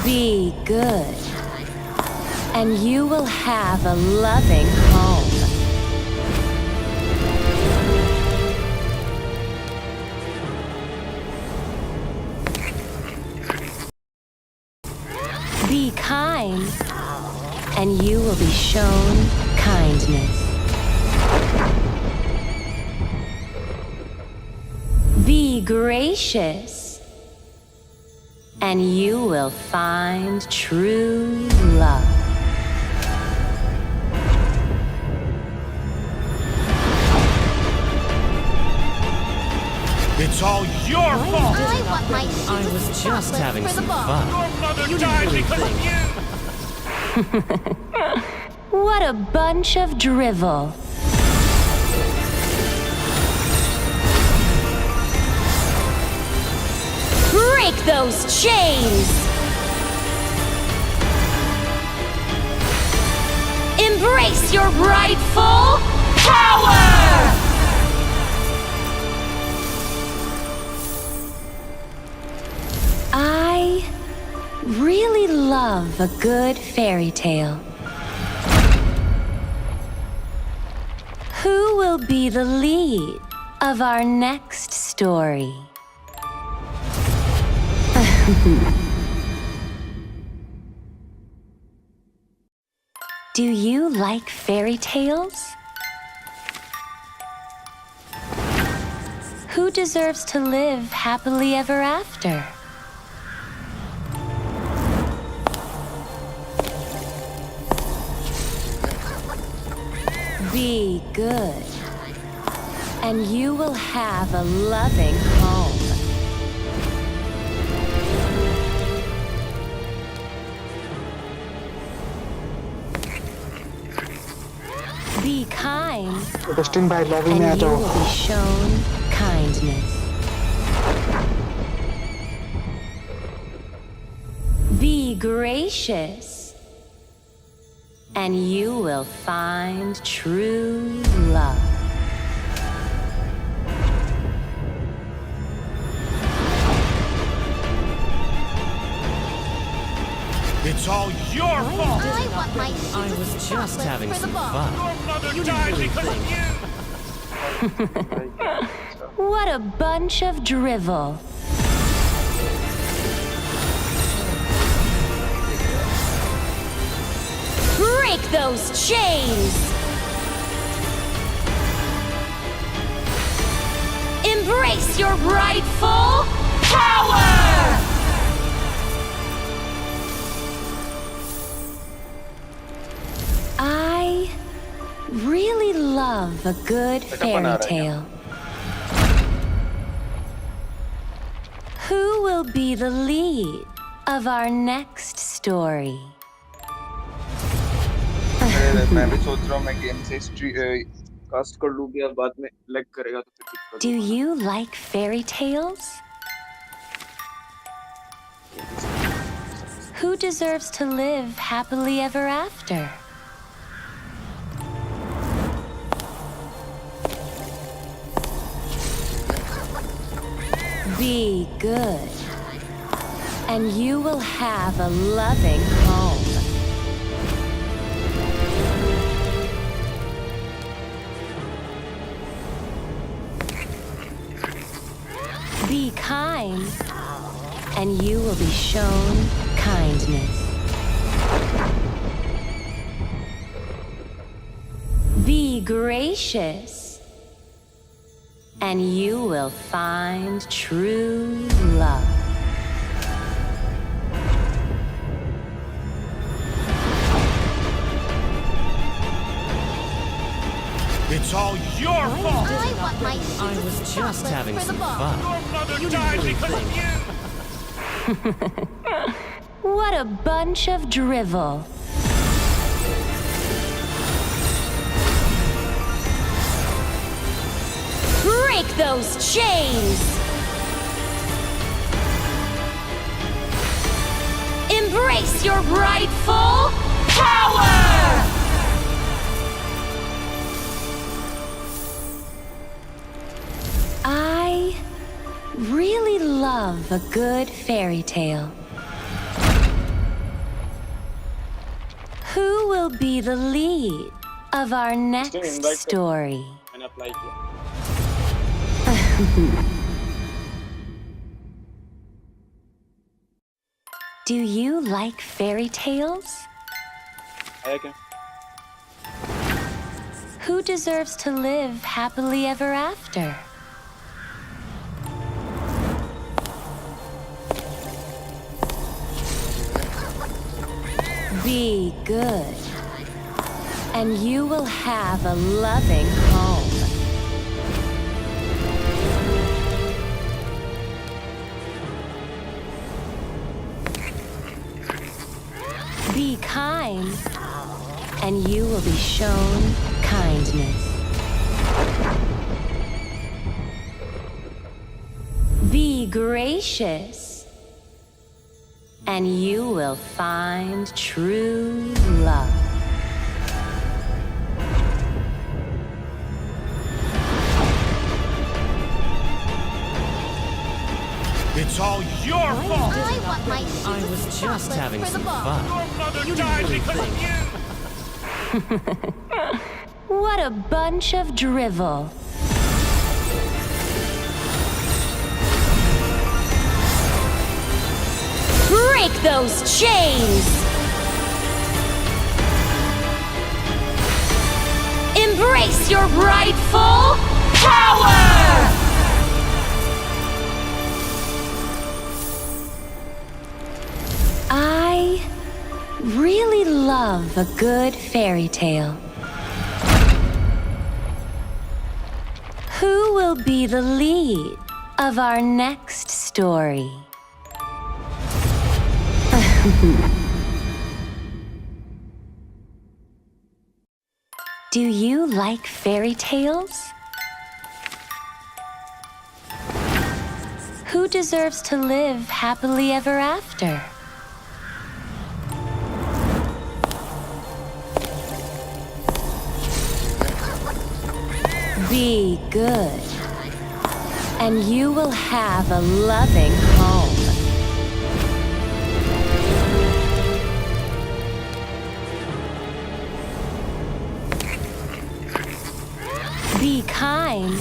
Be good, and you will have a loving home. Be kind, and you will be shown kindness. Be gracious, and you will find true love. It's all your fault! I want my I was just having for the some ball. fun. Your mother You died didn't because really of you! What a bunch of drivel. Break those chains! Embrace your rightful power! I really love a good fairy tale. Who will be the lead of our next story? Do you like fairy tales? Who deserves to live happily ever after? Be good, and you will have a loving home. Be kind, Dustin भाई lobby में आ and you जाओ. will be shown kindness. Be gracious, and you will find true love. It's all your fault! I want my I was just having for the some ball. fun. Your mother You died didn't because of really you! What a bunch of drivel. Break those chains! Embrace your rightful power! I really love a good fairy tale. Who will be the lead of our next story? मैं भी सोच रहा हूँ मैं game से history cast कर लूँगी और बाद में लैग करेगा तो फिर दिक्कत Do होगा। you like fairy tales? Who deserves to live happily ever after? Be good, and you will have a loving home. Be kind, and you will be shown kindness. Be gracious, and you will find true love. It's all your fault! I want my I was just having for the some ball. fun. Your mother You died didn't because really of you! What a bunch of drivel. Break those chains! Embrace your rightful power! I really love a good fairy tale. will be the lead of our next invite कर story? मैंने apply किया Do you like fairy tales? आया क्या Who deserves to live happily ever after? Be good, and you will have a loving home. Be kind, and you will be shown kindness. Be gracious, and you will find true love. It's all your fault. I want my I was just having for the some ball. fun. Your mother You died didn't because of think. you. What a bunch of drivel. Break those chains! Embrace your rightful power! I really love a good fairy tale. Who will be the lead of our next story? Do you like fairy tales? Who deserves to live happily ever after? Be good, and you will have a loving home. Be kind,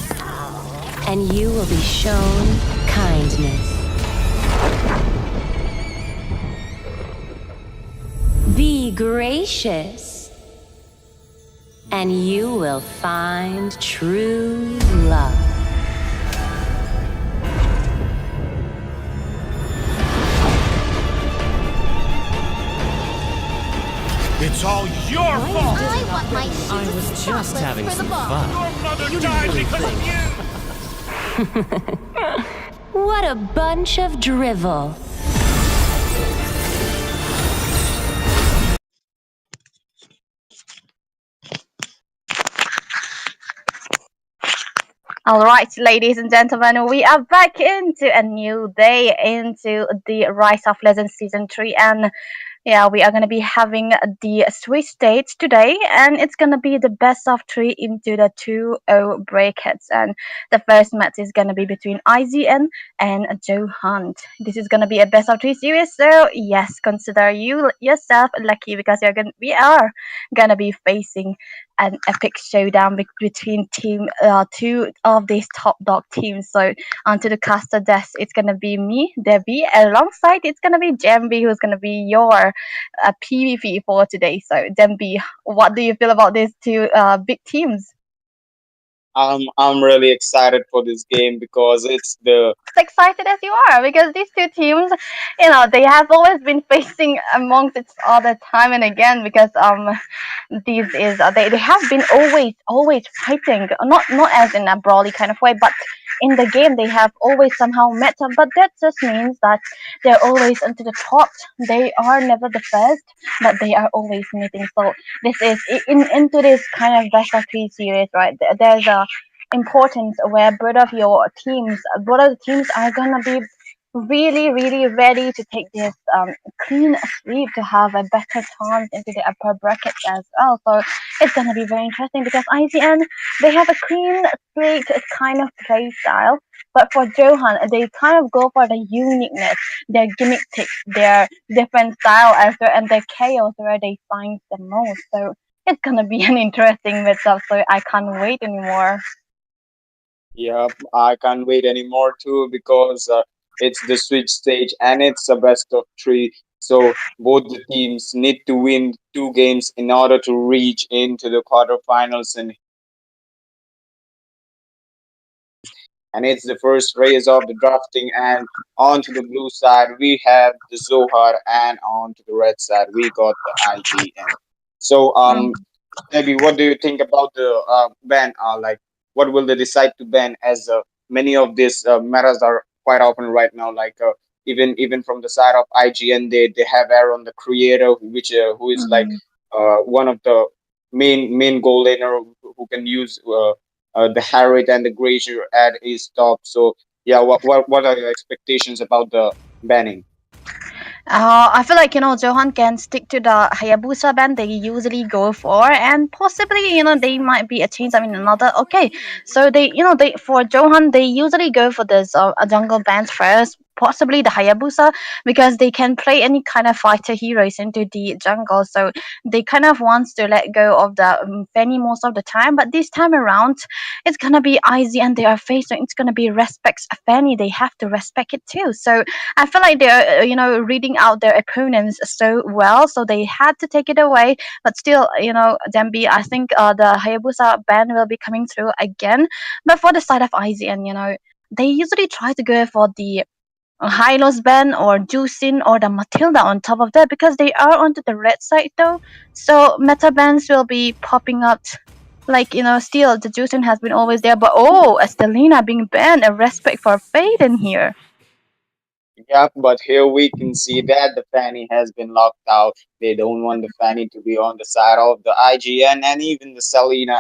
and you will be shown kindness. Be gracious, and you will find true love. It's all your fault. I want my I was just having for the some ball. fun. Your mother You died didn't because think. of you. What a bunch of drivel. All right, ladies and gentlemen, we are back into a new day, into the Rise of Legends Season 3. And yeah, we are going to be having the Swiss stage today, and it's going to be the best of three into the 2-0 brackets. And the first match is going to be between IZN and Joe Hunt. This is going to be a best of three series, so yes, consider you yourself lucky because we are going to be facing an epic showdown between two of these top dog teams. So onto the caster desk, it's gonna be me, Debbie. Alongside, it's gonna be Jambi, who's gonna be your PvP for today. So Jambi, what do you feel about these two big teams? I'm really excited for this game because it's the As excited as you are because these two teams, they have always been facing amongst each other time and again because these is they have been always fighting, not as in a brawly kind of way, but in the game they have always somehow met up. But that just means that they're always into the top. They are never the first, but they are always meeting. So this is into this kind of best of three series, right? There's a importance where both of the teams are gonna be really ready to take this clean sweep to have a better chance into the upper brackets as well. So it's gonna be very interesting because IGN, they have a clean straight kind of play style. But for Johan, they kind of go for the uniqueness, their gimmick ticks, their different style as well, and their chaos where they find the most. So it's gonna be an interesting matchup. So I can't wait anymore. Yeah, I can't wait anymore too because it's the switch stage and it's a best of three. So both the teams need to win two games in order to reach into the quarterfinals, and it's the first race of the drafting. And on to the blue side, we have the Zohar, and on to the red side, we got the IGN. So, maybe what do you think about the ban? Like, what will they decide to ban? As many of these matters are quite open right now. Like, even from the side of IGN, they have Aaron, the creator, which who is like Mhm. one of the main goal laner who can use the Harriet and the Grazier at his top. So yeah, what are your expectations about the banning? I feel like Johan can stick to the Hayabusa band they usually go for, and possibly they might be a change. I mean, another okay. So they for Johan they usually go for this jungle bands first, possibly the Hayabusa because they can play any kind of fighter heroes into the jungle. So they kind of wants to let go of the Fanny most of the time, but this time around it's gonna be Izzy and they are facing. It's gonna be respects Fanny. They have to respect it too. So I feel like they're, reading out their opponents so well, so they had to take it away. But still, Demby, I think the Hayabusa ban will be coming through again. But for the side of IZN, they usually try to go for the Hylos ban or Juicin or the Matilda on top of that because they are onto the red side though. So meta bans will be popping up. Like, still the Juicin has been always there, but oh, Estelina being banned, a respect for Fate in here. Yeah, but here we can see that the Fanny has been locked out. They don't want the Fanny to be on the side of the IGN and even the Selena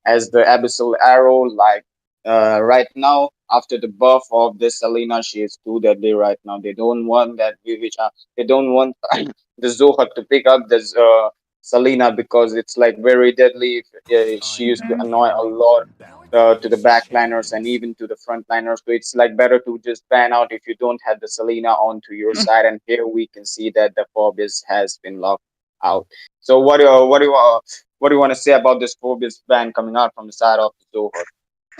as the Abyssal Arrow. Like right now, after the buff of the Selena, she is too deadly right now. They don't want that which they don't want the Zoha to pick up the Selena because it's like very deadly. She used to annoy a lot to the backliners and even to the frontliners. So it's like better to just ban out if you don't have the Selena onto your side. And here we can see that the Phoebus has been locked out. So what do you want to say about this Phoebus ban coming out from the side of the Zohar?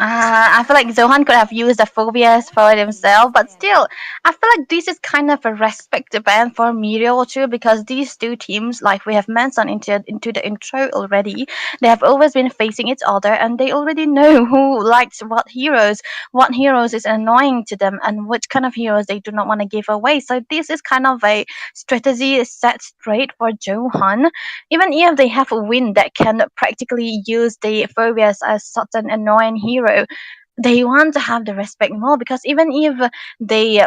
I feel like Zohan could have used the phobias for himself, but still, I feel like this is kind of a respect band for Muriel too, because these two teams, like we have mentioned into the intro already, they have always been facing each other, and they already know who likes what heroes is annoying to them, and which kind of heroes they do not want to give away. So this is kind of a strategy set straight for Johan even if they have a win that can practically use the phobias as such an annoying hero, they want to have the respect more because even if they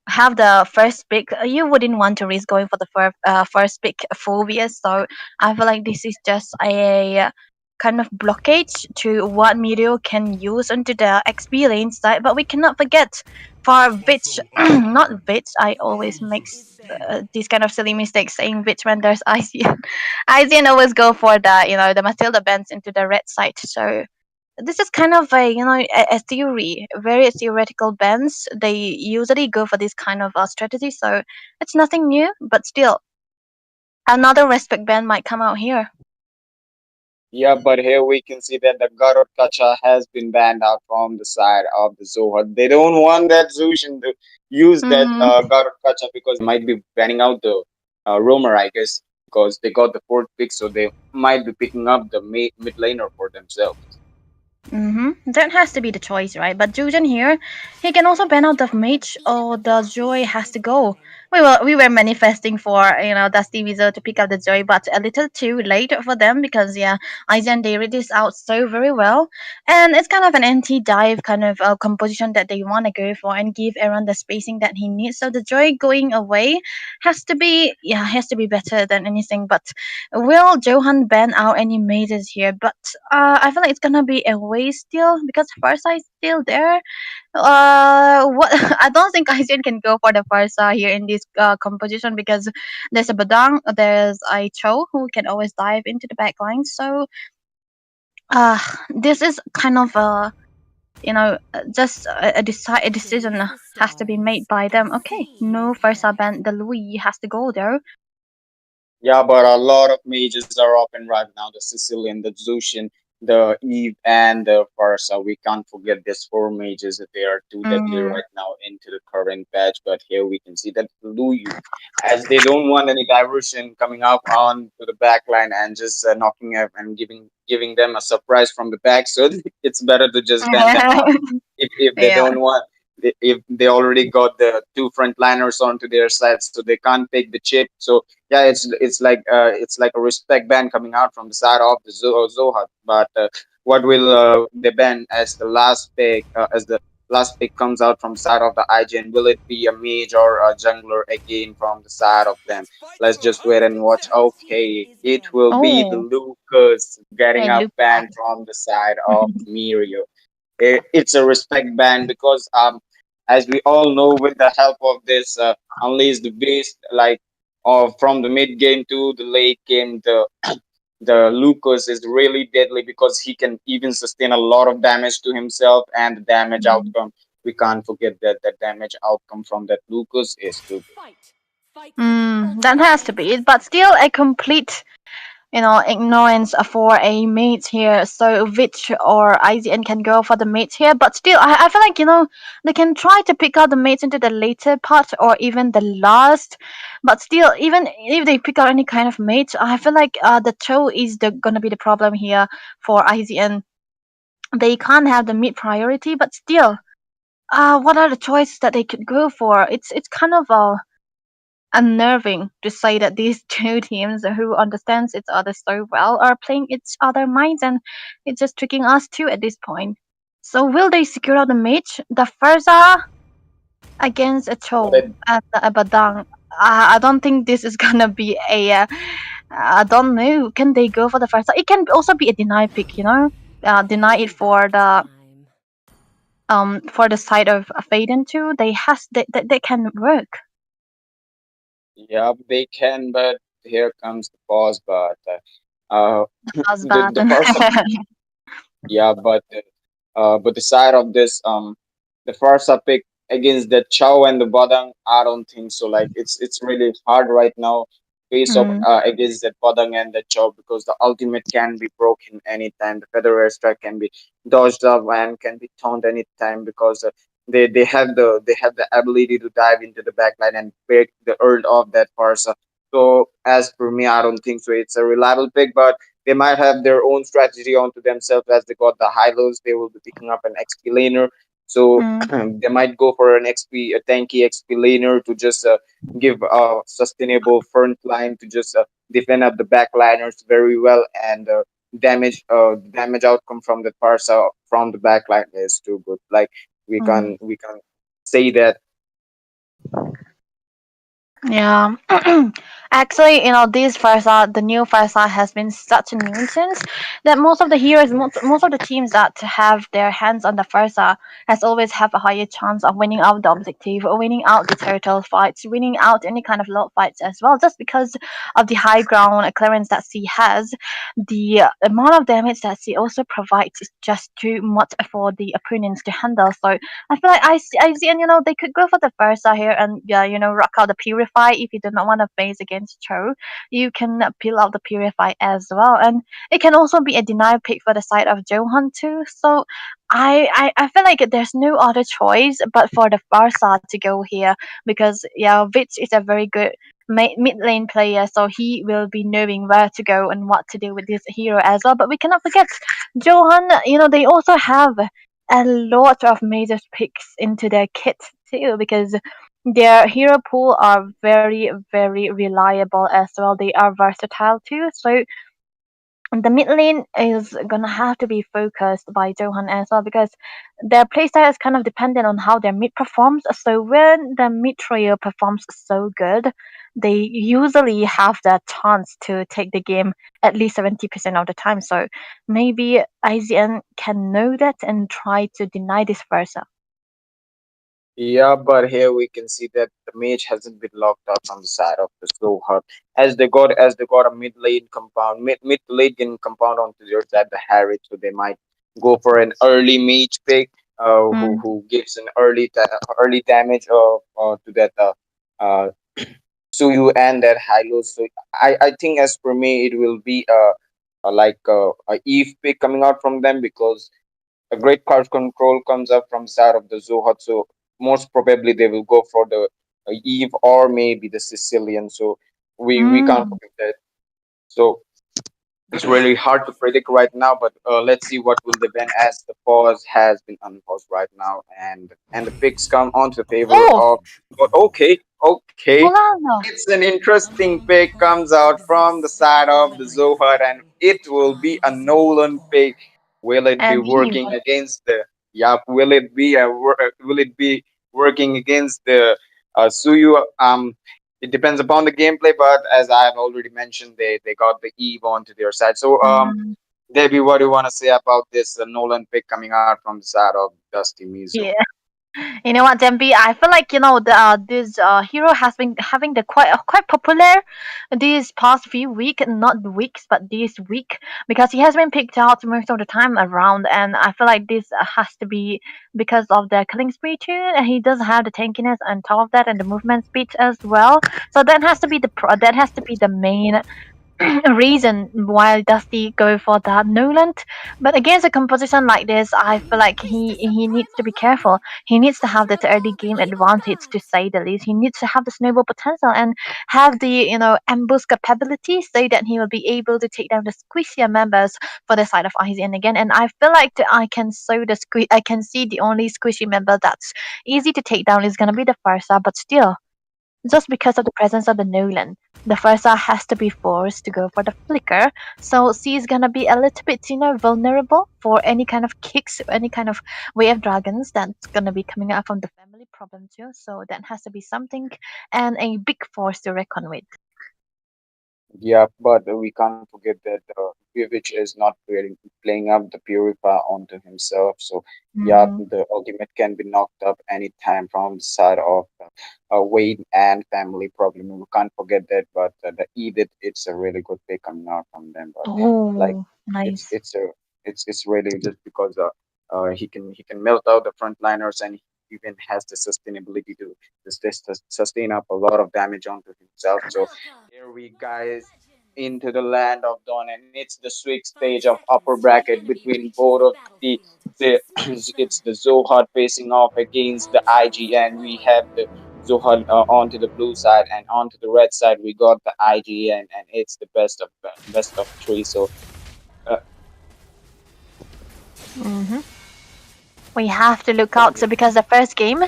have the first pick, you wouldn't want to risk going for the first pick phobias. So I feel like this is just a kind of blockage to what Mirio can use into the experience side. But we cannot forget for Witch, not Witch. I always make these kind of silly mistakes saying Witch when there's ICN. ICN always go for the Matilda bends into the red side. So this is kind of a theory, very theoretical bends. They usually go for this kind of strategy. So it's nothing new, but still another respect band might come out here. Yeah, but here we can see that the Garot Kacha has been banned out from the side of the Zohar. They don't want that Zushin to use that Mm-hmm. Garot Kacha because might be banning out the Roamer, I guess, because they got the fourth pick, so they might be picking up the mid laner for themselves. Mm-hmm. That has to be the choice, right? But Jujan here, he can also ban out the mage or the Joy has to go. we were manifesting for Dusty Weasel to pick up the joy, but a little too late for them because yeah, Aizen they read this out so very well, and it's kind of an anti-dive kind of composition that they want to go for and give Aaron the spacing that he needs. So the joy going away has to be better than anything. But will Johan ban out any mazes here? But I feel like it's gonna be a waste still because Farsight is still there. What I don't think Aizen can go for the Farsa here in this composition because there's a Badang, there's a Cho who can always dive into the back line. So uh, this is kind of just a decision has to be made by them. Okay, no Farsa ban. The Louis has to go there. Yeah, but a lot of mages are open right now. The Sicilian, the Zushin, the Eve, and the Farsa. We can't forget these four mages. They are too deadly Mm. right now into the current patch. But here we can see that Luyu, as they don't want any diversion coming up on to the back line and just knocking up and giving them a surprise from the back. So it's better to just ban them out if they Yeah. don't want if they already got the two frontliners onto their side, so they can't take the chip. So yeah, it's like a respect ban coming out from the side of the Zohat. But what will they ban as the last pick? As the last pick comes out from the side of the IGN, will it be a mage or a jungler again from the side of them? Let's just wait and watch. Okay, it will be the Oh, Lucas getting hey, a Luke. ban from the side of Mirio. It's a respect ban because as we all know, with the help of this unleash the beast, like from the mid game to the late game, the Lucas is really deadly because he can even sustain a lot of damage to himself, and the damage outcome, we can't forget that the damage outcome from that Lucas is too good. That has to be it, but still a complete ignorance for a mate here. So Vich or IZN can go for the mates here, but still, I feel like they can try to pick out the mates into the later part or even the last. But still, even if they pick out any kind of mates, I feel like the toe is gonna be the problem here for IZN. They can't have the mid priority, but still, what are the choices that they could go for? It's kind of unnerving to say that these two teams who understands each other so well are playing each other minds, and it's just tricking us too at this point. So will they secure out the match? The Farza against a But Cho and a Badang. I don't think this is gonna be a. I don't know. Can they go for the Farza? It can also be a deny pick. Deny it for the side of Faden too. They can work. yeah, they can, but here comes the pause. But uh, Husband. the first, yeah, but the side of this the first pick against the Chow and the Badang, I don't think so. Like it's really hard right now face off Mm, against that Badang and the Chow because the ultimate can be broken anytime. The feather air strike can be dodged up and can be taunt anytime because they have the ability to dive into the backline and break the ult of that Farsa. So as for me, I don't think so. It's a reliable pick, but they might have their own strategy onto themselves as they got the high lows. They will be picking up an XP laner. So mm, they might go for an XP, a tanky XP laner to just give a sustainable front line to just defend up the backliners very well, and damage outcome from the Parsa from the backline is too good. Like mm. we can say that. Yeah. Actually, this Farsa, the new Farsa has been such a nuisance that most of the heroes, most of the teams that have their hands on the Farsa has always have a higher chance of winning out the objective, or winning out the turtle fights, winning out any kind of lot fights as well, just because of the high ground clearance that she has. The amount of damage that she also provides is just too much for the opponents to handle. So I feel like I see, and they could go for the Versa here and yeah, rock out the Purify if you do not want to face against Cho. You can peel out the Purify as well, and it can also be a deny pick for the side of Johan too. So I feel like there's no other choice but for the Versa to go here because yeah, Vitch is a very good mid lane player, so he will be knowing where to go and what to do with this hero as well. But we cannot forget Johan. They also have a lot of major picks into their kit too because their hero pool are very, very reliable as well. They are versatile too. So the mid lane is gonna have to be focused by Johan as well because their playstyle is kind of dependent on how their mid performs. So when the mid trio performs so good, they usually have the chance to take the game at least 70% of the time. So maybe IZN can know that and try to deny this versa. Yeah, but here we can see that the mage hasn't been locked up on the side of the slow hub. As they got a mid lane compound, mid to late game compound onto their side, the Harry, so they might go for an early mage pick, Mm. who gives an early damage to that Suyu and that Hilo. So I think as for me it will be a Eve pick coming out from them because a great card control comes up from side of the Zohot, so most probably they will go for the Eve or maybe the Sicilian. So we can't Mm. forget that. So it's really hard to predict right now, but let's see what will happen as the pause has been unpaused right now, and the picks come onto the favor Oh, of. But okay, Solana. it's an interesting pick comes out from the side of the Zohar, and it will be a Nolan pick. Will it be And Eve. working against the? Yup. Will it be working against the Suyu? It depends upon the gameplay, but as I've already mentioned, they got the Eve onto their side. So Mm. Debbie, what do you want to say about this Nolan pick coming out from the side of Dusty Mizu? Yeah. You know what, Demby? I feel like this hero has been having the quite popular these past few week, not weeks, but this week because he has been picked out most of the time around, and I feel like this has to be because of the killing spree too. And he does have the tankiness on top of that, and the movement speed as well. So that has to be that has to be the main reason why Dusty go for that Nolan. But against a composition like this, I feel like he needs to be careful. He needs to have that early game advantage to say the least. He needs to have the snowball potential and have the ambush capability so that he will be able to take down the squishier members for the side of IZN again. And I feel like I can see the only squishy member that's easy to take down is gonna be the Farsa, but still just because of the presence of the Nolan. The Farsa has to be forced to go for the flicker, so she's gonna be a little bit, vulnerable for any kind of kicks, any kind of wave dragons that's gonna be coming out from the family problem too. So that has to be something and a big force to reckon with. Yeah, but we can't forget that Vivich is not really playing up the Purify onto himself. So, yeah, Mm, the ultimate can be knocked up anytime from the side of Wade and family problem. We can't forget that. But the Edith, it's a really good pick coming out from them. But like, oh, it's nice. it's a it's really just because he can melt out the frontliners and he even has the sustainability to sustain up a lot of damage onto himself. So here we guys into the land of Dawn, and it's the switch stage of upper bracket between both of the it's the Zohar facing off against the IG, and we have the Zohar onto the blue side, and onto the red side we got the IG, and it's the best of three. So uh, Hmm. We have to look out. So because the first game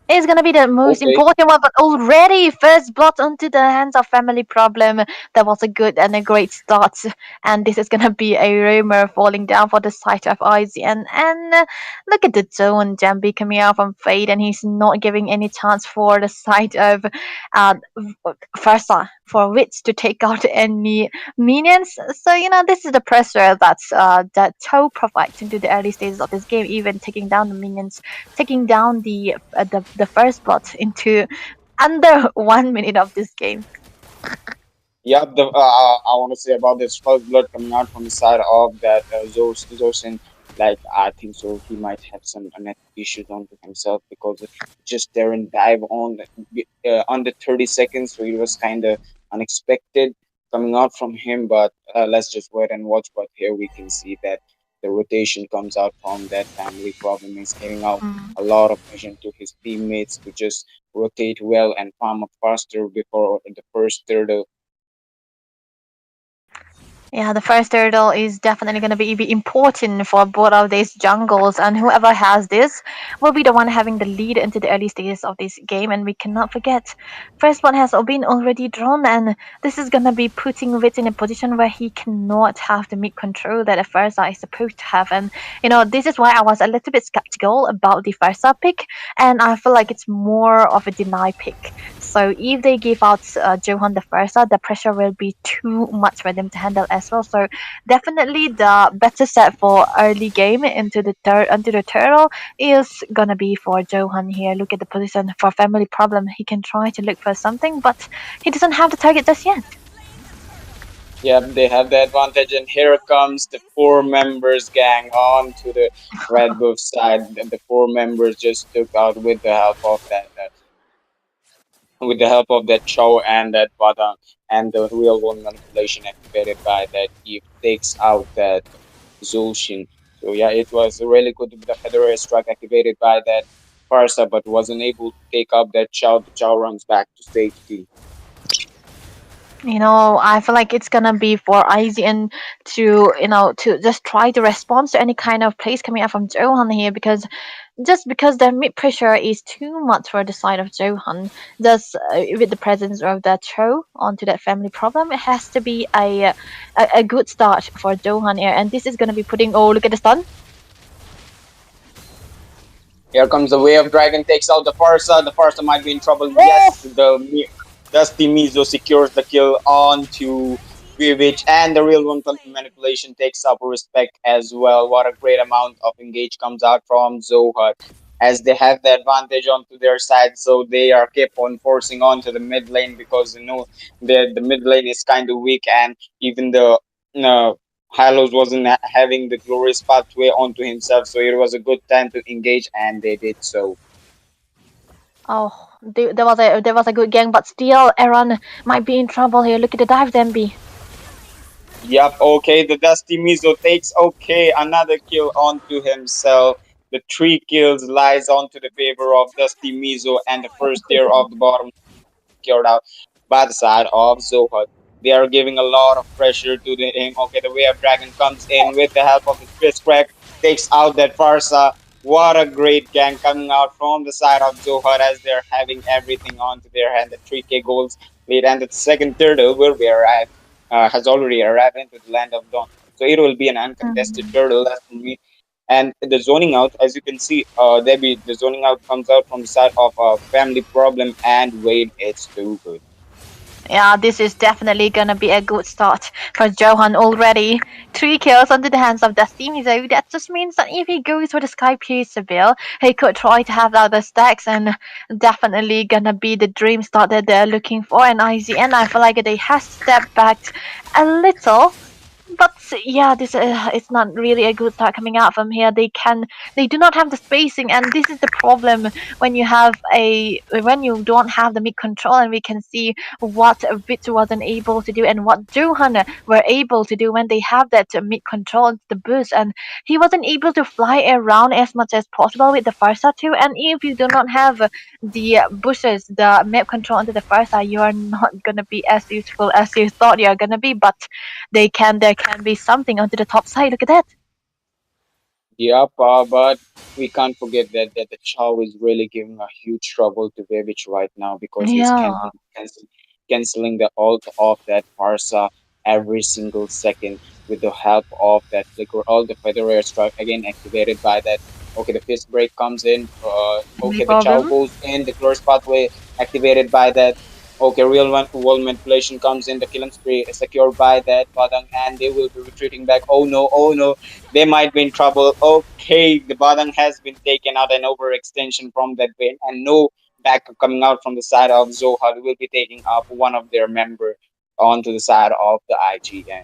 is gonna be the most okay. important one, but already first blood onto the hands of family problem. That was a good and a great start, and this is gonna be a rumor falling down for the side of IZN. And look at the zone Jambi coming out from Fade, and he's not giving any chance for the side of uh, Farsa for Wits to take out any minions. So this is the pressure that Toe provides into the early stages of this game, even taking down the minions, taking down the first blood into under 1 minute of this game. Yeah, I want to say about this first blood coming out from the side of that Zorsin. Like I think so, he might have some net issues onto himself because just there and dive on under 30 seconds, so it was kind of unexpected coming out from him. But let's just wait and watch. But here we can see that the rotation comes out from that family problem. He's giving out Mm. a lot of vision to his teammates to just rotate well and farm up faster before the first third Yeah, the first turtle is definitely going to be important for both of these jungles, and whoever has this will be the one having the lead into the early stages of this game. And we cannot forget, first one has been already drawn, and this is going to be putting Wit in a position where he cannot have the mid control that a Versa is supposed to have. And this is why I was a little bit skeptical about the Versa pick, and I feel like it's more of a deny pick. So if they give out Johan the Versa, the pressure will be too much for them to handle as well. So definitely the better set for early game into the turtle is gonna be for Johan here. Look at the position for family problem. He can try to look for something, but he doesn't have the target just yet. Yep, they have the advantage, and here comes the four members gang on to the Red Buff side. The four members just took out with the help of that Chow and that Badang, and the real one manipulation activated by that Eve takes out that Zulshin. So yeah, it was really good with the Federer strike activated by that Farsa, but wasn't able to take up that Chow. The Chow runs back to safety. I feel like it's gonna be for IZN to just try to respond to any kind of plays coming out from Johan here, because the mid pressure is too much for the side of Johan. Thus, with the presence of that Cho onto that family problem, it has to be a good start for Johan here, and this is gonna be putting. Oh, look at the stun! Here comes the Way of Dragon, takes out the Farsa. The Farsa might be in trouble. Oh! Yes, Dusty Mizo secures the kill onto Vivich, and the real one manipulation takes up respect as well. What a great amount of engage comes out from Zohar, as they have the advantage onto their side, so they are kept on forcing onto the mid lane because the mid lane is kind of weak, and even the uh, Hylos wasn't having the glorious pathway onto himself, so it was a good time to engage, and they did so. Oh, there was a good gang, but still, Aaron might be in trouble here. Look at the dive, Demby. Yep, okay, the Dusty Mizo takes another kill onto himself. The three kills lies onto the favor of Dusty Mizo, and the first tier of the bottom secured out by the side of Zohar. They are giving a lot of pressure to the him. Okay, the Way of Dragon comes in with the help of the Twist Crack, takes out that Farsa. What a great gang coming out from the side of Zohar, as they're having everything onto their hand. The 3K goals lead, and the second turtle will be arrived, has already arrived into the land of Dawn. So it will be an uncontested turtle left for me. And the zoning out, as you can see, the zoning out comes out from the side of Family Problem and Wade. It's too good. Yeah, this is definitely gonna be a good start for Johan already. 3 kills under the hands of Dusty Mizo. That just means that if he goes for the Sky Pierce Bill, he could try to have the other stacks, and definitely gonna be the dream start that they're looking for. And IZN, I feel like they have stepped back a little. But yeah, this it's not really a good start coming out from here. They do not have the spacing, and this is the problem when you don't have the mid control. And we can see what Bit wasn't able to do, and what Johan were able to do when they have that mid control into the boost, and he wasn't able to fly around as much as possible with the Farsa too. And if you do not have the bushes, the map control into the Farsa, you are not gonna be as useful as you thought you are gonna be. But there can be something onto the top side. Look at that. Yep, but we can't forget that the Chow is really giving a huge trouble to Vevich right now because he's Yeah. canceling the ult of that Farsa every single second with the help of that flicker ult. The Feather Strike again activated by that. Okay, the fist break comes in. No Okay, the Chow problem. goes in. The Glorious Pathway activated by that. Okay, real one wall manipulation comes in. The killing spree is secured by that Badang, and they will be retreating back. Oh no, oh no, they might be in trouble. Okay, the Badang has been taken out, an overextension from that vein, and no backup coming out from the side of Zohar, who will be taking up one of their member onto the side of the IGN.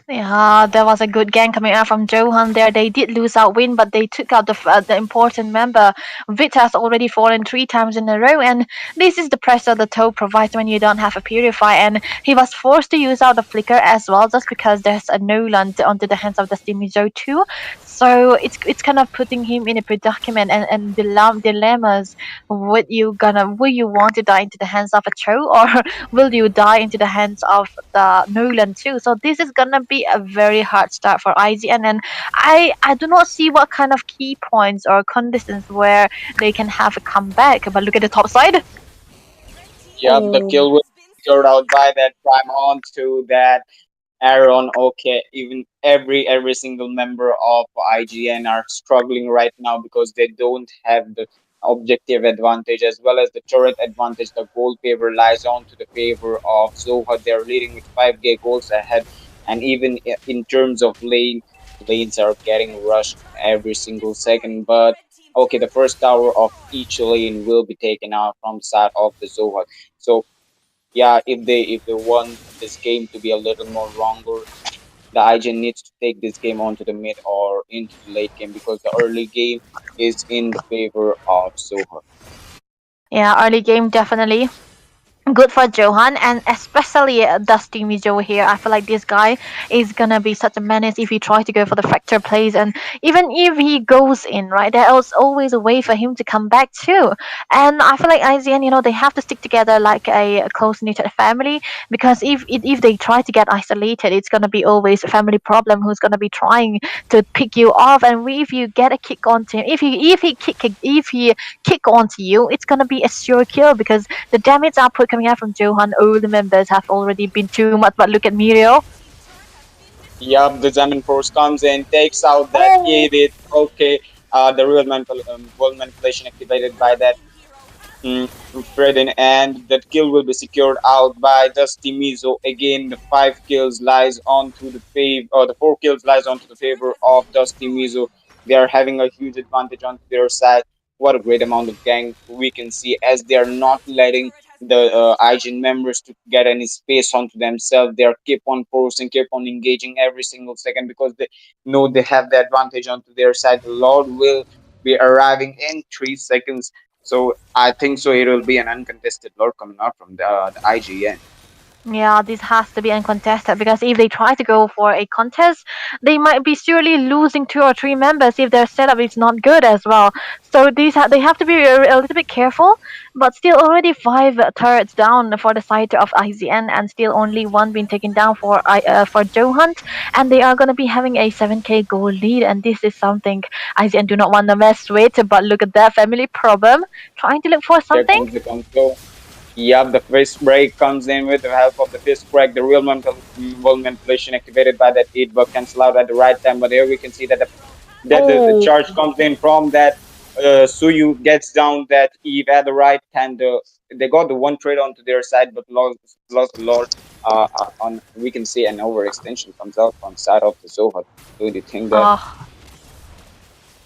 Yeah, there was a good gang coming out from Johan there. They did lose out win, but they took out the important member. Vit has already fallen 3 times in a row, and this is the pressure the toe provides when you don't have a purify. And he was forced to use out the flicker as well, just because there's a Nolan onto the hands of the Stimizo too. So it's kind of putting him in a predicament and dilemmas. Will you want to die into the hands of a Cho, or will you die into the hands of the Nolan too? So this is gonna be a very hard start for IGN, and I do not see what kind of key points or conditions where they can have a comeback. But look at the top side. Yep, the kill was secured out by that Prime on to that Aaron. Okay, even every single member of IGN are struggling right now because they don't have the objective advantage as well as the turret advantage. The goal favor lies on to the favor of Zoha. They're leading with 5k goals ahead, and even in terms of lanes are getting rushed every single second. But okay, the first tower of each lane will be taken out from the side of the Zoha. So yeah, if they want this game to be a little more longer, the IGN needs to take this game onto the mid or into the late game because the early game is in the favor of Soha. Yeah, early game definitely good for Johan, and especially Dusty Mijo here. I feel like this guy is gonna be such a menace if he tries to go for the fracture plays, and even if he goes in, right, there's always a way for him to come back too. And I feel like IZN, they have to stick together like a close knitted family, because if they try to get isolated, it's gonna be always a family problem who's gonna be trying to pick you off. And if you get a kick onto him, if he kick onto you, it's gonna be a sure kill, because the damage output coming out from Johan, all the members have already been too much. But look at Mirio. Yup, the Zeman Force comes in, takes out that Oh, idiot. Okay, the real world manipulation activated by that Mm, Fredden, and that kill will be secured out by Dusty Mizo. Again, the 5 kills lies onto the favor, or the 4 kills lies onto the favor of Dusty Mizo. They are having a huge advantage onto their side. What a great amount of gang we can see as they are not letting the IGN members to get any space onto themselves. They are keep on forcing, keep on engaging every single second because they know they have the advantage onto their side. The Lord will be arriving in 3 seconds, so I think so. It will be an uncontested lord coming out from the IGN. yeah, this has to be uncontested, because if they try to go for a contest, they might be surely losing 2 or 3 members if their setup is not good as well. So they have to be a little bit careful. But still, already 5 turrets down for the side of IZN, and still only one being taken down for Joe Hunt, and they are gonna be having a 7k goal lead, and this is something IZN do not want to mess with. But look at that family problem, trying to look for Here something. comes the console. Yep, the fist break comes in with the help of the fist crack. The real world manipulation activated by that 8 bug cancel out at the right time. But here we can see that the Oh, charge comes in from that Suyu gets down that Eve at the right time. They got the one trade onto their side, but lost the Lord. On we can see an overextension comes out from side of the Zoha. Do you think that? uh,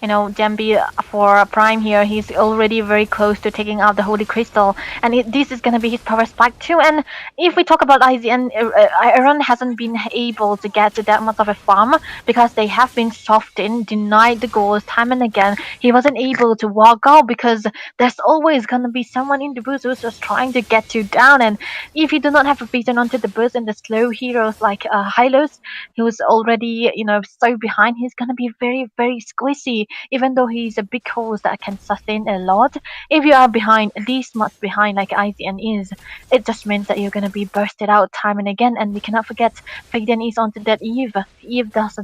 Jambi for Prime here, he's already very close to taking out the Holy Crystal, and this is gonna be his power spike too. And if we talk about IZN, Iron hasn't been able to get to that much of a farm because they have been softened, denied the goals time and again. He wasn't able to walk out because there's always gonna be someone in the boost who's just trying to get you down. And if you do not have a beaten onto the boost and the slow heroes like Hylos, who's already so behind, he's gonna be very very squishy, even though he's a big horse that can sustain a lot. If you are behind, this much behind like IZN is, it just means that you're gonna be bursted out time and again. And we cannot forget Faden is onto that Eve. Eve does a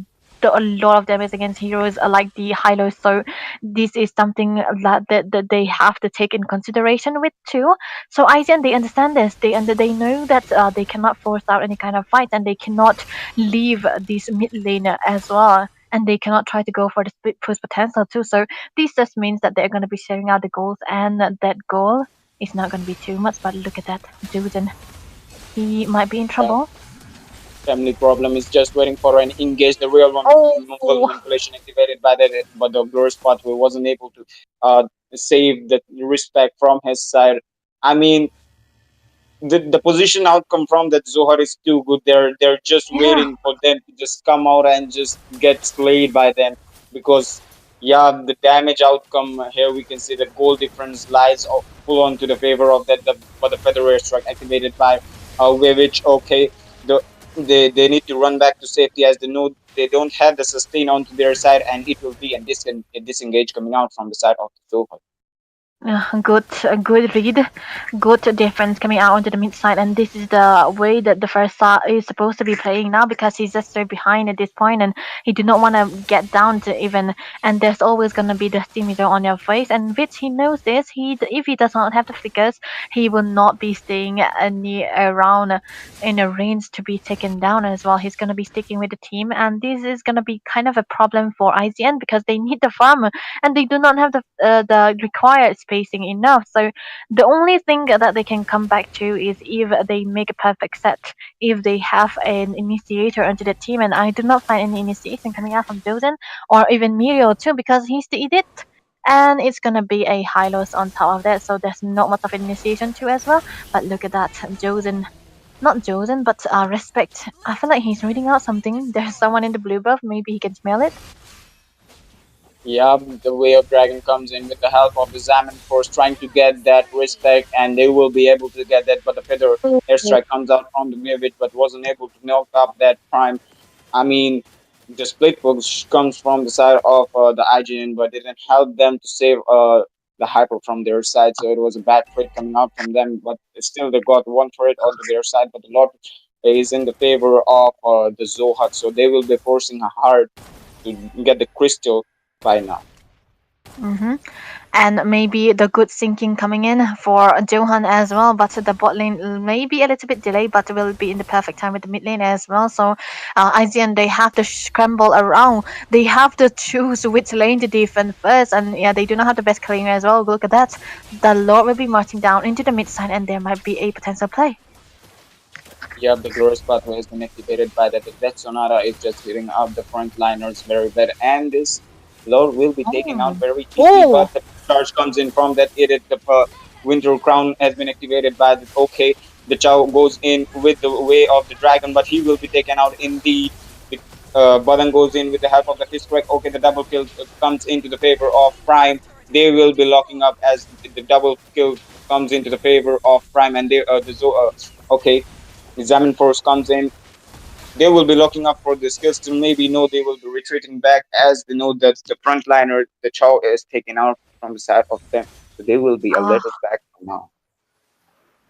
lot of damage against heroes like the Hylos, so this is something that they have to take in consideration with too. So IZN, they understand this. They know that they cannot force out any kind of fight, and they cannot leave this mid lane as well, and they cannot try to go for the split push potential too. So this just means that they're going to be sharing out the goals, and that goal is not going to be too much. But look at that, Juden. He might be in trouble. Family problem is just waiting for an engage. The real one Oh, manipulation activated by that, but the worst part we wasn't able to save the respect from his side. I mean, the position outcome from that Zohar is too good. They're just Yeah. waiting for them to just come out and just get slayed by them, because yeah, the damage outcome here we can see the goal difference lies full on to the favor of that the for the feather airstrike activated by Vivich. Okay, the they need to run back to safety as they know they don't have the sustain onto their side, and it will be a disengage coming out from the side of the Zohar. Good read, good defense coming out onto the mid side, and this is the way that the first side is supposed to be playing now because he's just so behind at this point, and he do not want to get down to even. And there's always gonna be the steamy zone on your face, and Vitz he knows this. If he does not have the flickers, he will not be staying near around in a range to be taken down as well. He's gonna be sticking with the team, and this is gonna be kind of a problem for IGN because they need the farm and they do not have the required spacing enough. So the only thing that they can come back to is if they make a perfect set, if they have an initiator onto the team, and I do not find any initiation coming out from Josen or even Mirio too because he's the edit. And it's gonna be a high loss on top of that, so there's not much of initiation too as well. But look at that, Josen, not Josen, but Respect. I feel like he's reading out something. There's someone in the blue buff. Maybe he can smell it. Yeah, the way of dragon comes in with the help of the Zaman Force trying to get that respect, and they will be able to get that. But the feather airstrike comes out from the Mirvit, but wasn't able to knock up that prime. I mean, the split push comes from the side of the IGN, but didn't help them to save the hyper from their side. So it was a bad trade coming out from them, but still they got one turret onto their side. But the lot is in the favor of the Zohat, so they will be forcing hard to get the crystal by now. Mm-hmm. And maybe the good sinking coming in for Johan as well, but the bot lane may be a little bit delayed, but will be in the perfect time with the mid lane as well. So IGN, they have to scramble around. They have to choose which lane to defend first, and yeah, they do not have the best cleaner as well. Look at that. The Lord will be marching down into the mid side, and there might be a potential play. Yeah, the glorious pathway has been activated by that. The Death Sonata is just hitting up the frontliners very bad, and this Lord will be taken out very easily. Oh. But the charge comes in from that edit. The Winter Crown has been activated by the. Okay, the Chow goes in with the way of the dragon, but he will be taken out indeed. The Badan goes in with the help of the Fist Crack. Okay, the double kill comes into the favor of Prime. They will be locking up as the double kill comes into the favor of Prime, and they okay. Examine Force comes in. They will be looking up for the skills to maybe know they will be retreating back as they know that the frontliner, the Chow, is taken out from the side of them. So they will be a little back from now.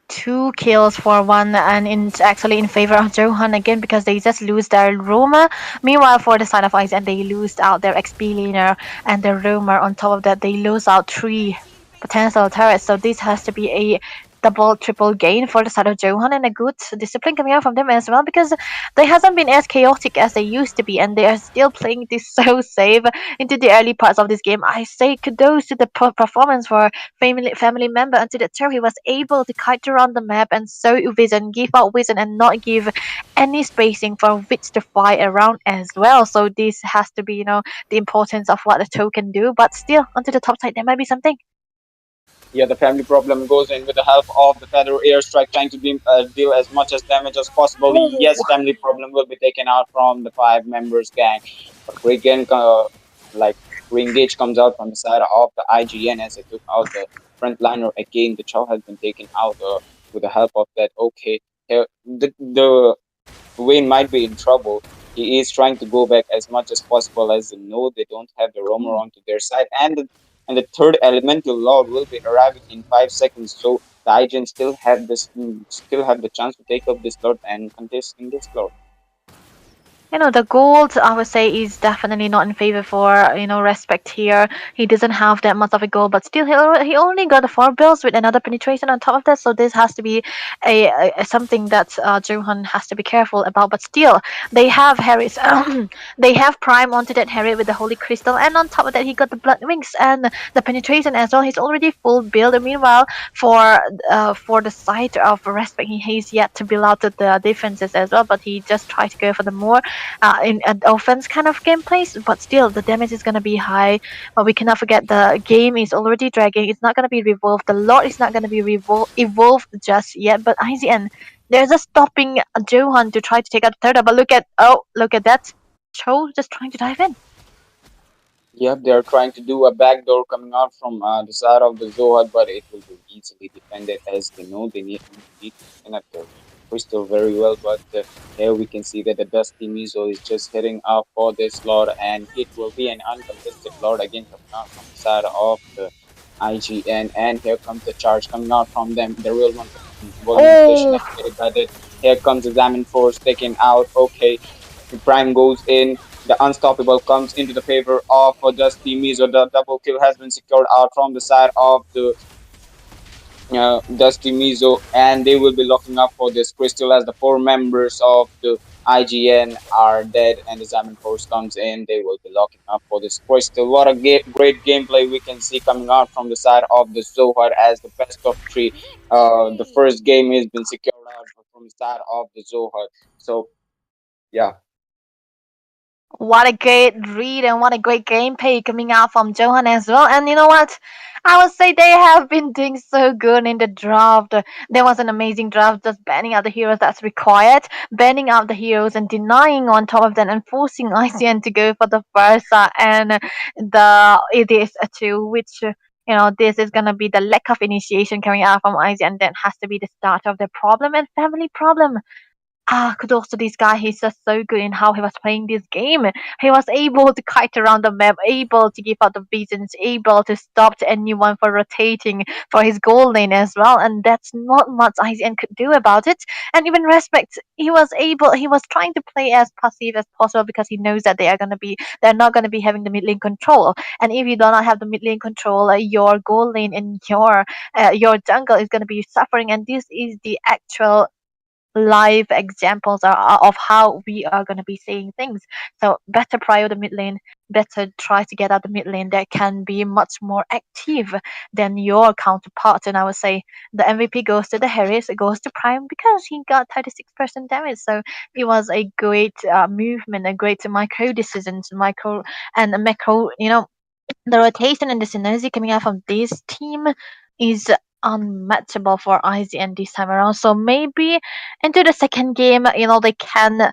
2 kills for one, and it's actually in favor of Johan again because they just lose their roamer. Meanwhile, for the side of Ice, and they lose out their XP laner and their roamer. On top of that, they lose out 3 potential turrets. So this has to be a double, triple gain for the side of Johan, and a good discipline coming out from them as well because they hasn't been as chaotic as they used to be, and they are still playing this so safe into the early parts of this game. I say kudos to the performance for family member until the turn he was able to kite around the map and sow vision, give out vision, and not give any spacing for which to fly around as well. So this has to be, the importance of what the toe can do. But still, onto the top side, there might be something. Yeah, the family problem goes in with the help of the feather airstrike, trying to deal as much as damage as possible. Yes, family problem will be taken out from the 5 members gang, but again, like re-engage comes out from the side of the IGN as it took out the frontliner again. The Chow has been taken out with the help of that. Okay, the Wayne might be in trouble. He is trying to go back as much as possible as they know they don't have the roamer onto their side, and the third elemental lord will be arriving in 5 seconds. So the IGN still have the chance to take up this lord and contest in this lord. The gold, I would say, is definitely not in favor for, Respect here. He doesn't have that much of a goal, but still, he only got the 4 bills with another penetration on top of that. So this has to be something that Johan has to be careful about. But still, they have Harry's, they have Prime onto that Harry with the Holy Crystal, and on top of that, he got the Blood Wings and the penetration as well. He's already full build. Meanwhile, for the side of Respect, he's yet to build out the defenses as well, but he just tried to go for the more in an offense kind of gameplays, but still the damage is gonna be high. But we cannot forget the game is already dragging. It's not gonna be revolved. The Lord is not gonna be evolved just yet. But IGN, they're just stopping Johan to try to take out third. But look at that. Cho just trying to dive in. Yep, they are trying to do a backdoor coming out from the side of the Zohar, but it will be easily defended as they know they need to connect their crystal very well. But here we can see that the Dusty Mizo is just heading out for this Lord, and it will be an uncontested Lord again coming out from the side of the IGN. And here comes the charge coming out from them. The real one was inflation activated by that. Here comes the Examine Force taken out. Okay, Prime goes in. The unstoppable comes into the favor of Dusty Mizo. The double kill has been secured out from the side of the Dusty Mizo, and they will be locking up for this crystal as the 4 members of the IGN are dead, and the Zaman Force comes in. They will be locking up for this crystal. What a great gameplay we can see coming out from the side of the Zohar as the best of 3. The first game has been secured out from the side of the Zohar. So, yeah. What a great read and what a great gameplay coming out from Johan as well. And you know what? I would say they have been doing so good in the draft. There was an amazing draft just banning out the heroes that's required, banning out the heroes and denying on top of that and forcing ICN to go for the Versa and the it is a 2, which this is gonna be the lack of initiation coming out from ICN that has to be the start of the problem and family problem. Kudos to this guy. He's just so good in how he was playing this game. He was able to kite around the map, able to give out the visions, able to stop anyone for rotating for his goal lane as well. And that's not much IZN could do about it. And even Respect, he was trying to play as passive as possible because he knows that they're not gonna be having the mid lane control. And if you do not have the mid lane control, your goal lane and your jungle is gonna be suffering. And this is the actual live examples of how we are going to be saying things. So better prio the mid lane, better try to get out the mid lane that can be much more active than your counterpart. And I would say the MVP goes to the Harris, it goes to Prime because he got 36% damage. So it was a great movement, a great micro decisions, micro and macro, the rotation and the synergy coming out from this team is unmatchable for IZN this time around. So maybe into the second game, they can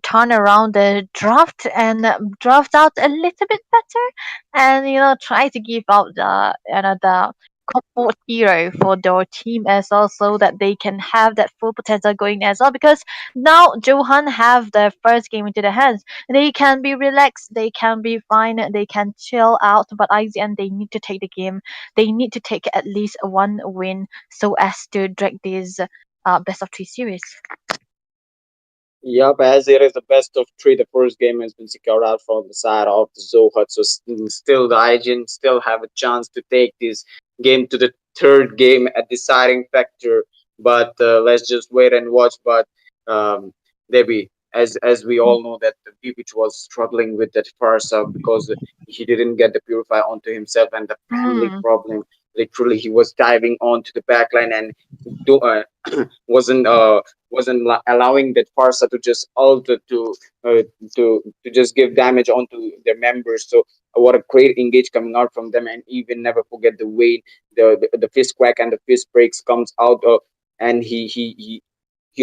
turn around the draft and draft out a little bit better, and try to give out the comfort hero for their team as well, so that they can have that full potential going as well. Because now Johan have the first game into the hands, they can be relaxed, they can be fine, they can chill out. But IZN, they need to take the game. They need to take at least one win so as to drag this best of 3 series. Yep, as it is the best of 3, the first game has been secured out from the side of the Zohar. So still the IGN still have a chance to take this game to the third game, a deciding factor. But let's just wait and watch. But Debbie, as we all know that the Bibich was struggling with that Farsa because he didn't get the Purify onto himself, and the family problem. Literally, he was diving onto the backline and wasn't allowing that Farsa to just alter to just give damage onto their members. So what a great engage coming out from them, and even never forget the way the fist crack and the fist breaks comes out, and he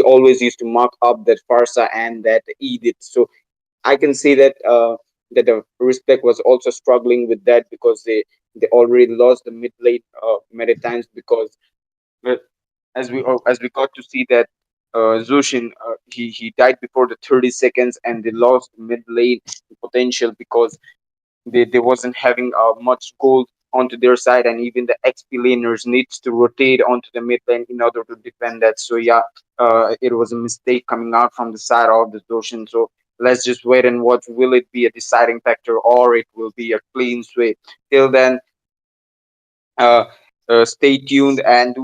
always used to mark up that Farsa and that Edith. So I can see that that the Respect was also struggling with that because they already lost the mid lane many times because as we got to see that Zushin he died before the 30 seconds, and they lost mid lane potential because they wasn't having much gold onto their side, and even the XP laners needs to rotate onto the mid lane in order to defend that. So yeah, it was a mistake coming out from the side of the Zushin. So let's just wait and watch. Will it be a deciding factor, or it will be a clean sweep? Till then, stay tuned and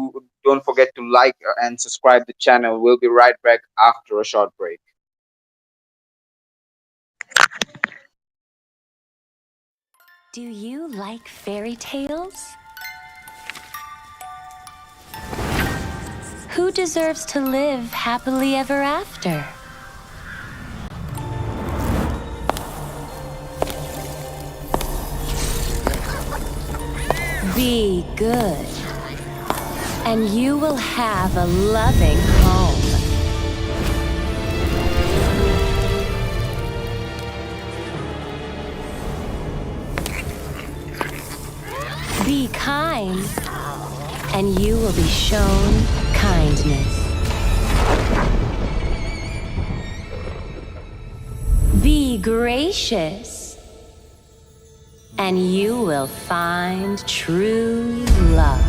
don't forget to like and subscribe the channel. We'll be right back after a short break. Do you like fairy tales? Who deserves to live happily ever after? Be good, and you will have a loving home. Be kind, and you will be shown kindness. Be gracious, and you will find true love.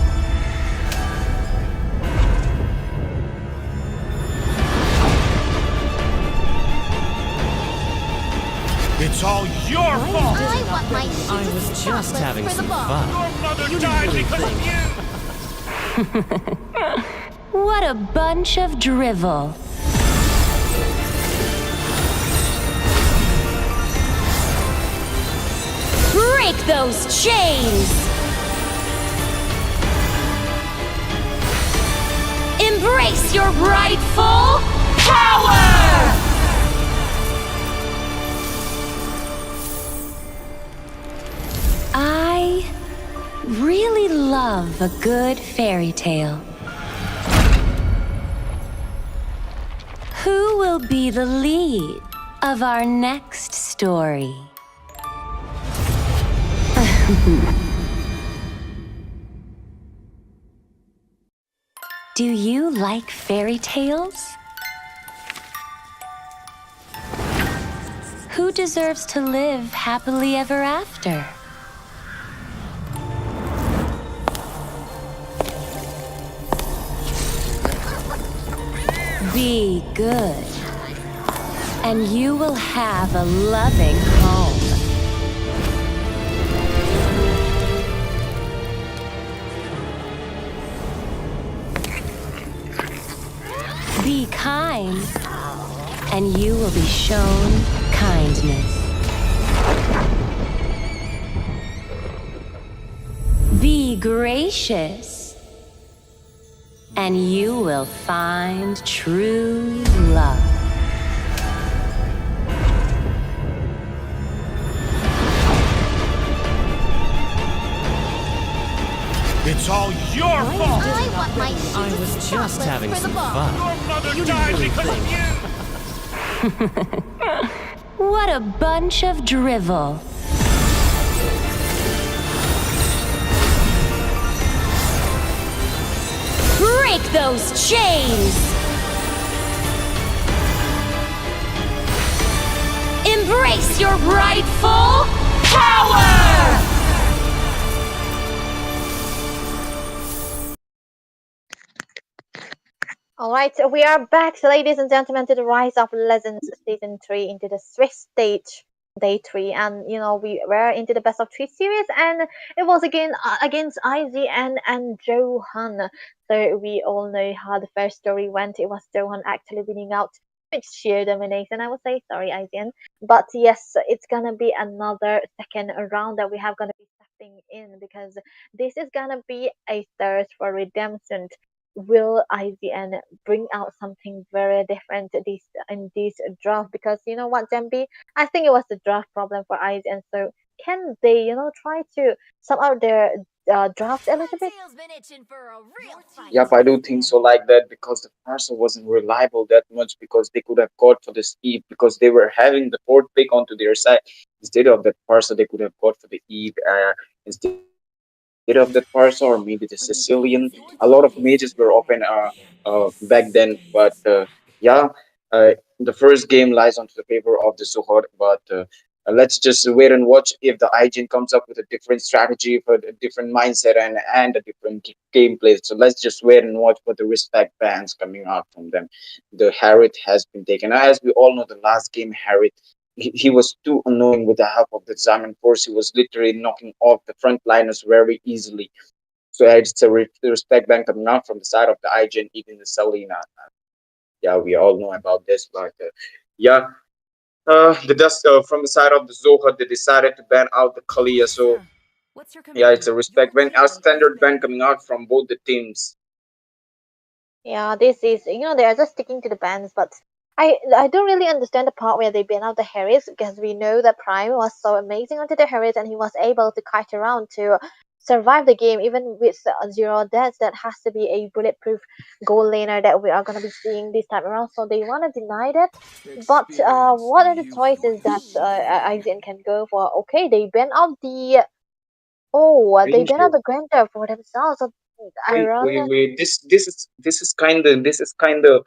It's all your fault! I want my I was just having some Your fun. mother You died didn't because of think. you! What a bunch of drivel. Break those chains! Embrace your rightful power! I really love a good fairy tale. Who will be the lead of our next story? Do you like fairy tales? Who deserves to live happily ever after? Be good, and you will have a loving home. Be kind, and you will be shown kindness. Be gracious, and you will find true love. It's all your fault! I want my I was just having for the some ball. fun. Your mother You died didn't because think. of you! What a bunch of drivel. Break those chains! Embrace your rightful power! Alright, so we are back, ladies and gentlemen, to the Rise of Legends Season 3 into the Swiss stage, Day 3. And, we were into the Best of 3 series, and it was again against Izzy and Johan. So we all know how the first story went. It was Johan actually winning out with sheer domination, I would say. Sorry, Izzy. But yes, it's gonna be another second round that we have gonna be stepping in, because this is gonna be a thirst for redemption. Will IGN bring out something very different in this draft? Because you know what, Jambi, I think it was the draft problem for IGN. So can they, try to sum out their draft a little bit? Yep, I do think so like that, because the parcel wasn't reliable that much, because they could have got for the Eve, because they were having the fourth pick onto their side. Instead of that parcel, they could have got for the Eve, instead of that parcel, or maybe the Sicilian. A lot of mages were open back then, but yeah, the first game lies onto the favor of the Zuhod. But let's just wait and watch if the IGN comes up with a different strategy, for a different mindset, and a different gameplay. So let's just wait and watch for the respect bans coming out from them. The Harriet has been taken. As we all know, the last game, Harriet, he was too annoying with the help of the Diamond Force. He was literally knocking off the frontliners very easily. So it's a respect ban coming out from the side of the IGN, even the Selena. Yeah, we all know about this, but yeah, the dust from the side of the Zoha, they decided to ban out the Kalia. So yeah, it's a respect ban, a standard ban coming out from both the teams. Yeah, this is, they are just sticking to the bans, but I don't really understand the part where they ban out the Harris, because we know that Prime was so amazing onto the Harris, and he was able to kite around to survive the game even with zero deaths. That has to be a bulletproof goal laner that we are going to be seeing this time around. So they want to deny that. But what are the choices that IGN can go for? Okay, they ban out the they ban Ranger. out the Granger for themselves. So ironic. Wait. This is kind of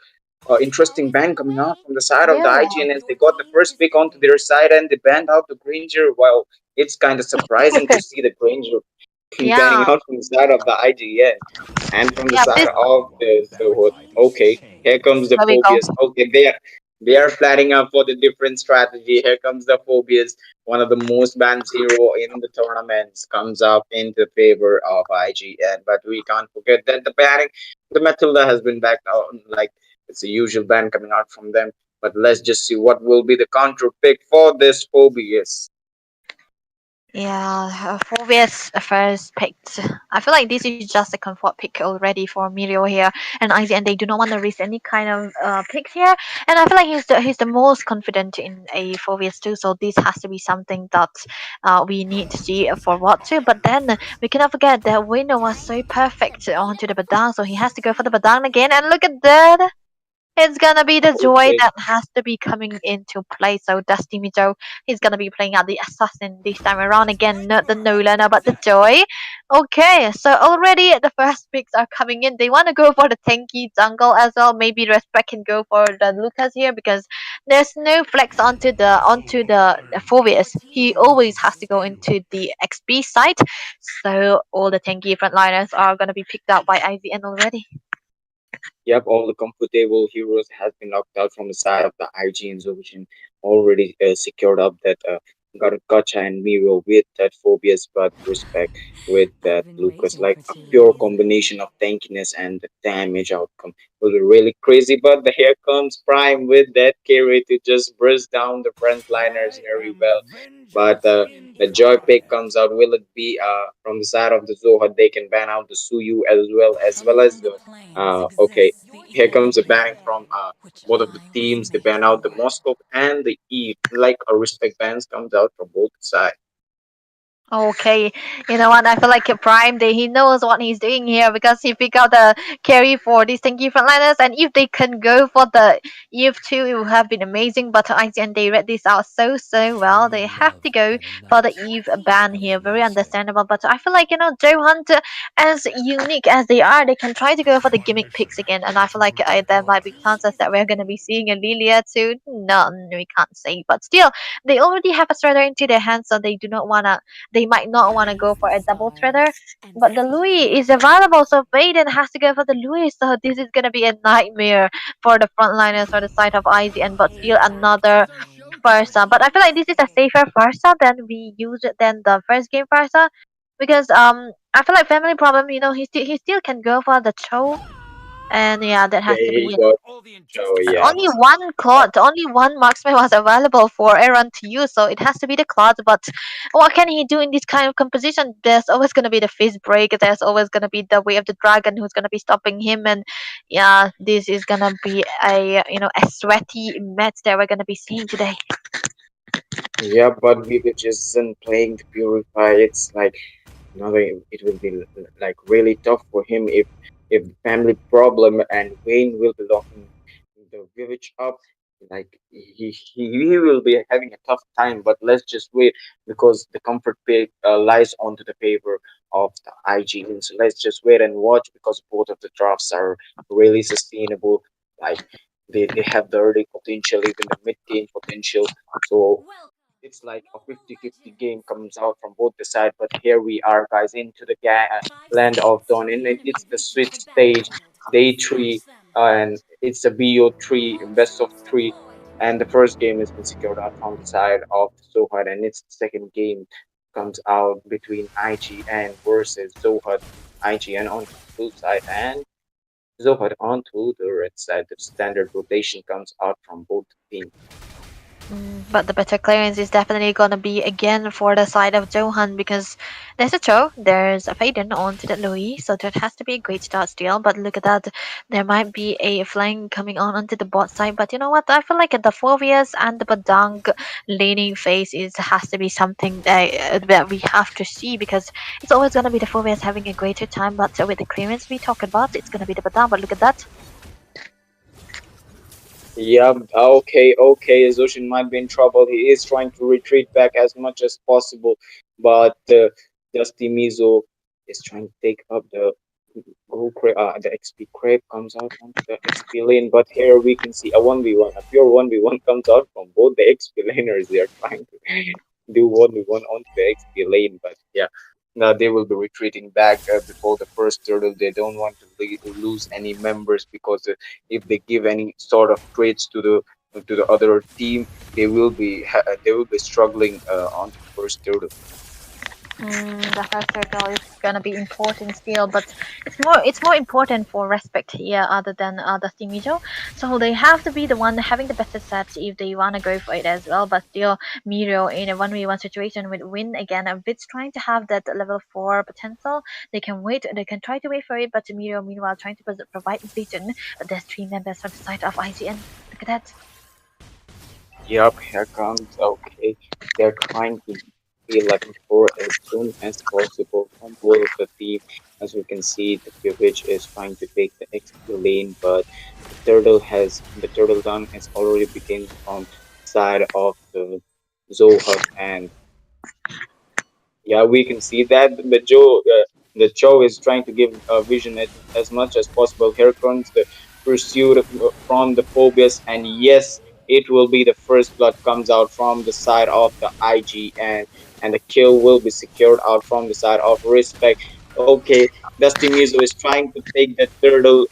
interesting ban coming out from the side of the Yeah. IGN as they got the first pick onto their side and they banned out the Granger. Well, it's kind of surprising to see the Granger banning Yeah. out from the side of the IGN and from the Yeah. side This. of the what? Okay, here comes the There we go. Phobias. Okay, they are planning out for the different strategy. Here comes the Phobias, one of the most banned hero in the tournaments, comes up into favor of IGN. But we can't forget that the Matilda has been backed out. Like it's a usual ban coming out from them. But let's just see what will be the counter pick for this Phobias. Yeah, Phobia's first picked. I feel like this is just a comfort pick already for Mirio here, and Izzy, and they do not want to risk any kind of picks here. And I feel like he's the most confident in a Phobias too. So this has to be something that we need to see forward to. But then we cannot forget that winner was so perfect onto the Badang, so he has to go for the Badang again. And look at that. It's gonna be the joy Okay. that has to be coming into play. So Dusty Mijo is gonna be playing out the assassin this time around again, not the Nolan, but the joy. Okay, so already the first picks are coming in. They want to go for the tanky jungle as well. Maybe Respect can go for the Lucas here because there's no flex onto the Phobias. He always has to go into the XP side. So all the tanky frontliners are gonna be picked out by IVN already. Yep, all the comfortable heroes has been knocked out from the side of the IGN Zovision. Already secured up that Gotcha and Miro with that Phobias, but respect with that Lucas. Like a pure combination of tankiness and the damage outcome will be really crazy. But the here comes Prime with that carry to just burst down the frontliners very well. But the joy pick comes out. Will it be from the side of the Zoha? They can ban out the Suyu as well as the okay, here comes a banning from both of the teams. They ban out the Moscow and the Eve. Like a respect bans comes out from both sides. Okay, you know what? I feel like Prime, he knows what he's doing here because he picked out the carry for these tanky frontliners, and if they can go for the Eve 2, it would have been amazing. But IGN, they read this out so well. They have to go for the Eve ban here. Very understandable. But I feel like Joe Hunt, as unique as they are, they can try to go for the gimmick picks again, and I feel like there might be chances that we're gonna be seeing a Lilia too. None, we can't say, but still, they already have a Strider into their hands, so they might not want to go for a double threader. But the Louis is available, so Vaden has to go for the Louis. So this is gonna be a nightmare for the frontliners or the side of IZN, but still another Farsa. But I feel like this is a safer Farsa than we used it than the first game Farsa. Because I feel like family problem, he still can go for the Cho, and yeah, that has Okay, to he be got Joe, yeah. only one marksman was available for Aaron to use, so it has to be the Claude. But what can he do in this kind of composition? There's always gonna be the fist break. There's always gonna be the way of the dragon who's gonna be stopping him, and yeah, this is gonna be a sweaty match that we're gonna be seeing today. Yeah, but Vivek isn't playing the Purify. It's like it will be like really tough for him if the family problem and Wayne will be locking the village up. Like he will be having a tough time. But let's just wait because the comfort pick lies onto the favor of the IGN. So let's just wait and watch because both of the drafts are really sustainable. Like they have the early potential, even the mid game potential. So it's like a 50-50 game comes out from both the side. But here we are, guys, into the land of dawn, and it's the switch stage, day three, and it's a BO3 best of three. And the first game has been secured out from the side of Zohar, and it's the second game comes out between IGN versus Zohar. IGN onto the blue side and Zohar onto the red side. The standard rotation comes out from both teams. But the better clearance is definitely gonna be again for the side of Johan because there's a Cho, there's a Faden onto the Louis, so that has to be a great start still. But look at that, there might be a flank coming on onto the bot side. But you know what? I feel like the Phobias and the Badang laning phase is has to be something that we have to see because it's always gonna be the Phobias having a greater time. But with the clearance we talk about, it's gonna be the Badang. But look at that. Yep. Okay. Zushin might be in trouble. He is trying to retreat back as much as possible, but Dusty Mizo is trying to take up the XP crepe comes out onto the XP lane, but here we can see a 1v1, a pure 1v1 comes out from both the XP laners. They are trying to do 1v1 onto the XP lane, but yeah, now they will be retreating back before the first turtle. They don't want to lose any members because if they give any sort of trades to the other team, they will be struggling onto the first turtle. The first circle is gonna be important still, but it's more important for respect here other than the Timijo. So they have to be the one having the better sets if they wanna go for it as well. But still, Miro in a 1v1 situation with Win again, Vit's trying to have that level 4 potential. They can wait, they can try to wait for it, but Miro meanwhile trying to provide vision. But there's 3 members on the side of IGN. Look at that. Yep, here comes. Okay, they're trying to be level 4 as soon as possible from both of the team. As we can see, the Pivich is trying to take the XP lane, but the turtle gun has already begun from side of the Zohut, and yeah, we can see that the Cho is trying to give vision as much as possible. Here comes the pursuit from the Phobias, and yes, it will be the first blood comes out from the side of the IGN, and the kill will be secured out from the side of Respect. Okay, Dusty Mizo is trying to take the turtle,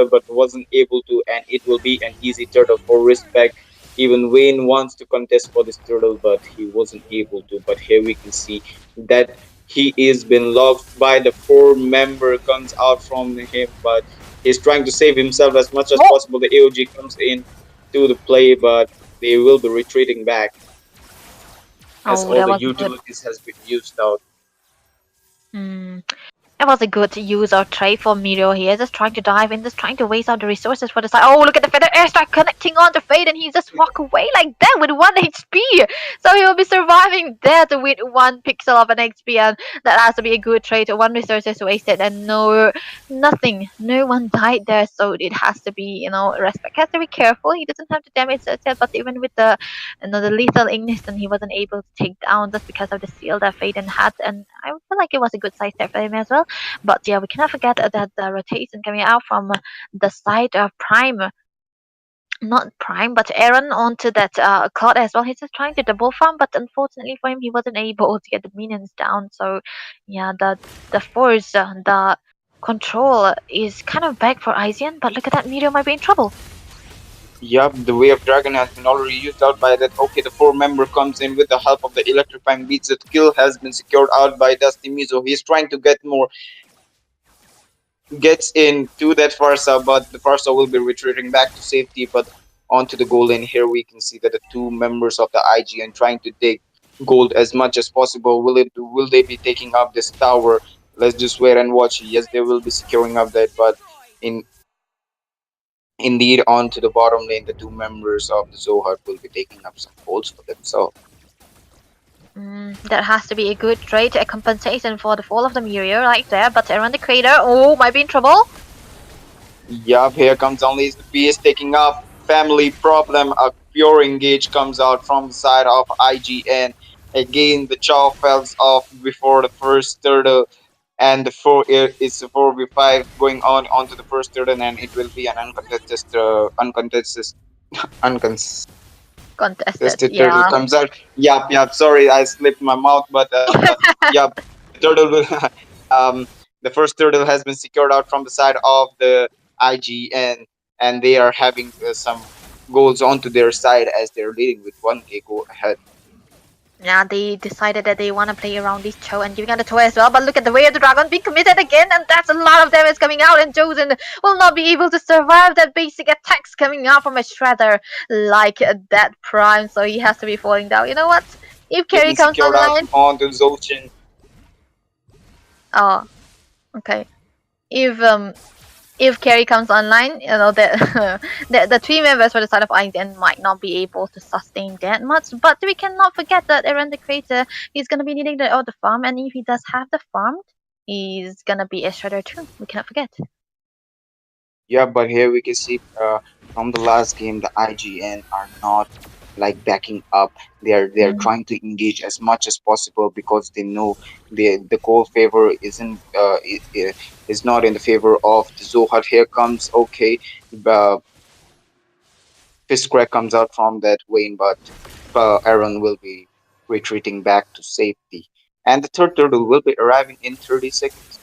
but wasn't able to, and it will be an easy turtle for Respect. Even Wayne wants to contest for this turtle, but he wasn't able to. But here we can see that he is been locked by the 4 member comes out from him, but he's trying to save himself as much as possible. The AOG comes in to the play, but they will be retreating back as Oh, all that the was good. utilities has been used out. Hmm. It was a good use of trade for Miro here, just trying to dive in, just trying to waste out the resources for the side. Oh, look at the feather airstrike connecting on the Fade, and he just walk away like that with 1 HP. So he will be surviving that with 1 pixel of an HP, and that has to be a good trade. 1 resources wasted, and nothing, no one died there. So it has to be, Respect has to be careful. He doesn't have to damage that set, but even with the lethal ignition, he wasn't able to take down just because of the seal that Faden had, and I feel like it was a good side step for him as well. But yeah, we cannot forget that the rotation coming out from the side of Prime, not Prime, but Aaron onto that Cloud as well. He's just trying to double farm, but unfortunately for him, he wasn't able to get the minions down. So yeah, the force, the control is kind of back for Aizian, but look at that, Meteor might be in trouble. Yup, the Way of Dragon has been already used out by that. Okay, the 4 member comes in with the help of the electrifying beats. The kill has been secured out by Dusty Mizo. He's trying to get more, gets into that Farsa, but the Farsa will be retreating back to safety. But onto the goal lane here, we can see that the 2 members of the IGN trying to take gold as much as possible. Will they be taking up this tower? Let's just wait and watch. Yes, they will be securing up that, but in indeed onto the bottom lane, the 2 members of the Zohar will be taking up some golds for themselves. That has to be a good trade, a compensation for the fall of the meteor right there. But around the crater, oh, might be in trouble. Yup, here comes only the PS taking up family problem. A pure engage comes out from the side of IGN. Again, the Chow falls off before the first turtle, and it's a 4v5 going on onto the first turtle, and it will be an uncontested Contested, turtle yeah. comes out. Yup. Sorry, I slipped my mouth, but yup, the turtle will. um, the first turtle has been secured out from the side of the IGN, and they are having some goals onto their side as they're leading with 1K go ahead. Yeah, they decided that they want to play around this Cho and giving out the Cho as well. But look at the way of the dragon being committed again, and that's a lot of damage coming out. And Josen will not be able to survive that basic attacks coming out from a Shredder like that Prime. So he has to be falling down. You know what? If He's Carry been comes secured out online, on the Zochin. oh, okay. If Carry comes online, you know that the three members for the side of Einstein might not be able to sustain that much. But we cannot forget that Aaron the Creator is gonna be needing the farm, and if he does have the farm, he's gonna be a shredder too. We cannot forget. Yeah, but here we can see from the last game, the IGN are not like backing up. They're Mm. trying to engage as much as possible because they know the goal favor is not in the favor of the Zohar. Here comes okay, uh, Fist crack comes out from that Wayne, but Aaron will be retreating back to safety, and the third turtle will be arriving in 30 seconds.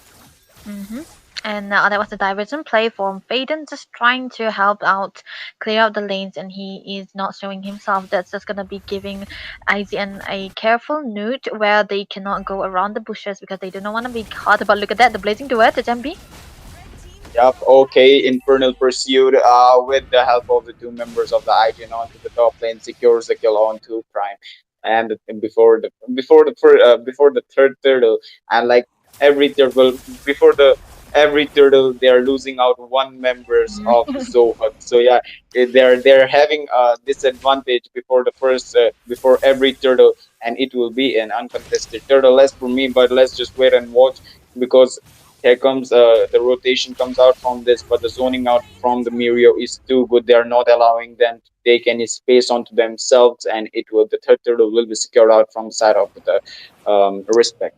Mm-hmm. And that was a diversion play from Faden, just trying to help out, clear out the lanes, and he is not showing himself. That's just gonna be giving IZN a careful note where they cannot go around the bushes because they do not want to be caught. But look at that, the blazing duet, the Jambi. Yup, okay, Infernal Pursuit, with the help of the two members of the IGN onto the top lane, secures the kill onto Prime. And before the third turtle, and like every turtle before the every turtle, they are losing out one members of the Zohut. So yeah, they're having a disadvantage before the first before every turtle, and it will be an uncontested turtle less for me. But let's just wait and watch because here comes the rotation comes out from this, but the zoning out from the Mirio is too good. They are not allowing them to take any space onto themselves, and it will the third turtle will be secured out from the side of the respect.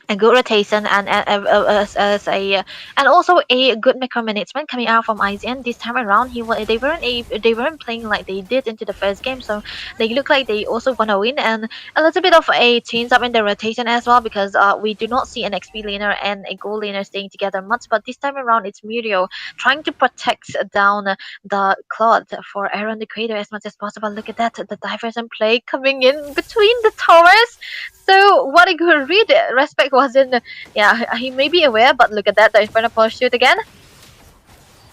A good rotation as a and also a good micromanagement coming out from IZN this time around. They weren't playing like they did into the first game, so they look like they also gonna win, and a little bit of a change up in the rotation as well because we do not see an XP laner and a gold laner staying together much. But this time around, it's Mirio trying to protect down the Claude for Aaron the Creator as much as possible. Look at that, the diversion play coming in between the towers. So what a good read. Respect wasn't. Yeah, he may be aware, but look at that. The Inferno Pursuit again.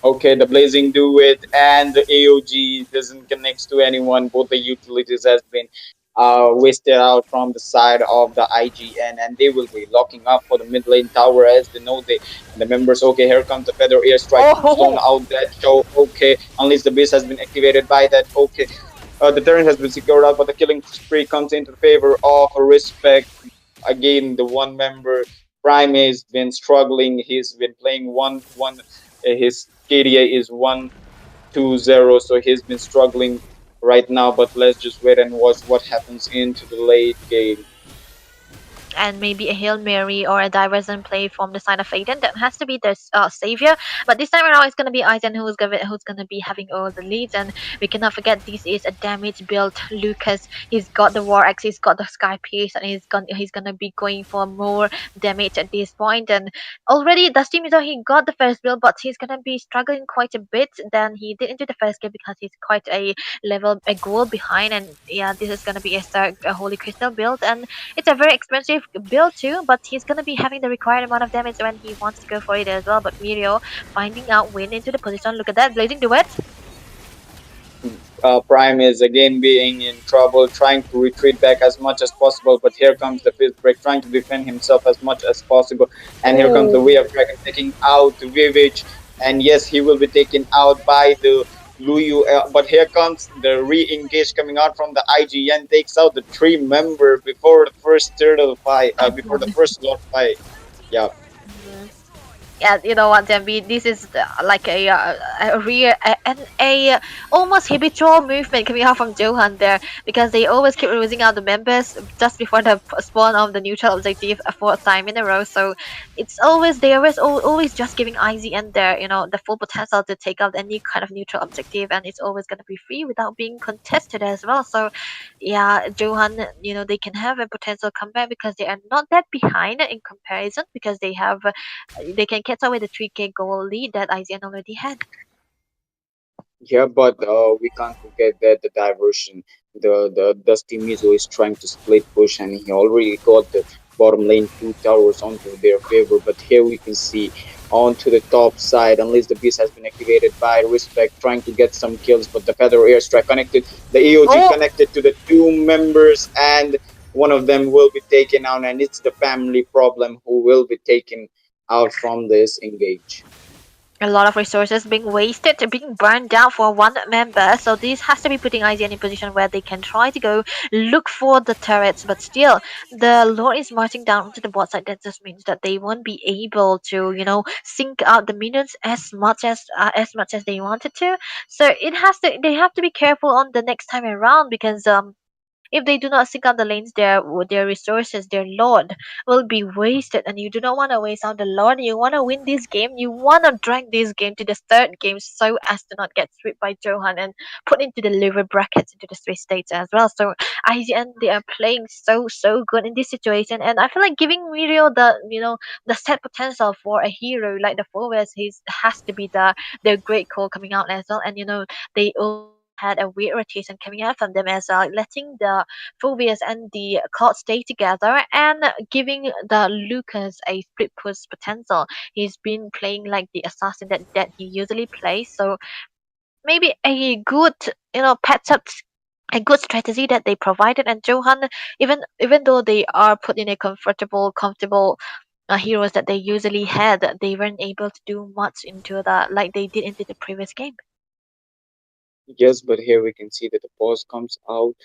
Okay, the Blazing Duet and the AOG doesn't connect to anyone. Both the utilities has been wasted out from the side of the IGN, and they will be locking up for the mid lane tower as they know the members. Okay, here comes the Feather Airstrike to zone Oh, out that show. Okay, unless the base has been activated by that. Okay, the turret has been secured out, but the killing spree comes into the favor of Respect. Again, the one member Prime has been struggling. He's been playing one. His KDA is 1-2-0, so he's been struggling right now. But let's just wait and watch what happens into the late game. and maybe a Hail Mary or a diversion play from the side of Aiden. That has to be the savior. But this time around, it's gonna be Aizen who's gonna be having all the leads. And we cannot forget this is a damage build. Lucas, he's got the War Axe, he's got the Sky Piece, and he's gonna be going for more damage at this point. And already Dusty Mizo, he got the first build, but he's gonna be struggling quite a bit than he did into the first game because he's quite a goal behind. And yeah, this is gonna be a Holy Crystal build, and it's a very expensive build too, but he's gonna be having the required amount of damage when he wants to go for it as well. But Mirio finding out win into the position. Look at that, blazing duet. Prime is again being in trouble, trying to retreat back as much as possible. But here comes the fifth break, trying to defend himself as much as possible. And here comes the Way of Dragon taking out Vivage. And yes, he will be taken out by the Luyu. But here comes the re-engage coming out from the IGN, takes out the three member before the first turtle fight, before the first lot fight. Yeah. Yeah, you know what, Demby, this is like a real and a almost habitual movement coming out from Johan there because they always keep losing out the members just before the spawn of the neutral objective a fourth time in a row. So it's always they always just giving IZN their the full potential to take out any kind of neutral objective, and it's always gonna be free without being contested as well. So yeah, Johan, they can have a potential comeback because they are not that behind in comparison because they can catch up with the 3K goal lead that IZN already had. Yeah, but we can't forget that the diversion. the Dusty Mizo is trying to split push, and he already got the bottom lane two towers onto their favor. But here we can see onto the top side, unless the beast has been activated by Respect, trying to get some kills. But the Feather Airstrike connected, the AOG Oh, connected to the two members, and one of them will be taken out, and it's the family problem who will be taken out from this engage. a lot of resources being wasted, being burned down for one member. So this has to be putting IGN in a position where they can try to go look for the turrets, but still, the Lord is marching down to the bot side. That just means that they won't be able to, sync out the minions as much as they wanted to. So they have to be careful on the next time around because if they do not seek out the lanes, their resources, their lord will be wasted, and you do not want to waste out the lord. You want to win this game. You want to drag this game to the third game so as to not get swept by Johan and put into the liver brackets into the Swiss states as well. So IGN, they are playing so good in this situation, and I feel like giving Muriel the set potential for a hero like the Forwest, he's has to be the great call coming out as well. And they also had a weird rotation coming out from them as well, letting the Phobias and the Cloud stay together and giving the Lucas a split push potential. He's been playing like the assassin that he usually plays, so maybe a good, patch up, a good strategy that they provided. And Johan, even though they are put in a comfortable heroes that they usually had, they weren't able to do much into the like they did into the previous game. Yes, but here we can see that the boss comes out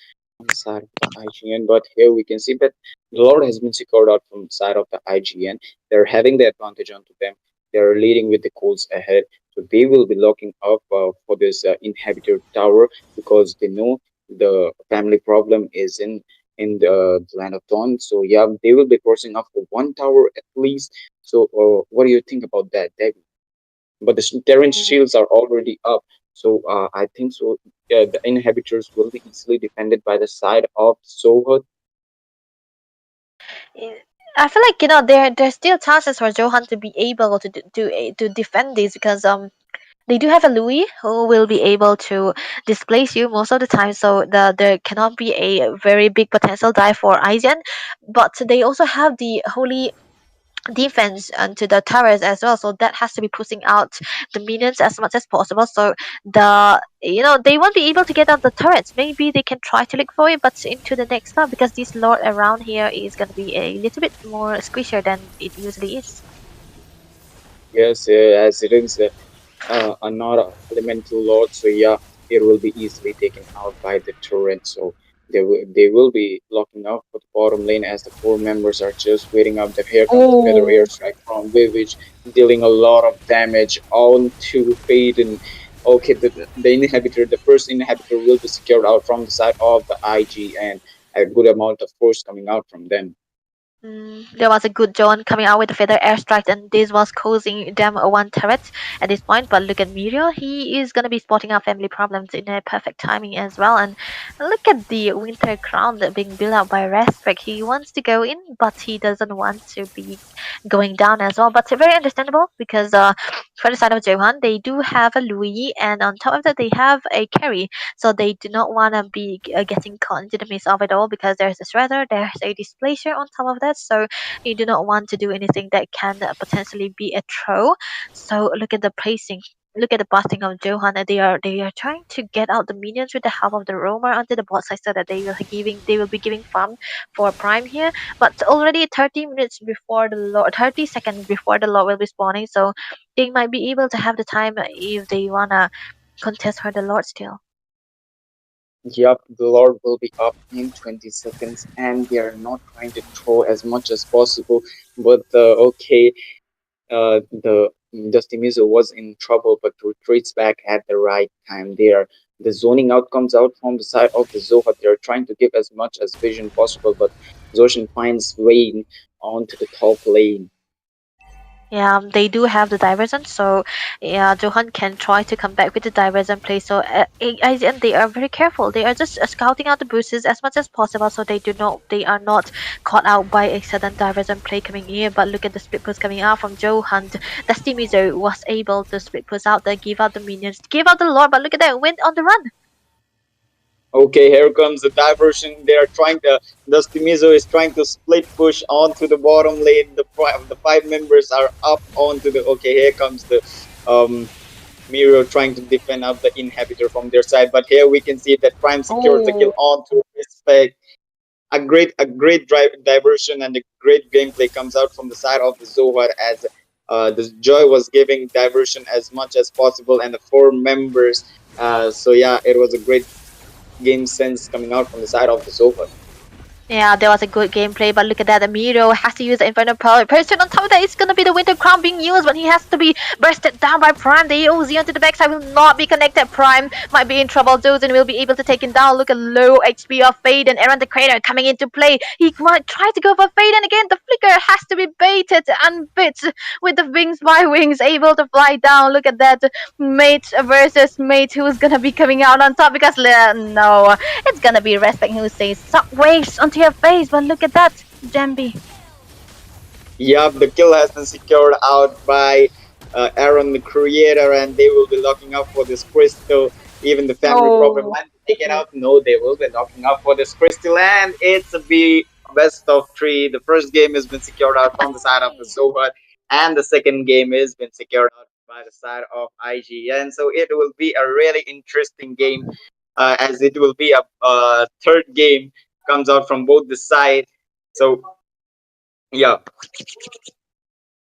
on the side of the IGN. But here we can see that the Lord has been secured out from the side of the IGN. They're having the advantage onto them. They're leading with the coals ahead. So they will be locking up for this inhabited tower because they know the family problem is in the land of Dawn. So yeah, they will be crossing up for one tower at least. So what do you think about that, David? But the terrain shields are already up. So I think so. The inhabitants will be easily defended by the side of Sohut. Eh, I feel like there's still chances for Johan to be able to defend this because they do have a Louis who will be able to displace you most of the time, so there cannot be a very big potential dive for Aizen. But they also have the Holy defense onto the towers as well, so that has to be pushing out the minions as much as possible. So they won't be able to get out the turrets. Maybe they can try to look for it, but into the next part, because this lord around here is going to be a little bit more squishier than it usually is. Yes, as it is not a elemental lord, so yeah, it will be easily taken out by the turret. So they will be locking up for the bottom lane as the four members are just waiting up. The here comes the feather Oh. airstrike from Vivage, dealing a lot of damage onto Faden. Okay, the inhibitor, the first inhibitor will be secured out from the side of the IG, and a good amount of force coming out from them. There was a good John coming out with the feather airstrike, and this was causing them a one turret at this point. But look at Muriel, he is gonna be spotting out family problems in a perfect timing as well. And look at the winter crown that being built out by Respect. He wants to go in, but he doesn't want to be going down as well. But very understandable because for the side of Johan, they do have a Louis, and on top of that, they have a carry. So they do not want to be getting caught into the midst of it all because there's a shredder, there's a displacer on top of that. So you do not want to do anything that can potentially be a throw. So look at the placing. Look at the busting of Johan. They are trying to get out the minions with the help of the roamer onto the bot side so that they will be giving farm for Prime here. But already 30 seconds before the Lord will be spawning, so they might be able to have the time if they wanna contest for the Lord still. Yep, the Lord will be up in 20 seconds, and they are not trying to throw as much as possible. But okay, the Dusty Mizo was in trouble, but retreats back at the right time. There, the zoning out comes out from the side of the Zoha. They're trying to give as much as vision possible, but Zoshin finds Wayne onto the top lane. Yeah, they do have the diversion, so yeah, Johan can try to come back with the diversion play. So and they are very careful. They are just scouting out the boosters as much as possible, so they are not caught out by a sudden diversion play coming in. But look at the split push coming out from Johan. The Stimizo was able to split push out there, give out the minions, give out the lord. But look at that, went on the run. Okay, here comes the diversion. They are trying to. Dustimizo is trying to split push onto the bottom lane. The five members are up onto the. Okay, here comes the Miro trying to defend up the inhibitor from their side. But here we can see that Prime secures the kill Oh, onto Respect. A great diversion and a great gameplay comes out from the side of the Zohar as the Joy was giving diversion as much as possible and the four members. So yeah, it was a great game sense coming out from the side of the Zohar. Yeah, there was a good gameplay, but look at that. Amiro has to use the Inferno Person. On top of that, it's gonna be the Winter Crown being used, but he has to be bursted down by Prime. The AOZ onto the backside will not be connected. Prime might be in trouble. Dozen will be able to take him down. Look at low HP of Fade and Aaron the Crater coming into play. He might try to go for Fade, and again, the Flicker has to be baited and bit with the Wings by Wings, able to fly down. Look at that. Mate versus Mate, who's gonna be coming out on top because no, it's gonna be Respect who says waves onto your face, but look at that, Jambi. Yup, the kill has been secured out by Aaron the Creator, and they will be locking up for this crystal. Even the family problem oh, might take it out. No, they will be locking up for this crystal, and it's a best of three. The first game has been secured out from the side of the Zohar, and the second game has been secured out by the side of IGN. So it will be a really interesting game, as it will be a third game comes out from both the side. So yeah.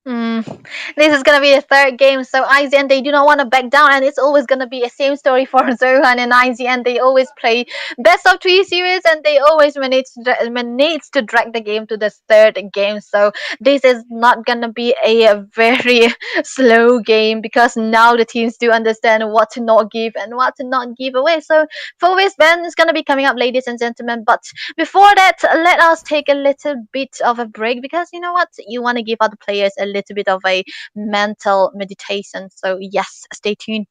Mm. This is gonna be the third game, so IZN they do not want to back down, and it's always gonna be the same story for Zohan and IZN. They always play best of three series, and they always manage to drag the game to the third game. So this is not gonna be a very slow game because now the teams do understand what to not give and what to not give away. So full wristband is gonna be coming up, ladies and gentlemen. But before that, let us take a little bit of a break because you know what, you want to give other players a little bit of a mental meditation. So yes, stay tuned.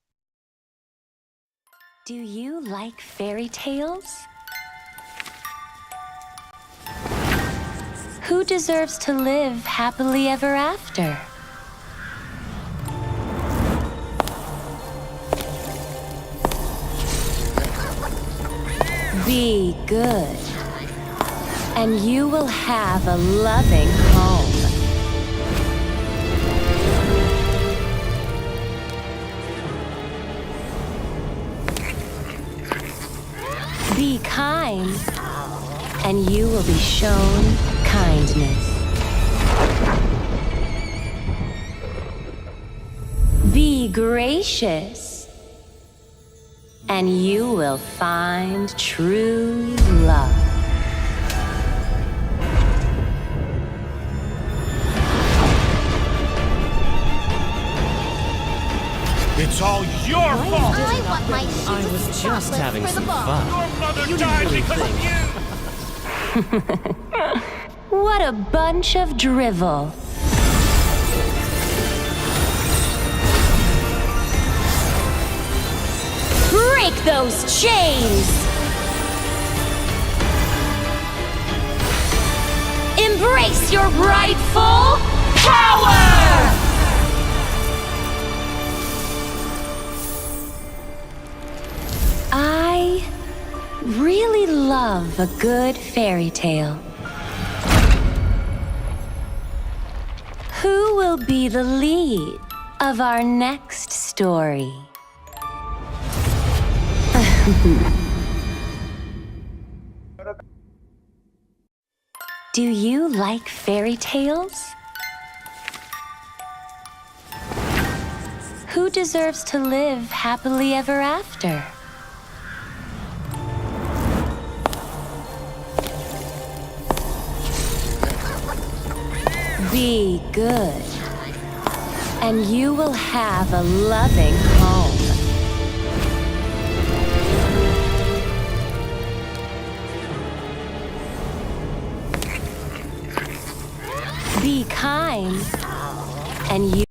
Do you like fairy tales? Who deserves to live happily ever after? Be good, and you will have a loving home. Be kind, and you will be shown kindness. Be gracious, and you will find true love. It's all your fault! I want my I was just having some fun. Your mother You died didn't because really of you! What a bunch of drivel. Break those chains! Embrace your rightful power! I really love a good fairy tale. Who will be the lead of our next story? Do you like fairy tales? Who deserves to live happily ever after? Be good, and you will have a loving home. Be kind, and you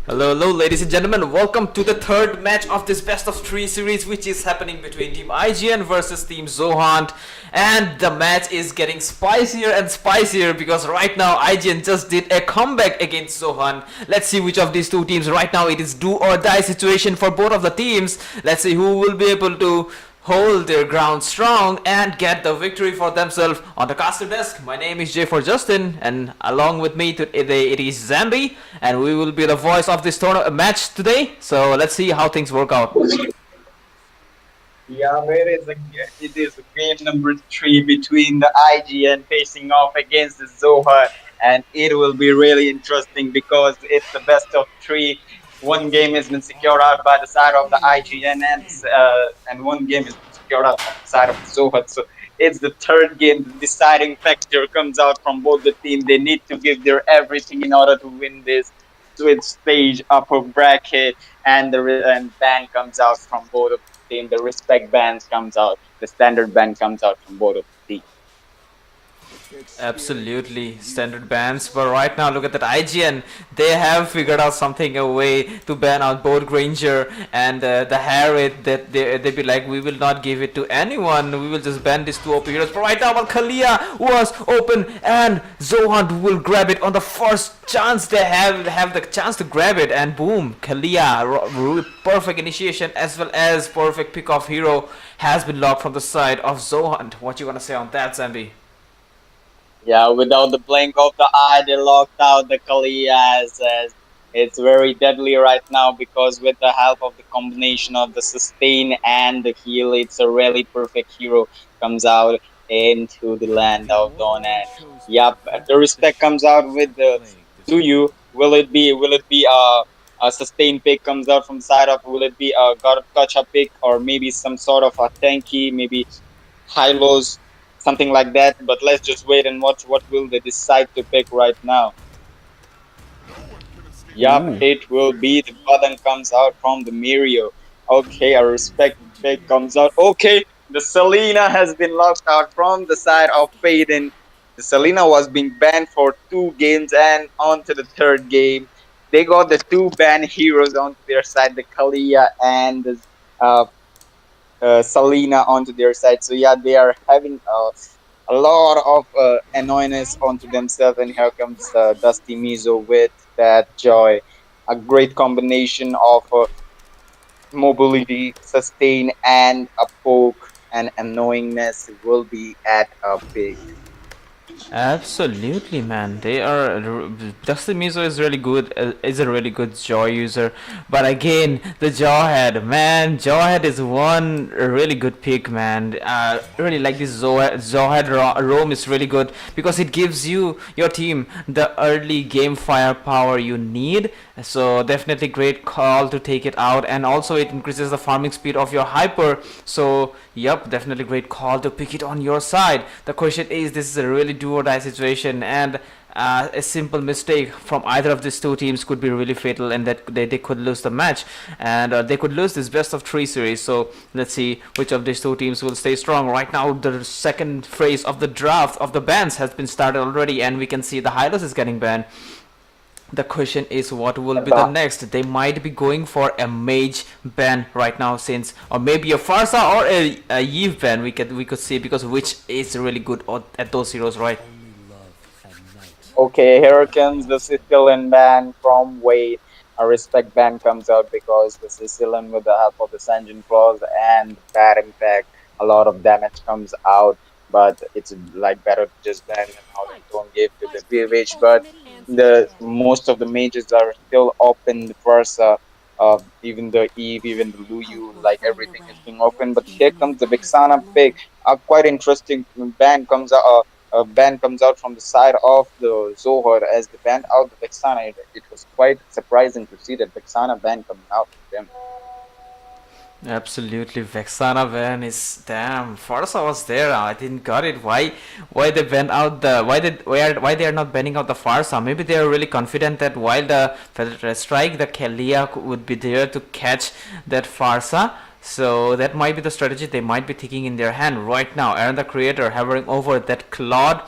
Hello, ladies and gentlemen. Welcome to the third match of this best of three series, which is happening between Team IGN versus Team Zohant. And the match is getting spicier and spicier because right now IGN just did a comeback against Zohant. Let's see which of these two teams. Right now it is do or die situation for both of the teams. Let's see who will be able to hold their ground strong and get the victory for themselves. On the caster desk, my name is J for Justin, and along with me today it is Zambi, and we will be the voice of this match today. So let's see how things work out. Yeah, it is game number 3 between the IGN facing off against the Zohar, and it will be really interesting because it's the best of 3. One game has been secured out by the side of the IGN, and one game has been secured out on the side of the Zohar. So it's the third game. The deciding factor comes out from both the teams. They need to give their everything in order to win this switch stage upper bracket, and ban comes out from both of the teams. The respect bans comes out. The standard ban comes out from both of the teams. Absolutely, standard bans. But right now, look at that IGN. They have figured out something, a way to ban out both Granger and the Harriet. That they be like, we will not give it to anyone. We will just ban these two OP heroes. But right now, Kalia was open, and Zohant will grab it on the first chance they have the chance to grab it. And boom, Kalia, perfect initiation as well as perfect pick of hero has been locked from the side of Zohant. What you gonna say on that, Zambi? Yeah, without the blink of the eye, they locked out the Kalia as it's very deadly right now because with the help of the combination of the sustain and the heal, it's a really perfect hero comes out into the land of Dawn. And yep, the respect comes out with the Zuyu. Will it be a sustain pick comes out from the side of, will it be a gotcha pick or maybe some sort of a tanky, maybe high lows, something like that, but let's just wait and watch what will they decide to pick right now. Yup, it will be the button comes out from the Mirio. Okay, a respect pick comes out. Okay, the Selena has been locked out from the side of Faden. The Selena was being banned for 2 games, and on to the 3rd game. They got the 2 banned heroes onto their side, the Kalia and the Selena onto their side. So yeah, they are having a lot of annoyance onto themselves, and here comes Dusty Mizo with that joy. A great combination of mobility, sustain, and a poke and annoyingness will be at a big. Absolutely, man. They are. Dustin Mizo is really good. Is a really good Joy user. But again, the Jawhead, man. Jawhead is one really good pick, man. Really like this Jawhead roam is really good because it gives you your team the early game firepower you need. So definitely great call to take it out, and also it increases the farming speed of your hyper. So yep, definitely great call to pick it on your side. The question is, this is a really do or die situation, and a simple mistake from either of these two teams could be really fatal, and that they could lose the match, and they could lose this best of 3 series. So let's see which of these two teams will stay strong. Right now, the second phase of the draft of the bans has been started already, and we can see the Hylos is getting banned. The question is, what will be the next? They might be going for a mage ban right now, since, or maybe a Farsa or a Yves ban. We could see, because which is really good at those heroes, right? Okay, here comes the Sicilian ban from Wade. A respect ban comes out because the Sicilian, with the help of the Sanjin Clause and bad impact, a lot of damage comes out. But it's like better to just ban them out and don't give to the PVH. But the most of the mages are still open. The Versa, even the Eve, even the Luyu, like everything is being open. But here comes the Vexana pick. A quite interesting ban comes out. A ban comes out from the side of the Zohar as they banned out the Vexana. It was quite surprising to see that Vexana ban coming out from them. Absolutely, Vexana ban is damn. Farsa was there. I didn't got it. Why they ban out the why they are not banning out the Farsa? Maybe they are really confident that while the Feather Strike, the Kalia would be there to catch that Farsa. So that might be the strategy they might be taking in their hand right now. Aaron the Creator hovering over that Claude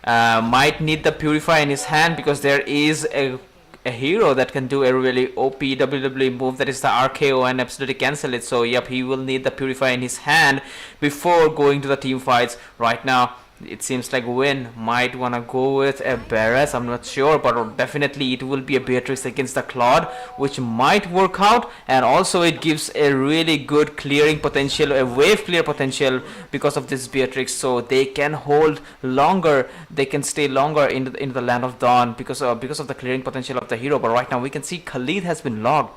might need the Purify in his hand, because there is a a hero that can do a really OP WWE move, that is the RKO, and absolutely cancel it. So yep, he will need the Purify in his hand before going to the team fights. Right now it seems like Win might wanna go with a Beres. I'm not sure, but definitely it will be a Beatrix against the Claude, which might work out. And also it gives a really good clearing potential, a wave clear potential because of this Beatrix, so they can hold longer, they can stay longer in the land of Dawn because of the clearing potential of the hero. But right now we can see Khalid has been logged.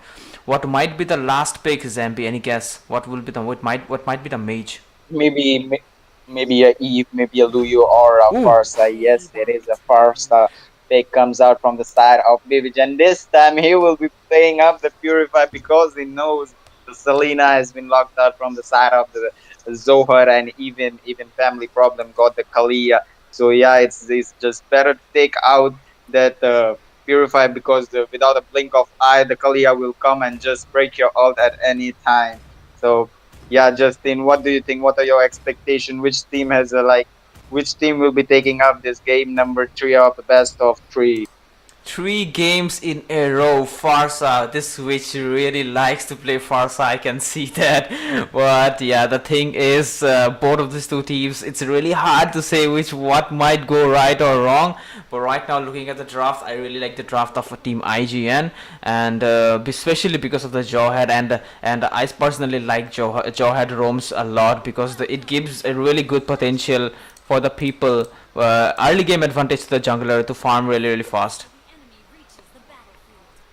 What might be the last pick, Zambi? Any guess? What might be the mage? Maybe maybe a Eve, maybe a Luyo or a Ooh, Farsa. Yes, there is a Farsa pick comes out from the side of Vivage, and this time he will be playing up the Purify because he knows the Selena has been locked out from the side of the Zohar, and even family problem got the Kalia. So yeah, it's just better to take out that Purify because without a blink of eye, the Kalia will come and just break your ult at any time. So yeah, Justin, what do you think? What are your expectations? Which team has a which team will be taking up this game number 3 of the best of 3? 3 games in a row. Farsa, this Switch really likes to play Farsa, I can see that. But yeah, the thing is, both of these two teams, it's really hard to say what might go right or wrong. But right now, looking at the draft, I really like the draft of Team IGN, and especially because of the Jawhead, and I personally like Jawhead roams a lot because it gives a really good potential for the people, early game advantage to the jungler to farm really fast.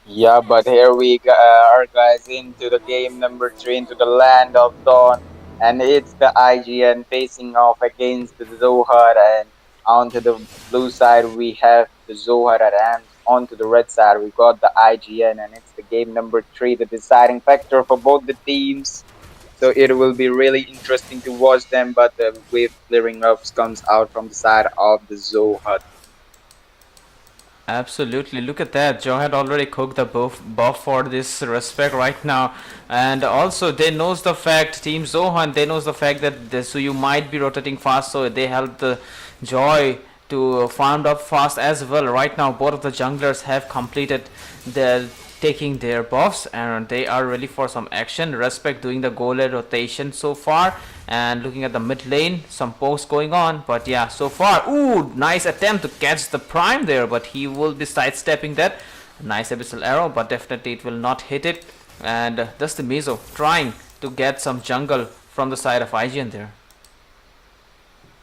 Yeah, but here we are, guys, into the game number 3, into the land of Dawn, and it's the IGN facing off against the Zohar, and onto the blue side we have the Zohar, and onto the red side we got the IGN, and it's the game number 3, the deciding factor for both the teams. So it will be really interesting to watch them, but the wave clearing ups comes out from the side of the Zohar. Absolutely, look at that. Joe had already cooked the buff for this respect right now, and also they knows the fact, Team Zohan, they knows the fact that the Suyu might be rotating fast, so they help the Joy to farm up fast as well. Right now, both of the junglers have completed their taking their buffs and they are ready for some action. Respect doing the goal rotation so far, and looking at the mid lane, some posts going on, but yeah, so far, ooh, nice attempt to catch the Prime there, but he will be sidestepping that. Nice abyssal arrow, but definitely it will not hit it. And that's the Mizo trying to get some jungle from the side of IGN there.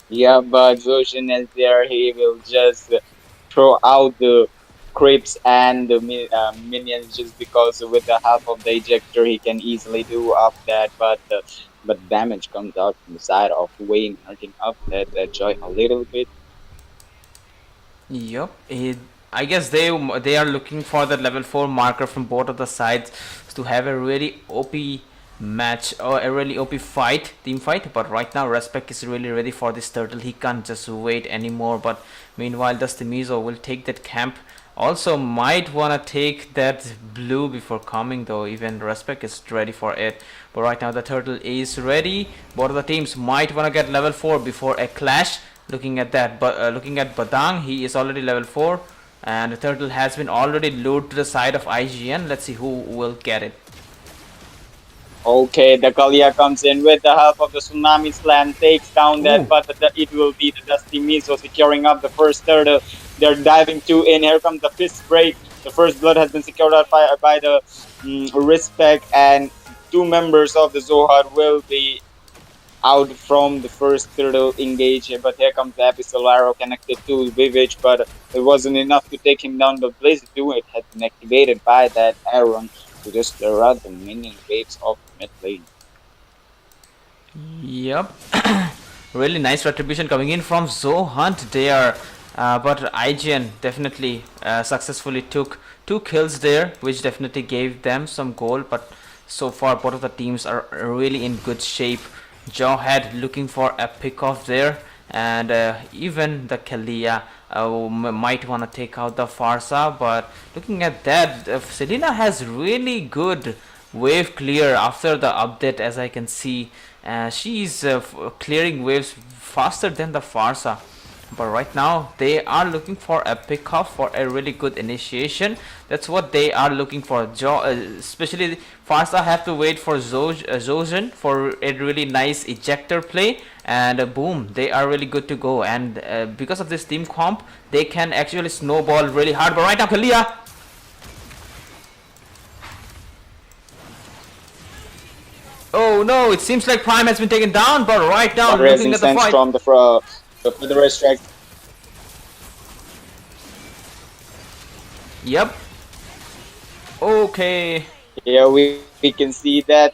Yeah, but Zoshin is there. He will just throw out the creeps and the minions just because with the help of the ejector he can easily do up that. But damage comes out from the side of Wayne, hurting up that Joy a little bit. Yup, I guess they are looking for the level 4 marker from both of the sides to have a really OP match or a really OP team fight. But right now Respect is really ready for this turtle. He can't just wait anymore. But meanwhile, Dusty Mizo will take that camp. Also might wanna take that blue before coming though. Even Respect is ready for it. But right now the turtle is ready. Both of the teams might wanna get level 4 before a clash. Looking at that, but looking at Badang, he is already level 4, and the turtle has been already lured to the side of IGN. Let's see who will get it. Okay, the Kalia comes in with the help of the Tsunami Slam, takes down that, Ooh. but it will be the Dusty Mizo securing up the first turtle. They're diving two in. Here comes the fist break. The first blood has been secured out by the Respect, and 2 members of the Zohar will be out from the first turtle engage. But here comes the Abyssal Arrow connected to Vivage, but it wasn't enough to take him down. The Blaze Do It had been activated by that Aaron to just clear out the minion waves of mid lane. Yep. Really nice retribution coming in from Zohunt there. But IGN definitely successfully took 2 kills there, which definitely gave them some goal. But so far both of the teams are really in good shape. Jawhead looking for a pick off there, and even the Kalia might want to take out the Farsa. But looking at that, Selena has really good wave clear after the update, as I can see. She's clearing waves faster than the Farsa. But right now they are looking for a pickoff for a really good initiation. That's what they are looking for. Especially Farsa have to wait for Zojin for a really nice ejector play, and boom, they are really good to go. And because of this team comp, they can actually snowball really hard. But right now Kalia, oh no, it seems like Prime has been taken down. But right now, looking at the fight from the Feather Strike. Yep. Okay. Here we can see that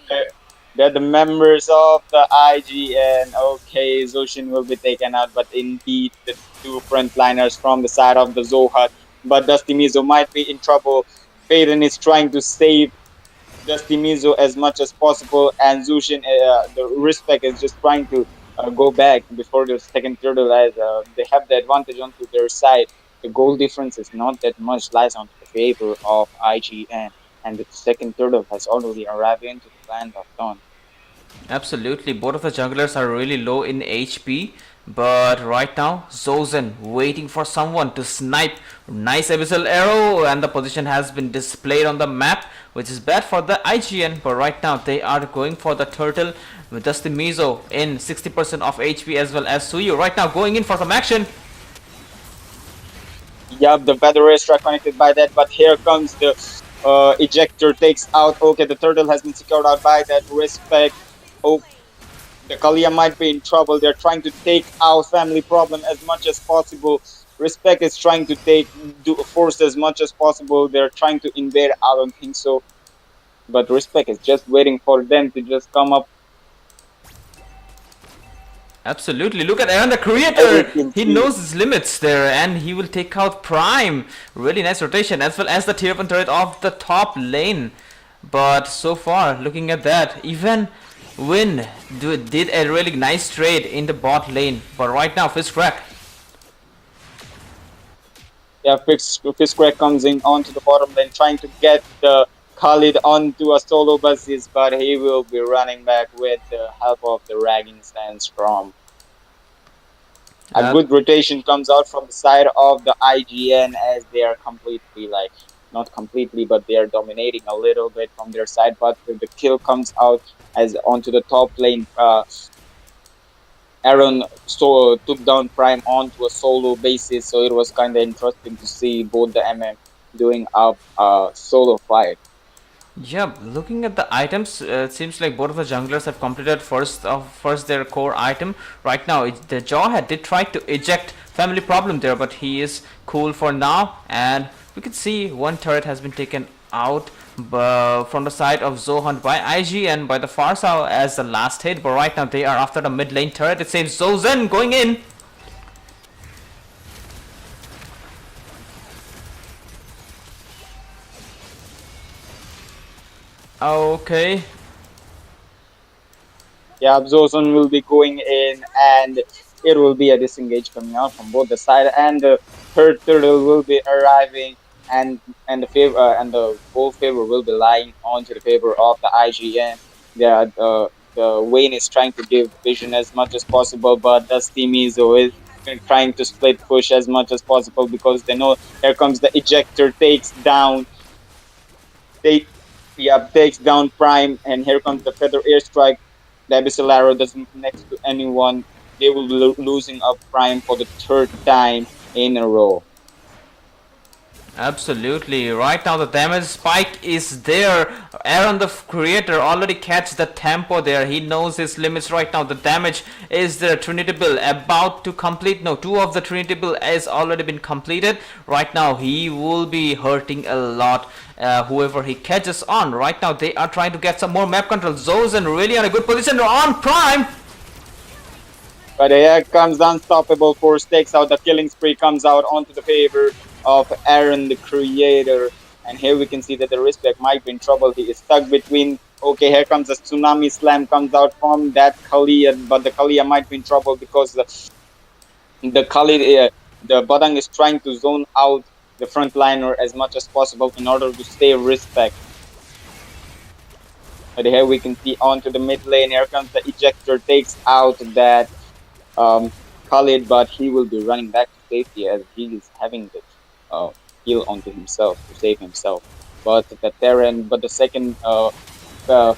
the members of the IGN, okay, Zoshin will be taken out, but indeed the two frontliners from the side of the Zohat. But Dusty Mizo might be in trouble. Faden is trying to save Dusty Mizo as much as possible, and Zushin, the Respect is just trying to go back before the second turtle, as they have the advantage onto their side. The goal difference is not that much, lies onto the favor of IGN, and the second turtle has already arrived into the land of Dawn. Absolutely, both of the junglers are really low in HP, but right now Zozen waiting for someone to snipe. Nice abyssal arrow, and the position has been displayed on the map, which is bad for the IGN. But right now they are going for the turtle with Dusty Mizo in 60% of HP, as well as Suyu right now going in for some action. Yup, the Feather is connected by that, but here comes the ejector takes out. Okay, the turtle has been secured out by that Respect. Oh, the Kalia might be in trouble. They're trying to take out Family Problem as much as possible. Respect is trying to force as much as possible. They're trying to invade. I don't think so. But Respect is just waiting for them to just come up. Absolutely, look at Aaron the Creator. He knows his limits there, and he will take out Prime. Really nice rotation, as well as the tier 1 turret of the top lane. But so far, looking at that, even Win did a really nice trade in the bot lane. But right now, Fistcrack. Yeah, Fistcrack comes in onto the bottom lane, trying to get the Khalid onto a solo basis, but he will be running back with the help of the Ragging Sandstorm. A good rotation comes out from the side of the IGN, as they are completely, like, not completely, but they are dominating a little bit from their side. But the kill comes out as onto the top lane. Aaron took down Prime onto a solo basis, so it was kind of interesting to see both the MM doing a solo fight. Yeah, looking at the items, it seems like both of the junglers have completed first their core item. Right now, the Jawhead did try to eject Family Problem there, but he is cool for now. And we can see one turret has been taken out from the side of Zohan by IG and by the Farsa as the last hit. But right now, they are after the mid lane turret. It seems Zozen going in. Okay. Yeah, Zozon will be going in, and it will be a disengage coming out from both the side, and the third turtle will be arriving, and the whole favor will be lying onto the favor of the IGN. The Wayne is trying to give vision as much as possible, but Dusty Mizo is trying to split push as much as possible, because they know here comes the ejector, takes down Prime, and here comes the Feather Airstrike. The Abyssal Arrow doesn't connect to anyone. They will be losing up Prime for the third time in a row. Absolutely. Right now the damage spike is there. Aaron the Creator already catch the tempo there. He knows his limits right now. The damage is there. Trinity Bill about to complete. No, 2 of the Trinity Bill has already been completed. Right now he will be hurting a lot. Whoever he catches on. Right now they are trying to get some more map control. Zozen really on a good position on Prime. But here comes the Unstoppable Force, takes out the killing spree, comes out onto the favor of Aaron the Creator. And here we can see that the Respect might be in trouble. He is stuck between. Okay, here comes a Tsunami Slam, comes out from that Kalia, but the Kalia might be in trouble because the Badang is trying to zone out the frontliner as much as possible in order to stay Respect. But here we can see onto the mid lane. Here comes the ejector, takes out that Khalid, but he will be running back to safety as he is having the uh, heal onto himself to save himself. But the second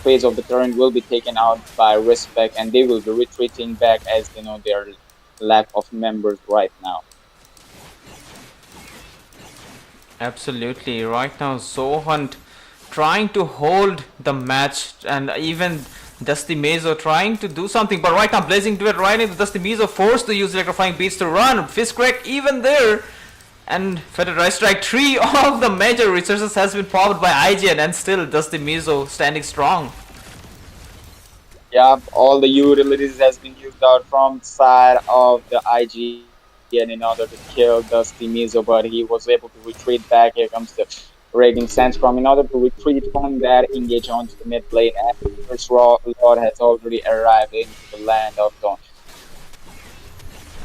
phase of the turret will be taken out by Respect, and they will be retreating back as their lack of members right now. Absolutely. Right now, Zohunt trying to hold the match, and even Dusty Mazo trying to do something. But right now, Blazing Duet right into Dusty Mazo, forced to use Electrifying Beats to run. Fist Crack even there. And Feather Rise Strike, 3 of the major resources has been powered by IGN, and still Dusty Mazo standing strong. Yeah, all the utilities has been used out from side of the IGN in order to kill Dusty Mizo, but he was able to retreat back. Here comes the Raging Sandstorm in order to retreat from that, engage onto the mid lane, and the first Lord has already arrived into the land of Dawn.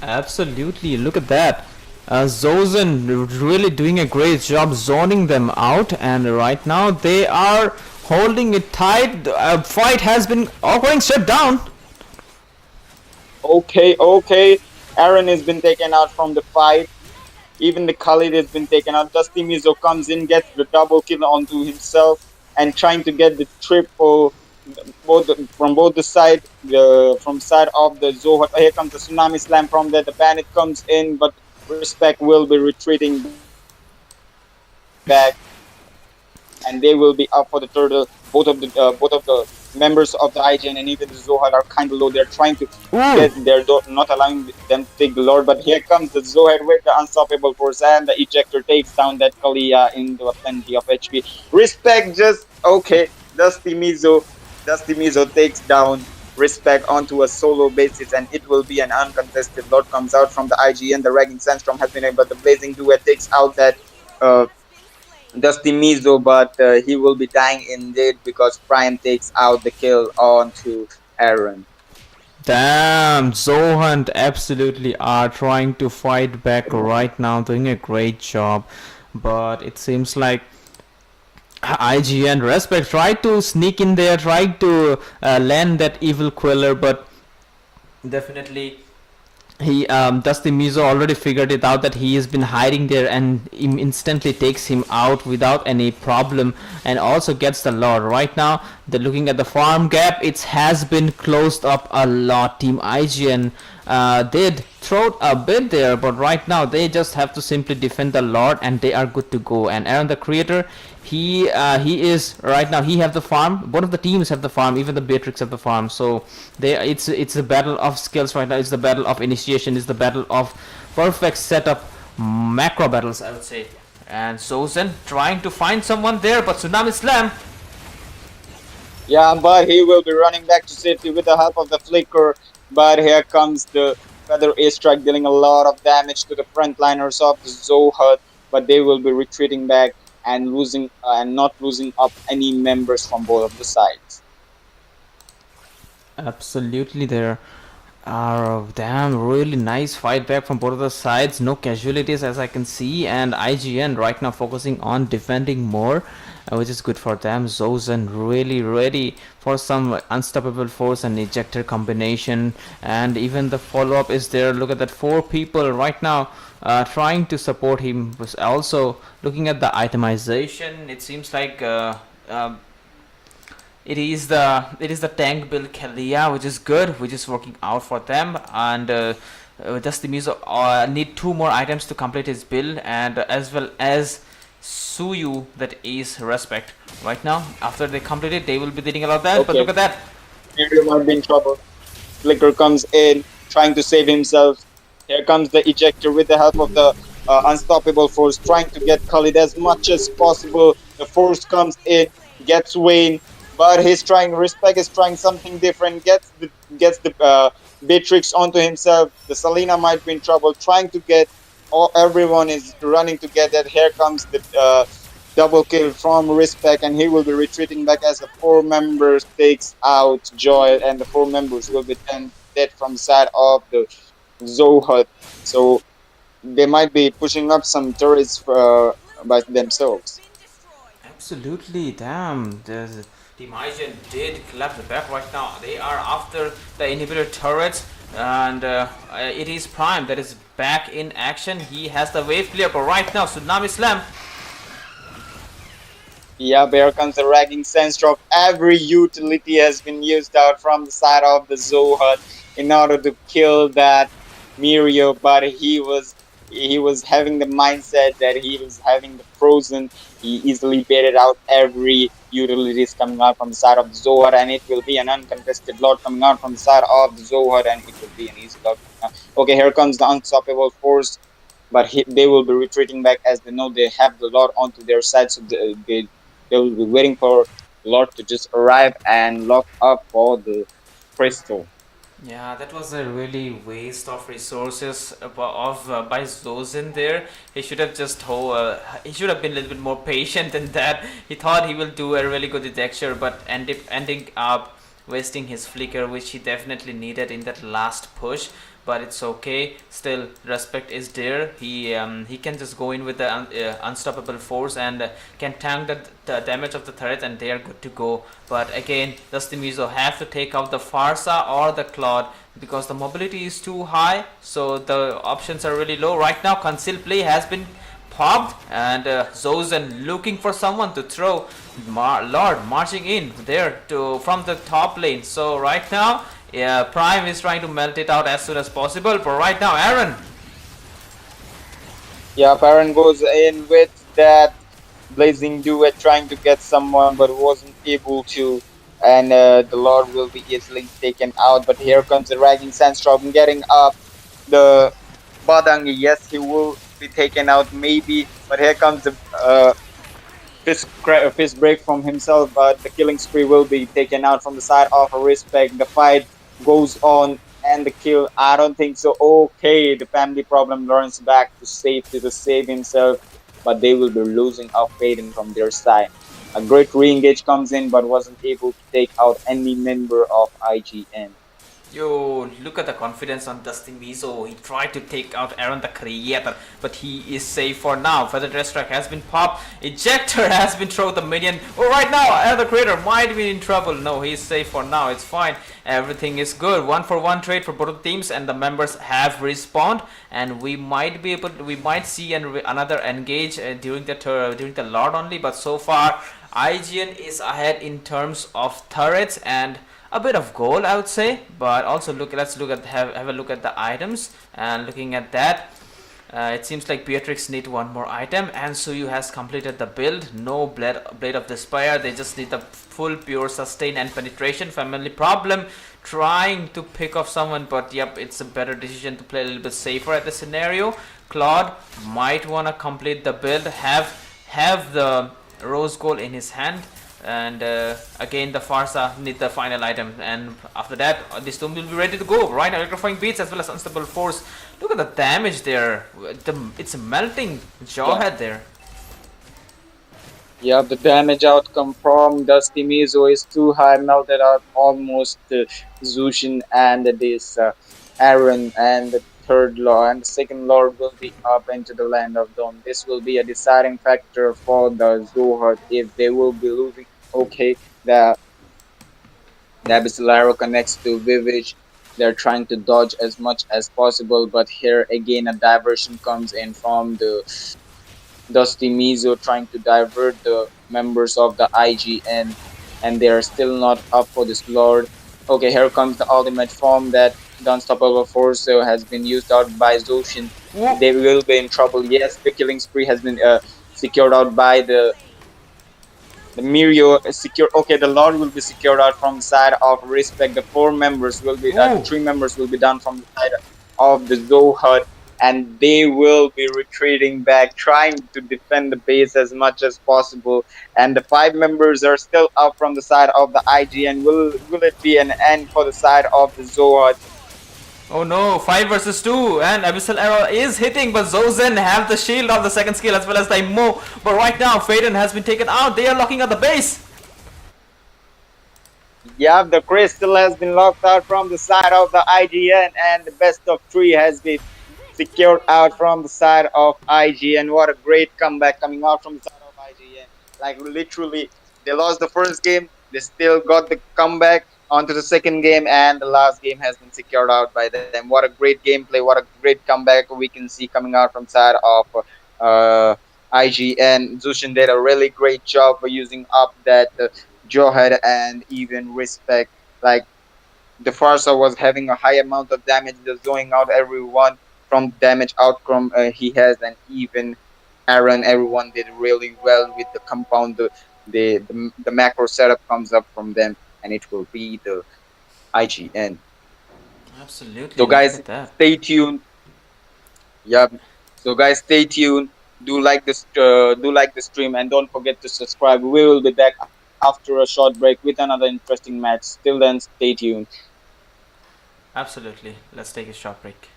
Absolutely, look at that. Zozen really doing a great job zoning them out, and right now they are holding it tight. Fight has been going shut down. Okay. Aaron has been taken out from the fight. Even the Khalid has been taken out. Dusty Mizo comes in, gets the double kill onto himself, and trying to get the triple from both the side. From side of the Zohar. Here comes the Tsunami Slam from there. The Bandit comes in, but Respect will be retreating back, and they will be up for the turtle. Both of the members of the IGN and even the Zohar are kind of low. They're trying to get their not allowing them to take the Lord. But here comes the Zohar with the unstoppable force, and the ejector takes down that Kalia into a plenty of HP. Respect just okay. Dusty Mizo takes down Respect onto a solo basis, and it will be an uncontested. Lord comes out from the IGN. The Raging Sandstorm has been able, but the Blazing Duet takes out that Dusty Mizo, but he will be dying indeed because Prime takes out the kill onto Aaron. Damn, Zohunt absolutely are trying to fight back right now, doing a great job, but it seems like IGN Respect tried to sneak in there, tried to land that evil queller, but definitely he Dusty Mizo already figured it out that he has been hiding there, and instantly takes him out without any problem, and also gets the Lord. Right now they're looking at the farm gap. It has been closed up a lot. Team IGN did throw a bit there, but right now they just have to simply defend the Lord, and they are good to go. And Aaron the Creator, he is right now, he have the farm. Both of the teams have the farm, even the Beatrix have the farm. So it's a battle of skills right now. It's the battle of initiation. It's the battle of perfect setup macro battles, I would say. And Sozen trying to find someone there, but Tsunami Slam. Yeah, but he will be running back to safety with the help of the Flicker. But here comes the Feather Airstrike, dealing a lot of damage to the frontliners of the Zohut. But they will be retreating back and not losing up any members from both of the sides. Absolutely, there are damn really nice fight back from both of the sides. No casualties as I can see, and IGN right now focusing on defending more, which is good for them. Zozen really ready for some unstoppable force and ejector combination, and even the follow-up is there. Look at that, 4 people right now trying to support him. Was also looking at the itemization. It seems like it is the tank build Kalia, which is good, which is working out for them. And Dusty Mizo need 2 more items to complete his build, and as well as Suyu, that is Respect. Right now, after they complete it, they will be needing a lot of that. Okay. But look at that. Miriam might be in trouble. Flicker comes in, trying to save himself. Here comes the ejector with the help of the unstoppable force, trying to get Khalid as much as possible. The force comes in, gets Wayne, but Respect is trying something different. Gets the Beatrix onto himself. The Selena might be in trouble, trying to get. Everyone is running to get that. Here comes the double kill from Respect, and he will be retreating back as the 4 members takes out Joy, and the 4 members will be then dead from the side of the Zohut. So they might be pushing up some turrets by themselves. Absolutely, damn. Team IGN did collapse the back right now. They are after the inhibitor turrets. And it is Prime that is back in action. He has the wave clear, but right now Tsunami Slam. Yeah, here comes the ragging Sandstroke. Every utility has been used out from the side of the Zohut in order to kill that Mirio, but he was having the mindset that he was having the frozen. He easily baited out every utilities coming out from the side of the Zohut, and it will be an uncontested lot coming out from the side of the Zohut, and it will be an easy lot. Okay, here comes the unstoppable force, but they will be retreating back as they know they have the lot onto their side, so they will be waiting for the lot to just arrive and lock up for the crystal. Yeah, that was a really waste of resources by Zozin there. He should have he should have been a little bit more patient than that. He thought he will do a really good ejecture, but ending up wasting his flicker, which he definitely needed in that last push. But it's okay. Still, respect is there. He can just go in with the unstoppable force and can tank the damage of the turret, and they are good to go. But again, does the Mizo have to take out the Farsa or the Claude because the mobility is too high? So the options are really low right now. Conceal play has been popped, and Zozen looking for someone to throw. Lord marching in there to from the top lane. So right now, yeah, Prime is trying to melt it out as soon as possible. But right now, Aaron. Yeah, Baron goes in with that blazing duet trying to get someone but wasn't able to, and the Lord will be easily taken out. But here comes the ragging Sandstorm getting up the Badang. Yes, he will be taken out maybe, but here comes the fist break from himself, but the killing spree will be taken out from the side of Respect. The fight goes on and the kill, I don't think so. Okay, the family problem learns back to safety to save himself, but they will be losing off Faden from their side. A great re-engage comes in, but wasn't able to take out any member of IGN. Yo, look at the confidence on Dusty Mizo. He tried to take out Aaron the Creator, but he is safe for now. Feather Dress Track has been popped. Ejector has been thrown the minion. Oh, right now, Aaron the Creator might be in trouble. No, he's safe for now. It's fine. Everything is good. 1-for-1 trade for both teams, and the members have respawned. And we might see another engage during the Lord only. But so far, IGN is ahead in terms of turrets and a bit of gold, I would say. But also let's have a look at the items. And looking at that, it seems like Beatrix need one more item, and Suyu has completed the build. No blade of despair. They just need the full pure sustain and penetration. Family problem trying to pick off someone, but yep, it's a better decision to play a little bit safer at the scenario. Claude might wanna complete the build, have the rose gold in his hand, and again the Farsa need the final item, and after that this tomb will be ready to go. Right now, electrifying beats as well as unstoppable force. Look at the damage there. It's melting Jawhead there. Yeah, the damage outcome from Dusty Mizo is too high, melted out almost Zushin and this Aaron, and the third Lord and the second Lord will be up into the land of Dawn. This will be a deciding factor for the Zohar if they will be losing. Okay, the Abyssal Arrow connects to Vivage. They're trying to dodge as much as possible, but here again a diversion comes in from the Dusty Mizo trying to divert the members of the IGN, and they are still not up for this Lord. Okay, here comes the ultimate form that the Unstoppable Force has been used out by Zoshin. They will be in trouble. Yes, the killing spree has been secured out by the Mirio is secure. Okay, the Lord will be secured out from the side of Respect. The three members will be done from the side of the Zohut, and they will be retreating back, trying to defend the base as much as possible. And the 5 members are still up from the side of the IGN. Will it be an end for the side of the Zohut? Oh no, 5 versus 2, and Abyssal Arrow is hitting, but Zozen have the shield of the second skill as well as the Immo. But right now, Faden has been taken out. They are locking at the base. Yeah, the crystal has been locked out from the side of the IGN, and the best of 3 has been secured out from the side of IGN. What a great comeback coming out from the side of IGN. Like literally, they lost the first game, they still got the comeback, on to the second game, and the last game has been secured out by them. What a great gameplay! What a great comeback we can see coming out from side of uh, IGN. Zushin did a really great job for using up that Jawhead and even respect. Like the Farsa was having a high amount of damage, just going out everyone from damage outcome he has, and even Aaron, everyone did really well with the compound. The macro setup comes up from them, and it will be the IGN. Absolutely, So look guys, at that. stay tuned. Yep. So guys, stay tuned. Do like the stream, and don't forget to subscribe. We will be back after a short break with another interesting match. Till then, stay tuned. Absolutely. Let's take a short break.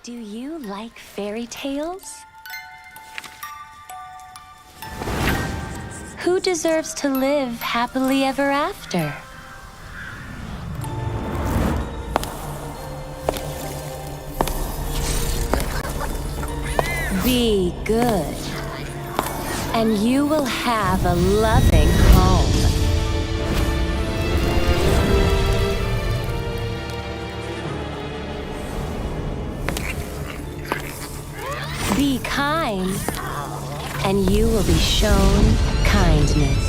Do you like fairy tales? Who deserves to live happily ever after? Be good, and you will have a loving home. Be kind, and you will be shown kindness.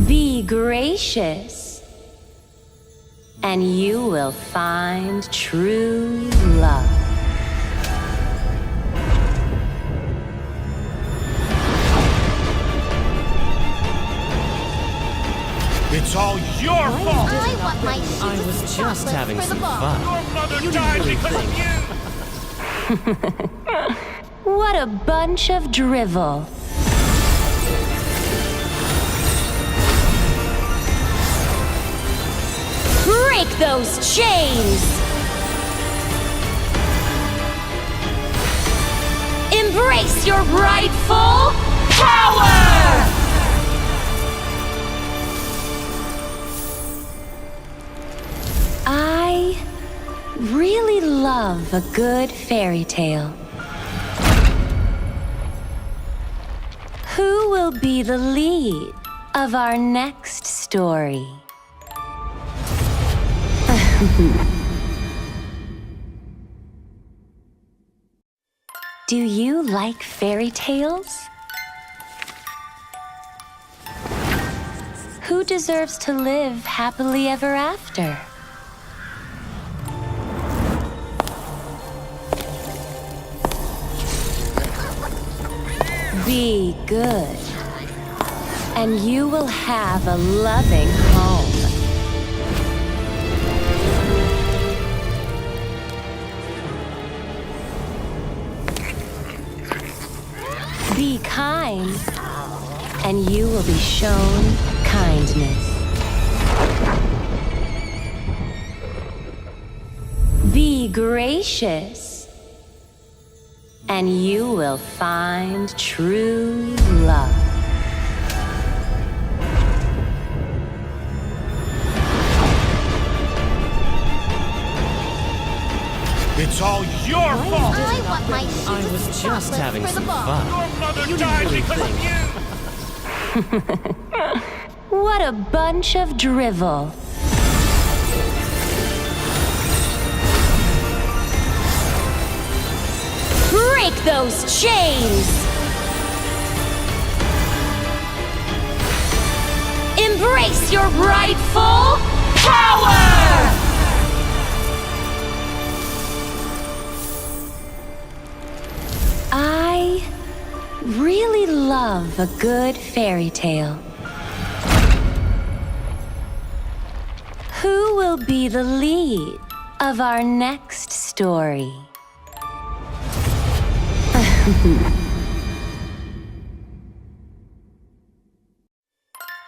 Be gracious, and you will find true love. It's all your fault! I was just having some fun. Your mother died because of you! What a bunch of drivel. Break those chains! Embrace your rightful power! I really love a good fairy tale. Who will be the lead of our next story? Do you like fairy tales? Who deserves to live happily ever after? Be good, and you will have a loving home. Be kind, and you will be shown kindness. Be gracious, and you will find true love. It's all your fault! I was just having some fun. Your mother died because of you! What a bunch of drivel. Break those chains! Embrace your rightful power! I really love a good fairy tale. Who will be the lead of our next story?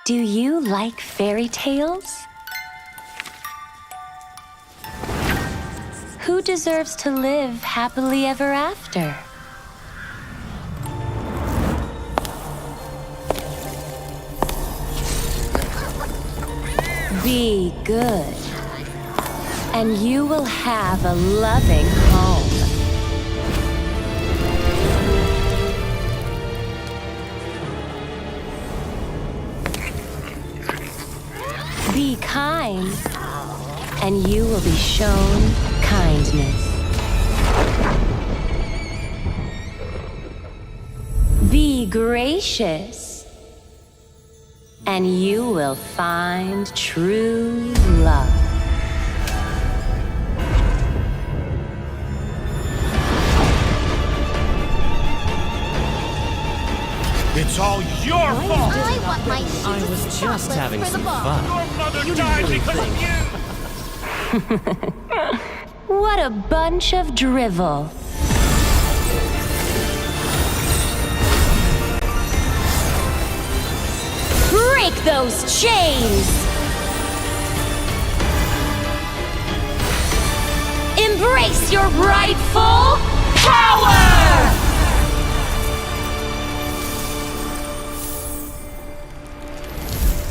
Do you like fairy tales? Who deserves to live happily ever after? Be good, and you will have a loving home. Be kind, and you will be shown kindness. Be gracious, and you will find true love. It's all your fault! I want my I was just having for the some ball. fun. Your mother died because of you! What a bunch of drivel. Break those chains! Embrace your rightful power!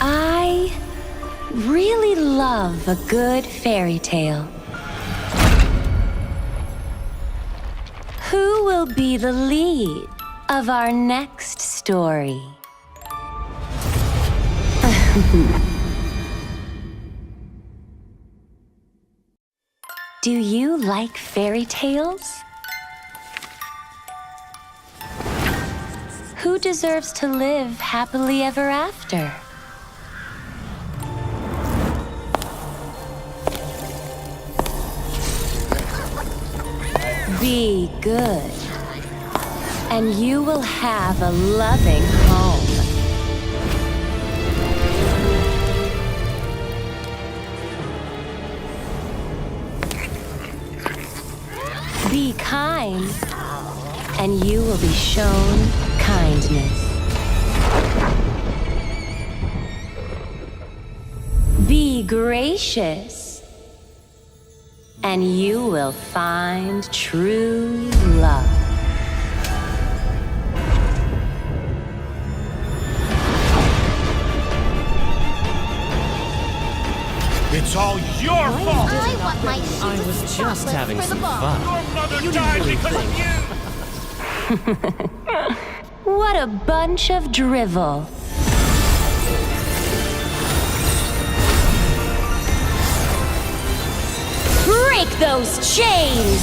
I really love a good fairy tale. Who will be the lead of our next story? Do you like fairy tales? Who deserves to live happily ever after? Be good, and you will have a loving home. Be kind, and you will be shown kindness. Be gracious, and you will find true love. It's all your fault! I want my I was just having for the some ball. fun. Your mother died because of you! What a bunch of drivel. Break those chains!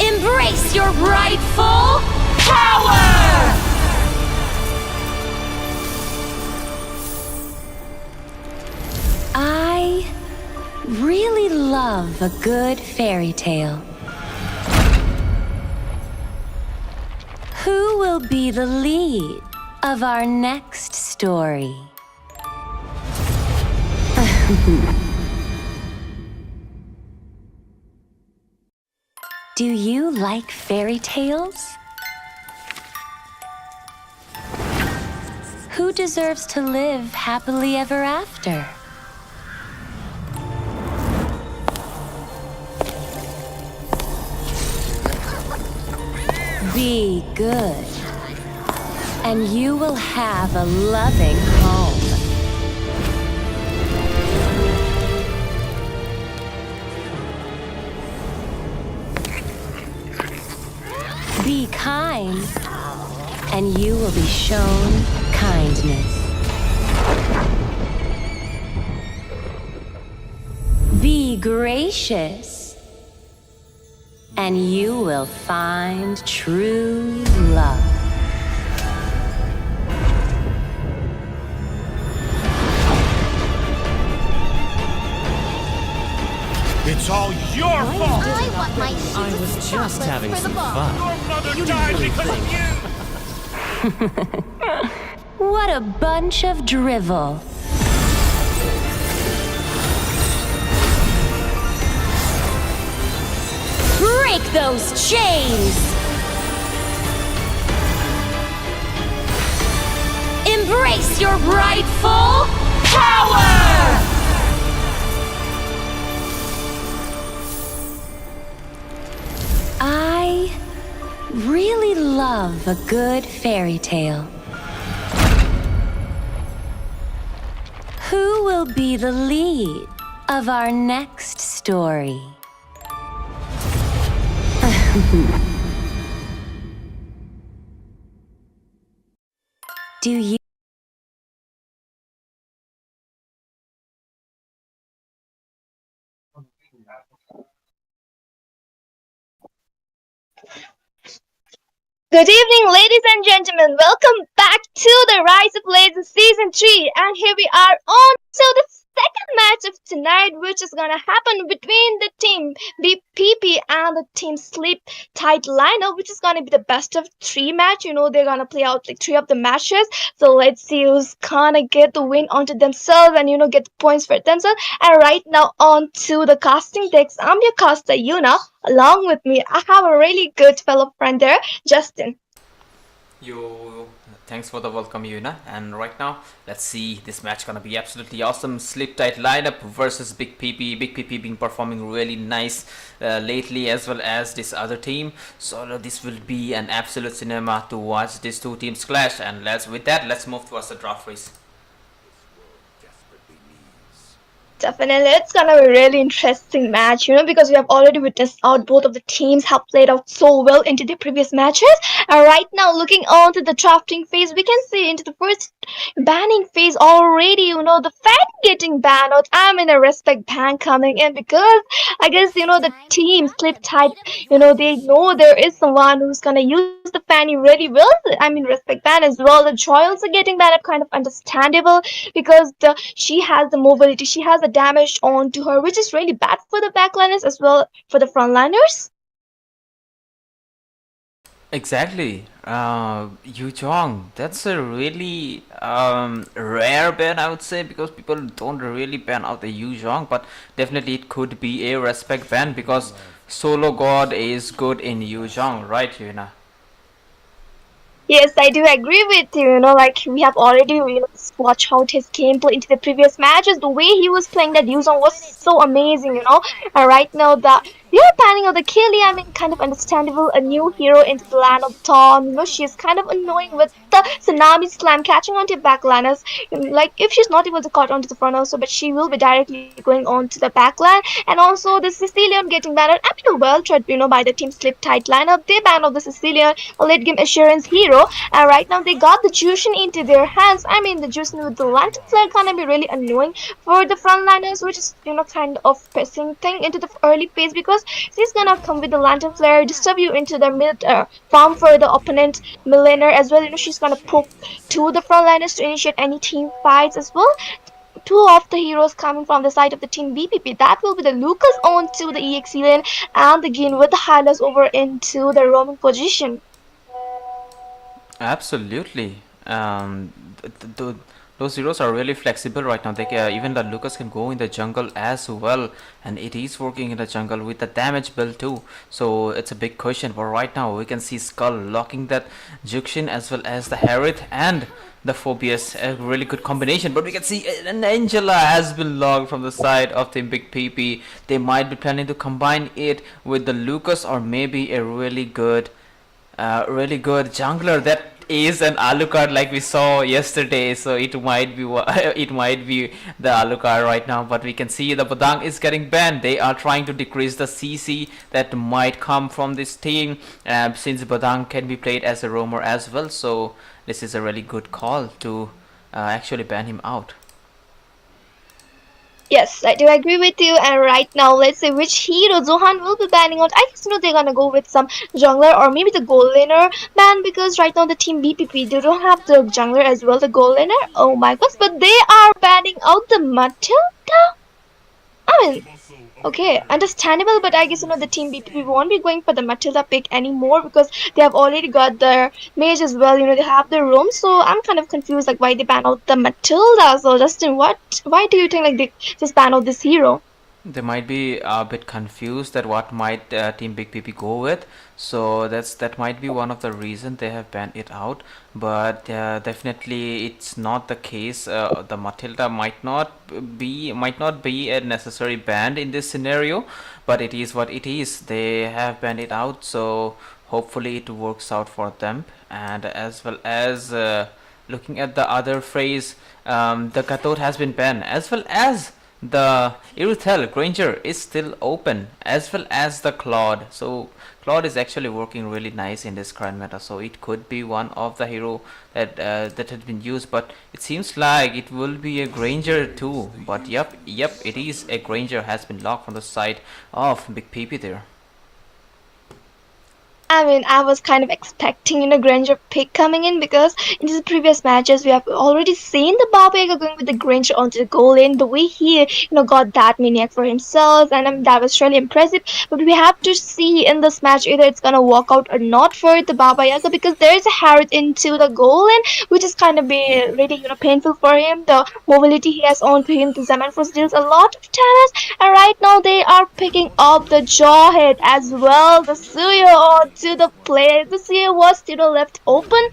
Embrace your rightful power! I really love a good fairy tale. Who will be the lead of our next story? Do you like fairy tales? Who deserves to live happily ever after? Be good, and you will have a loving home. Be kind, and you will be shown kindness. Be gracious, and you will find true love. It's all your fault! I want my I was just having for the some ball. fun. Your mother died because of you! What a bunch of drivel. Break those chains! Embrace your rightful power! I really love a good fairy tale. Who will be the lead of our next story? Do you Good evening, ladies and gentlemen. Welcome back to the Rise of Legends Season 3. And here we are on to the second match of tonight, which is gonna happen between the team BPP and the team Sleep Tight lineup, which is gonna be the best of three match. They're gonna play out like three of the matches. So let's see who's gonna get the win onto themselves and get the points for themselves. And right now on to the casting decks. I'm your caster, Yuna. Along with me, I have a really good fellow friend there, Justin. Yo, thanks for the welcome, Yuna. And right now, let's see, this match gonna be absolutely awesome. Slip tight lineup versus Big PP. Big PP been performing really nice lately, as well as this other team. So this will be an absolute cinema to watch these two teams clash. And let's move towards the draft race. Definitely, it's gonna be a really interesting match, because we have already witnessed out both of the teams have played out so well into the previous matches. And right now, looking on to the drafting phase, we can see into the first banning phase already, the fan getting banned out. I'm in a respect ban coming in because I guess, the team Slip Tight, they know there is someone who's gonna use the fanny really well. I mean, respect ban as well. The Joy also getting banned, kind of understandable because she has the mobility, she has the damage onto her, which is really bad for the backliners as well for the frontliners. Exactly. Yu Jong, that's a really rare ban, I would say, because people don't really ban out the Yu Jong, but definitely it could be a respect ban because Solo God is good in Yu Jong, right, Yuna? Yes, I do agree with you. Like we have already watched out his gameplay into the previous matches. The way he was playing that Yuzong was so amazing. And right now you're planning on the Kelly. I mean, kind of understandable. A new hero into the land of Tom. She's kind of annoying with the tsunami slam catching onto backliners. Like if she's not able to cut onto the front also, but she will be directly going on to the backline. And also the Sicilian getting banned. I mean, well tried, by the team Slip Tight lineup. They banned out the Sicilian, a late game assurance hero. And right now they got the Jushin into their hands. I mean, the Jushin with the lantern flare gonna be really annoying for the frontliners, which is kind of pressing thing into the early phase because she's gonna come with the lantern flare, disturb you into the mid farm for the opponent millionaire as well. She's gonna poke to the frontliners to initiate any team fights as well. Two of the heroes coming from the side of the team BPP. That will be the Lucas onto the EXE lane and the Gin with the Hylas over into the roaming position. Absolutely. Those heroes are really flexible right now. They even the Lucas can go in the jungle as well, and it is working in the jungle with the damage build too. So it's a big question. But right now we can see Skull locking that Juxin as well as the Harith and the Phobius. A really good combination. But we can see an Angela has been logged from the side of Team Big PP. They might be planning to combine it with the Lucas or maybe a really good jungler that is an Alucard like we saw yesterday. So it might be it might be the Alucard right now, but we can see the Badang is getting banned. They are trying to decrease the CC that might come from this team, since Badang can be played as a roamer as well. So this is a really good call to actually ban him out. Yes, I do agree with you. And right now, let's see which hero Zohan will be banning out. I guess they're gonna go with some jungler or maybe the gold laner ban because right now the team BPP they don't have the jungler as well, the gold laner. Oh my gosh, but they are banning out the Matilda. I mean, okay, understandable, but I guess the team BPP won't be going for the Matilda pick anymore because they have already got their mage as well. They have their roam, so I'm kind of confused like why they ban out the Matilda. So Justin, why do you think like they just ban out this hero? They might be a bit confused at what might Team Big PP go with, so that might be one of the reasons they have banned it out. But definitely it's not the case. The Matilda might not be a necessary ban in this scenario, but it is what it is. They have banned it out, so hopefully it works out for them. And as well as looking at the other phrase, the Cathode has been banned, as well as the Iruthel Granger is still open, as well as the Claude. So Claude is actually working really nice in this current meta, so it could be one of the hero that that had been used, but it seems like it will be a Granger too. But yep, it is a Granger has been locked from the side of Big PP there. I mean, I was kind of expecting, Granger pick coming in because in the previous matches we have already seen the Baba Yaga going with the Granger onto the goal lane. The way he, got that maniac for himself, and that was really impressive. But we have to see in this match either it's gonna work out or not for the Baba Yaga because there is a Harriet into the goal lane, which is kind of be really, painful for him. The mobility he has onto him, the Zaman Force deals a lot of damage, and right now they are picking up the Jawhead as well. The Suyo onto the play. The Suyo was, left open.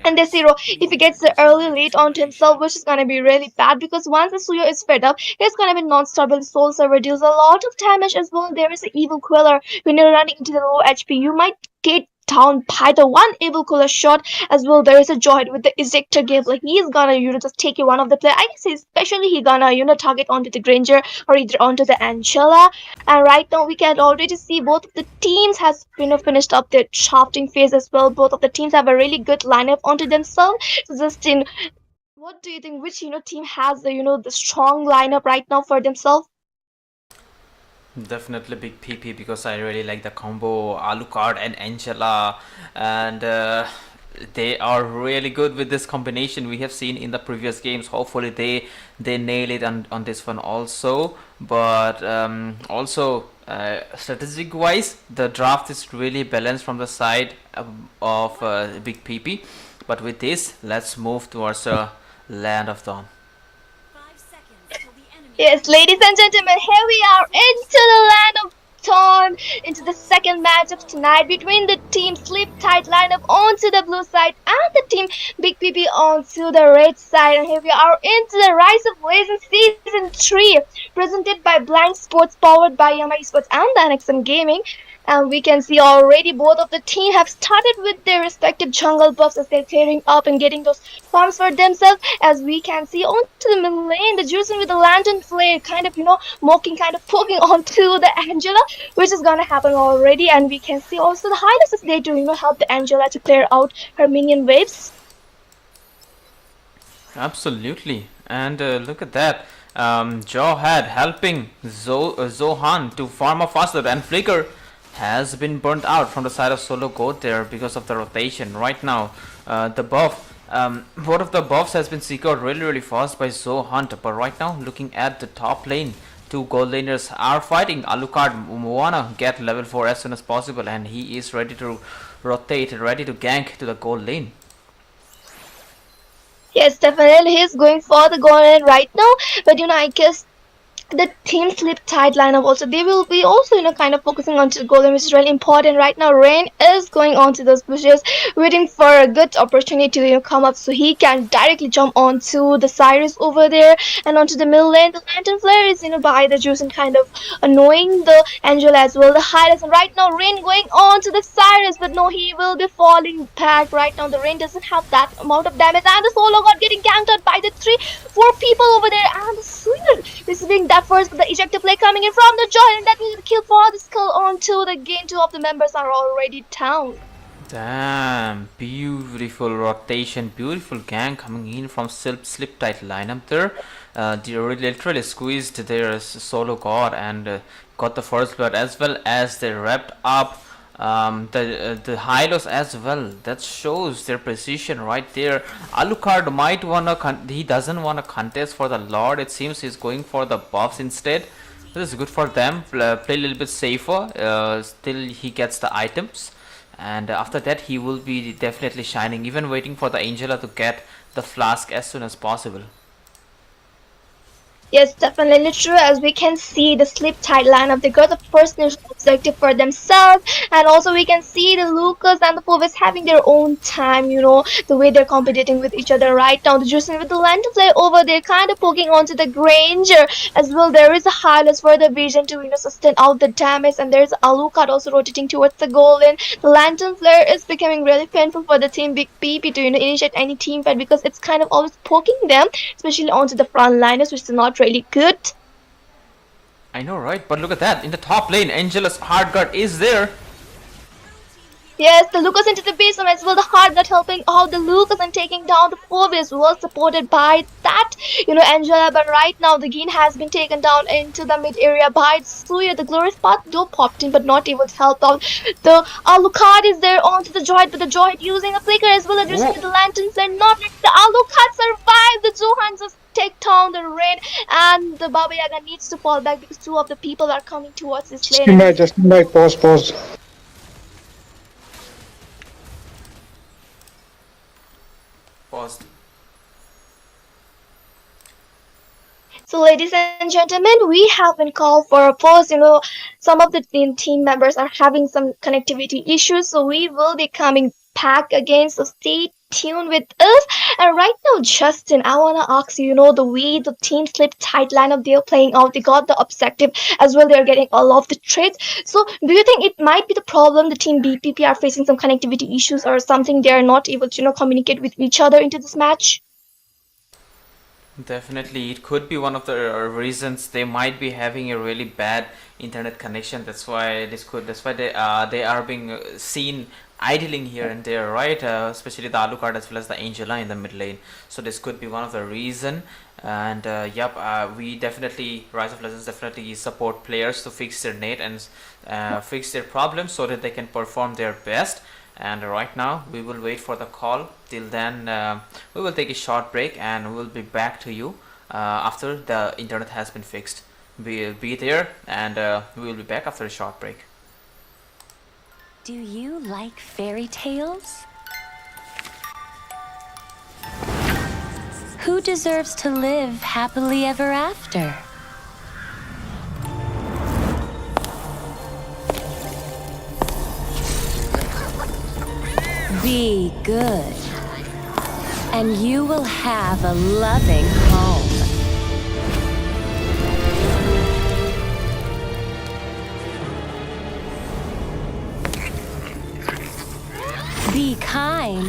And the Zero, if he gets the early lead onto himself, which is gonna be really bad because once the Suyo is fed up, he's gonna be non-stop. Soul Server deals a lot of damage as well. There is an Evil Queller. When you're running into the low HP, you might get down by the one Evil Queller shot as well. There is a Joy with the ejector game. Like he's gonna, just take you one of the play. I guess especially he gonna, target onto the Granger or either onto the Angela. And right now we can already see both of the teams has, finished up their drafting phase as well. Both of the teams have a really good lineup onto themselves. So Justin, what do you think? Which team has the the strong lineup right now for themselves? Definitely Big PP because I really like the combo Alucard and Angela, and they are really good with this combination we have seen in the previous games. Hopefully they nail it on this one also. But also strategic wise, the draft is really balanced from the side of Big PP. But with this, let's move towards Land of Dawn. Yes, ladies and gentlemen, here we are into the Land of Dawn, into the second match of tonight between the team Sleep Tight lineup onto the blue side and the team Big PP onto the red side. And here we are into the Rise of Legends Season 3, presented by Blind Sports, powered by Yama Esports and the NXM Gaming. And we can see already both of the team have started with their respective jungle buffs as they're clearing up and getting those farms for themselves. As we can see onto the middle lane, the Juicing with the Lantern Flare kind of, mocking, kind of poking onto the Angela, which is gonna happen already. And we can see also the Hylos is there to, help the Angela to clear out her minion waves. Absolutely. And look at that. Jawhead helping Zohan to farm up faster, and Flicker has been burnt out from the side of Solo God there because of the rotation. Right now, the buff, both of the buffs has been secured really fast by Zohan. But right now, looking at the top lane, two gold laners are fighting. Alucard wanna get level 4 as soon as possible, and he is ready to rotate, ready to gank to the gold lane. Yes, definitely he's going for the gold lane right now. But I guess the team Sleep Tight lineup also, they will be also kind of focusing on to the golem, which is really important right now. Rain is going on to those bushes waiting for a good opportunity to come up so he can directly jump onto the Cyrus over there and onto the middle lane. The Lantern Flare is by the juice and kind of annoying the Angela as well, the Hylos. And right now Rain going on to the Cyrus, but no, he will be falling back. Right now the Rain doesn't have that amount of damage, and the Solo God getting ganked out by the 3-4 people over there, and the Suitor receiving that first, the ejector play coming in from the Joy, and that will be the kill for the skull onto the game. 2 of the members are already down. Damn, beautiful rotation, beautiful gang coming in from Slip Tight lineup there. They literally squeezed their Solo God and got the first blood, as well as they wrapped up the Hylos as well. That shows their precision right there. Alucard might wanna he doesn't wanna contest for the Lord. It seems he's going for the buffs instead. This is good for them. Play a little bit safer. Still he gets the items, and after that he will be definitely shining. Even waiting for the Angela to get the flask as soon as possible. Yes, definitely true. As we can see, the Sleep Tight lineup, they got the first initial objective for themselves, and also we can see the Lucas and the Povis having their own time, the way they're competing with each other right now. The Juicing with the Lantern Flare over there, kind of poking onto the Granger as well. There is a Hylos for the Vision to sustain out the damage, and there's Alucard also rotating towards the goal lane. The Lantern Flare is becoming really painful for the team Big PP to initiate any team fight because it's kind of always poking them, especially onto the front liners, which is not really good. I know, right? But look at that. In the top lane, Angela's hard guard is there. Yes, the Lucas into the base as well. The hard got helping out the Lucas and taking down the 4-base, well supported by that, Angela. But right now the Gin has been taken down into the mid area by Suya. The glorious path though popped in, but not able to help out. The Alucard is there onto the Droid, but the Droid using a flicker as well as with the lanterns. They're not letting the Alucard survive. The Johan just take down the rain, and the Baba Yaga needs to fall back because two of the people are coming towards this lane. Just invite, pause. Paused. So, ladies and gentlemen, we have been called for a pause. Some of the team members are having some connectivity issues, so we will be coming back again. So, stay tuned with us. And right now, Justin, I want to ask you, the way the team slipped tight lineup they're playing out, they got the objective as well, they're getting all of the trades. So, do you think it might be the problem the team BPP are facing some connectivity issues or something they're not able to, communicate with each other into this match? Definitely, it could be one of the reasons. They might be having a really bad internet connection. That's why they are being seen idling here and there, right? Especially the Alucard as well as the Angela in the mid lane. So this could be one of the reason. And we definitely, Rise of Legends definitely support players to fix their net and fix their problems so that they can perform their best. And right now we will wait for the call. Till then we will take a short break and we will be back to you after the internet has been fixed. We'll be there and we will be back after a short break. Do you like fairy tales? Who deserves to live happily ever after? Be good, and you will have a loving home. Be kind,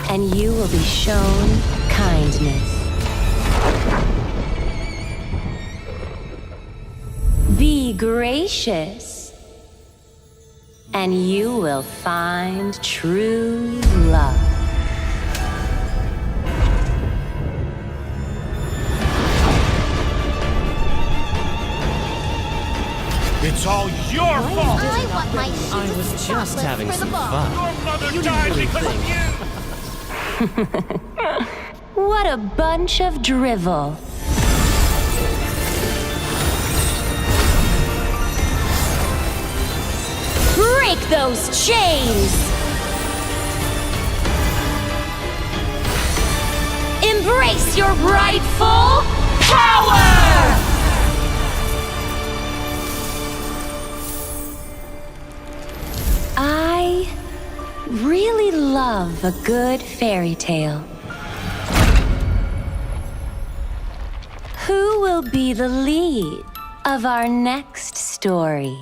and you will be shown kindness. Be gracious, and you will find true love. It's all your fault! I was just having some fun. Your mother died because of you! What a bunch of drivel. Break those chains! Embrace your rightful power! I really love a good fairy tale. Who will be the lead of our next story?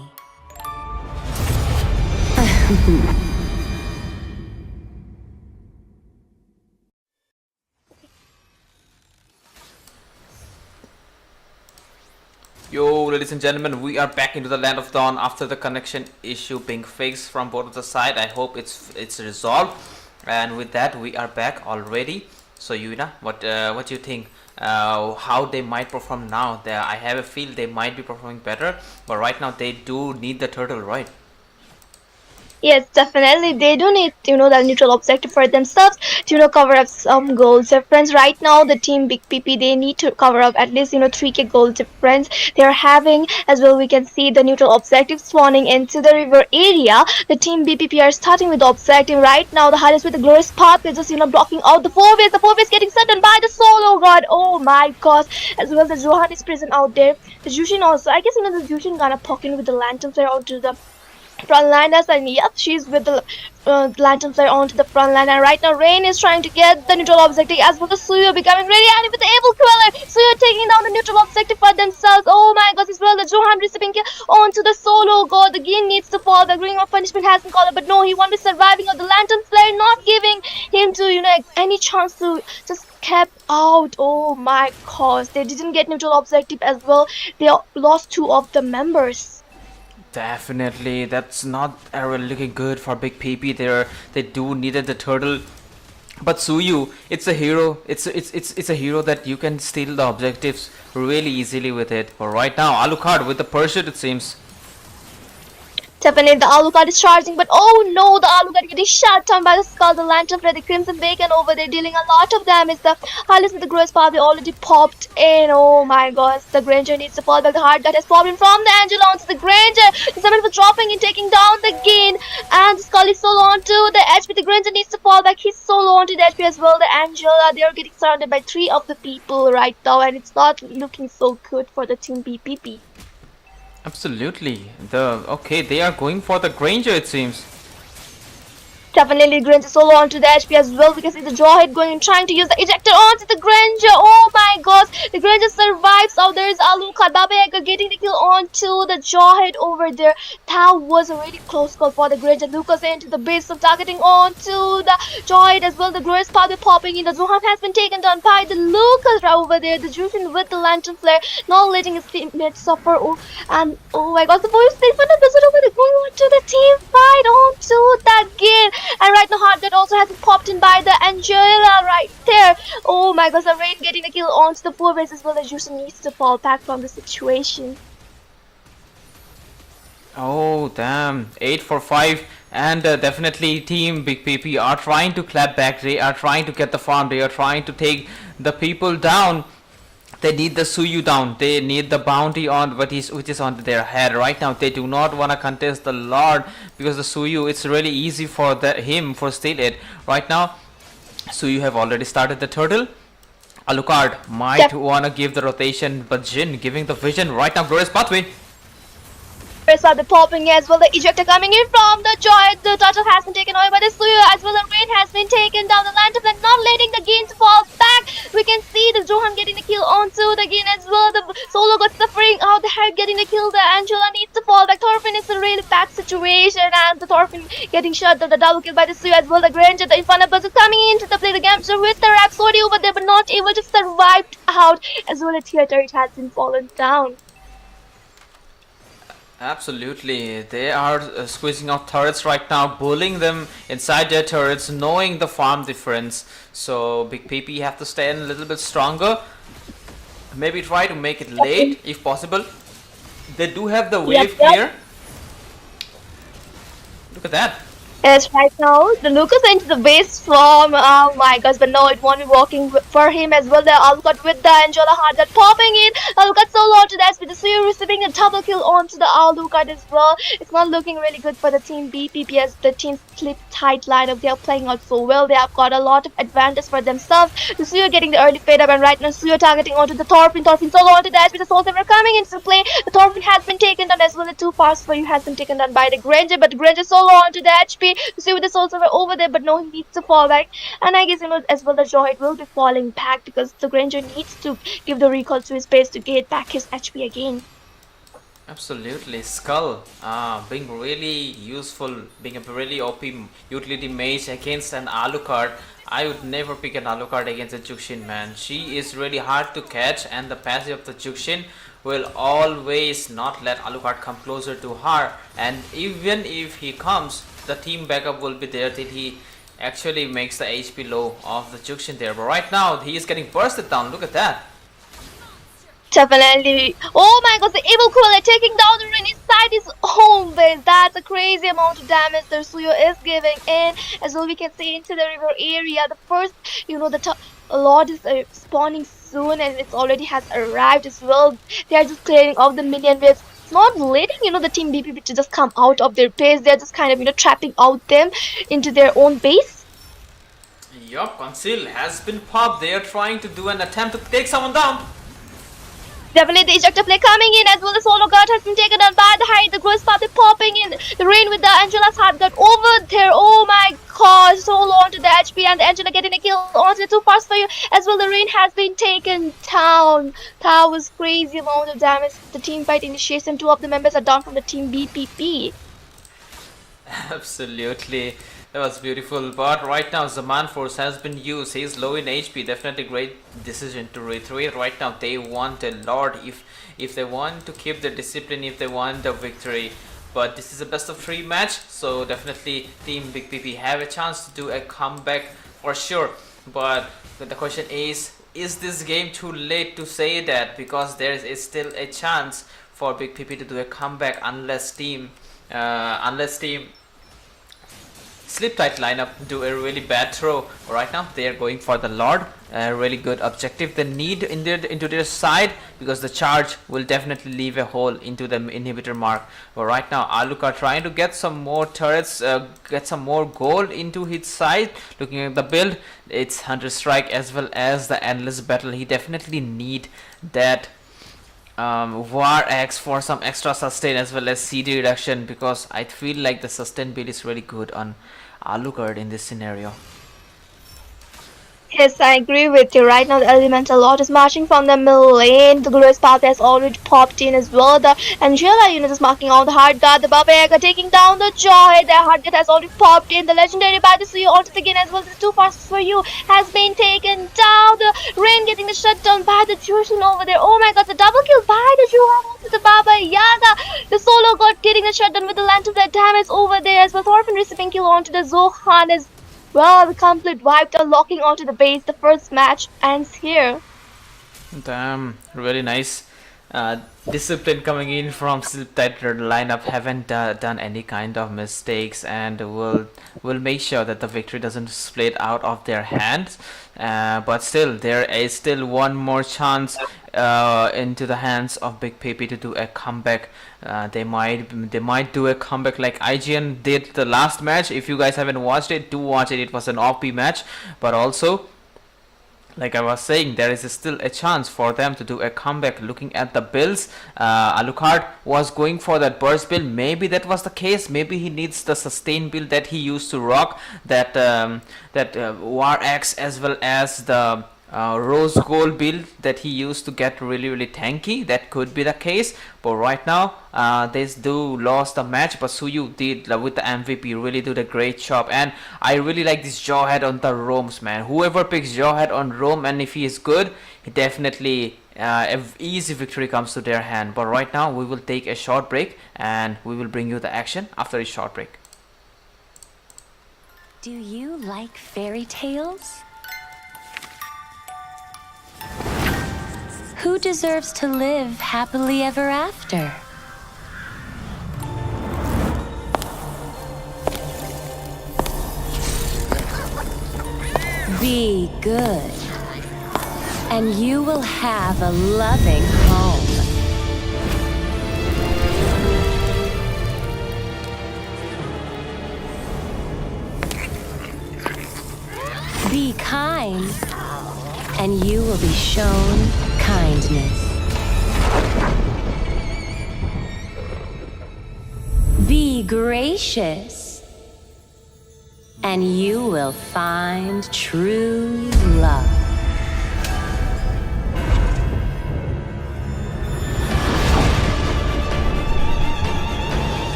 Yo, ladies and gentlemen, we are back into the Land of Dawn after the connection issue being fixed from both of the side. I hope it's resolved, and with that we are back already. So Yuna, what do you think? How they might perform now? I have a feel they might be performing better, but right now they do need the turtle, right? Yes, definitely. They do need, the neutral objective for themselves to, cover up some goal difference. Right now, the team Big PP, they need to cover up at least, 3k goal difference. They are having, as well, we can see the neutral objective spawning into the river area. The team BPP are starting with the objective right now. The highest with the glorious path is just, blocking out the 4-base. The 4-base getting certain by the solo god. Oh my gosh. As well, the Johan is present out there. The Jushin also. I guess, the Jushin gonna poke in with the lantern flare out to the front liners, and yep, she's with the lantern flare onto the front line. And right now Rain is trying to get the neutral objective as well as Suyo becoming ready, and with the able queller, Suyo taking down the neutral objective for themselves. Oh my gosh, as well the Johan receiving onto the solo god. The Gin needs to fall. The Ring of Punishment hasn't called it, but no, he won't be surviving. Or the lantern flare not giving him to any chance to just kept out. Oh my gosh, they didn't get neutral objective as well. They lost two of the members. Definitely, that's not really looking good for Big PP. They do needed the turtle, but Suyu, it's a hero. It's a hero that you can steal the objectives really easily with it. But right now, Alucard with the pursuit, it seems. Definitely, the Alucard is charging, but oh no, the Alucard getting shot down by the skull. The Lantern Flare, the Crimson Bacon over there dealing a lot of damage. The Harless with the Gross probably already popped in. Oh my gosh, the Granger needs to fall back. The Hard Gut has popped in from the Angela onto the Granger. The Summon was dropping in, taking down the Gain. And the Skull is so low onto the HP. The Granger needs to fall back. He's so low onto the HP as well. The Angela, they are getting surrounded by 3 of the people right now, and it's not looking so good for the team BPP. Absolutely. They are going for the Granger, it seems. Definitely Granger solo onto the HP as well, because it's the Jawhead going and trying to use the ejector onto the Granger. Oh my gosh, the Granger survives. Oh, there's Alucard. Baba Yaga getting the kill onto the Jawhead over there. That was a really close call for the Granger. Lucas into the base of targeting onto the Jawhead as well. The Grace probably popping in. The Zohan has been taken down by the Lucas right over there. The Jushin with the Lantern Flare, not letting his teammates suffer. And oh my god, the voice statement episode over there going on to the team fight onto that game. And right now, Hardgut also has been popped in by the Angela right there. Oh my gosh, the Rain getting the kill onto the 4 base as well. The Jushin needs to fall back from the situation. Oh damn, 8 for 5, and definitely Team Big PP are trying to clap back. They are trying to get the farm. They are trying to take the people down. They need the Suyu down. They need the bounty on which is on their head right now. They do not want to contest the Lord, because the Suyu, it's really easy for him for steal it right now. Suyu have already started the turtle. Alucard might want to give the rotation, but Jin giving the vision right now. Glorious pathway. Are the popping as well. The ejector coming in from the Joy. The turtle has been taken away by the Suyo as well. The Rain has been taken down. The Lantern and not letting the Gain fall back. We can see the Johan getting the kill onto the Gain as well. The Solo got suffering out. The Head getting the kill. The Angela needs to fall back. Thorfinn is a really bad situation, and the Thorfinn getting shot down. The double kill by the Suyo as well. The Granger, the Infernal Buzz is coming into the play. The Gamster with the Rhapsody over there, but not able to survive out as well. The Theater, it has been fallen down. Absolutely, they are squeezing out turrets right now, bullying them inside their turrets, knowing the farm difference. So Big PP have to stay in a little bit stronger. Maybe try to make it late if possible. They do have the wave here. Look at that. Yes, right now the Lucas into the base from oh my gosh, but no, it won't be working for him as well. The Alucard with the Angela Hardgut popping in. Alucard so low to that with the Suyu receiving a double kill onto the Alucard as well. It's not looking really good for the team BPP as the team split tight lineup. They are playing out so well. They have got a lot of advantage for themselves. The Suyu getting the early fade up, and right now Suyu targeting onto the Thorfinn. Thorfinn so low onto that with the Soul Saver coming into play. The Thorfinn has been taken down as well. The 2 fast for you has been taken down by the Granger, but the Granger so low onto the HP. You see with the Soul Saver over there, but no, he needs to fall back. And I guess, as well, the Jawhead will be falling back because the Granger needs to give the recall to his base to get back his HP again. Absolutely, Skull being really useful, being a really OP utility mage against an Alucard. I would never pick an Alucard against a Jukshin, man. She is really hard to catch, and the passive of the Jukshin will always not let Alucard come closer to her. And even if he comes, the team backup will be there till he actually makes the HP low of the Jukshin there. But right now, he is getting bursted down. Look at that. Definitely. Oh my god, the Evil Cruel taking down the Rain inside his home base. That's a crazy amount of damage the Suyo is giving in. As well, we can see into the river area. The first, the Lord is spawning soon, and it already has arrived as well. They are just clearing off the minion waves. It's not letting, the team BPP to just come out of their base. They're just kind of, trapping out them into their own base. Yup, Conceal has been popped. They are trying to do an attempt to take someone down. Definitely the ejector play coming in as well. The Solo Guard has been taken down by the Hide. The Gross Path popping in. The Rain with the Angela's Hardgut over there. Oh my god. So low onto the HP, and the Angela getting a kill onto the 2 fast for you. As well, the Rain has been taken down. That was crazy amount of damage. The team fight initiation. 2 of the members are down from the team BPP. Absolutely. That was beautiful, but right now Zaman Force has been used. He's low in HP. Definitely great decision to retreat. Right now they want a Lord. If they want to keep the discipline, if they want the victory, but this is a best of 3 match, so definitely Team Big PP have a chance to do a comeback for sure. But the question is this game too late to say that? Because there is still a chance for Big PP to do a comeback unless team Sleep Tight lineup do a really bad throw. Right now they are going for the Lord, a really good objective they need into their side, because the charge will definitely leave a hole into the inhibitor mark. But right now Alucard trying to get some more turrets, get some more gold into his side. Looking at the build, it's Hunter Strike as well as the Endless Battle. He definitely need that War Axe for some extra sustain as well as CD reduction, because I feel like the sustain build is really good on Alucard in this scenario. Yes, I agree with you. Right now, the Elemental Lord is marching from the middle lane. The Glorious Path has already popped in as well. The Angela unit is marking on the Hard Guard. The Baba Yaga taking down the Jawhead. The Hard Guard has already popped in. The Legendary Batisuyu onto the gain as well. The too fast for you has been taken down. The Rain getting the shutdown by the Jushin over there. Oh my god, the double kill by the Juhan onto the Baba Yaga. The Solo God getting the shutdown with the Lantern Blade damage over there as well. Thorfinn receiving kill onto the Zohan as well. The complete wiped out, locking onto the base. The first match ends here. Damn, really nice. Discipline coming in from Sleep Tight lineup, haven't done any kind of mistakes, and will make sure that the victory doesn't split out of their hands. But still, there is still one more chance into the hands of Big PP to do a comeback. They might do a comeback like IGN did the last match. If you guys haven't watched it, do watch it. It was an OP match, but also, like I was saying, there is still a chance for them to do a comeback. Looking at the builds, Alucard was going for that burst build. Maybe that was the case. Maybe he needs the sustain build that he used to rock, that War Axe as well as the Rose Gold build that he used to get really tanky. That could be the case. But right now, they do lost the match. But Suyu did with the MVP really did a great job. And I really like this Jawhead on the roams, man. Whoever picks Jawhead on roam, and if he is good, he definitely easy victory comes to their hand. But right now, we will take a short break, and we will bring you the action after a short break. Do you like fairy tales? Who deserves to live happily ever after? Be good, and you will have a loving home. Be kind, and you will be shown kindness. Be gracious, and you will find true love.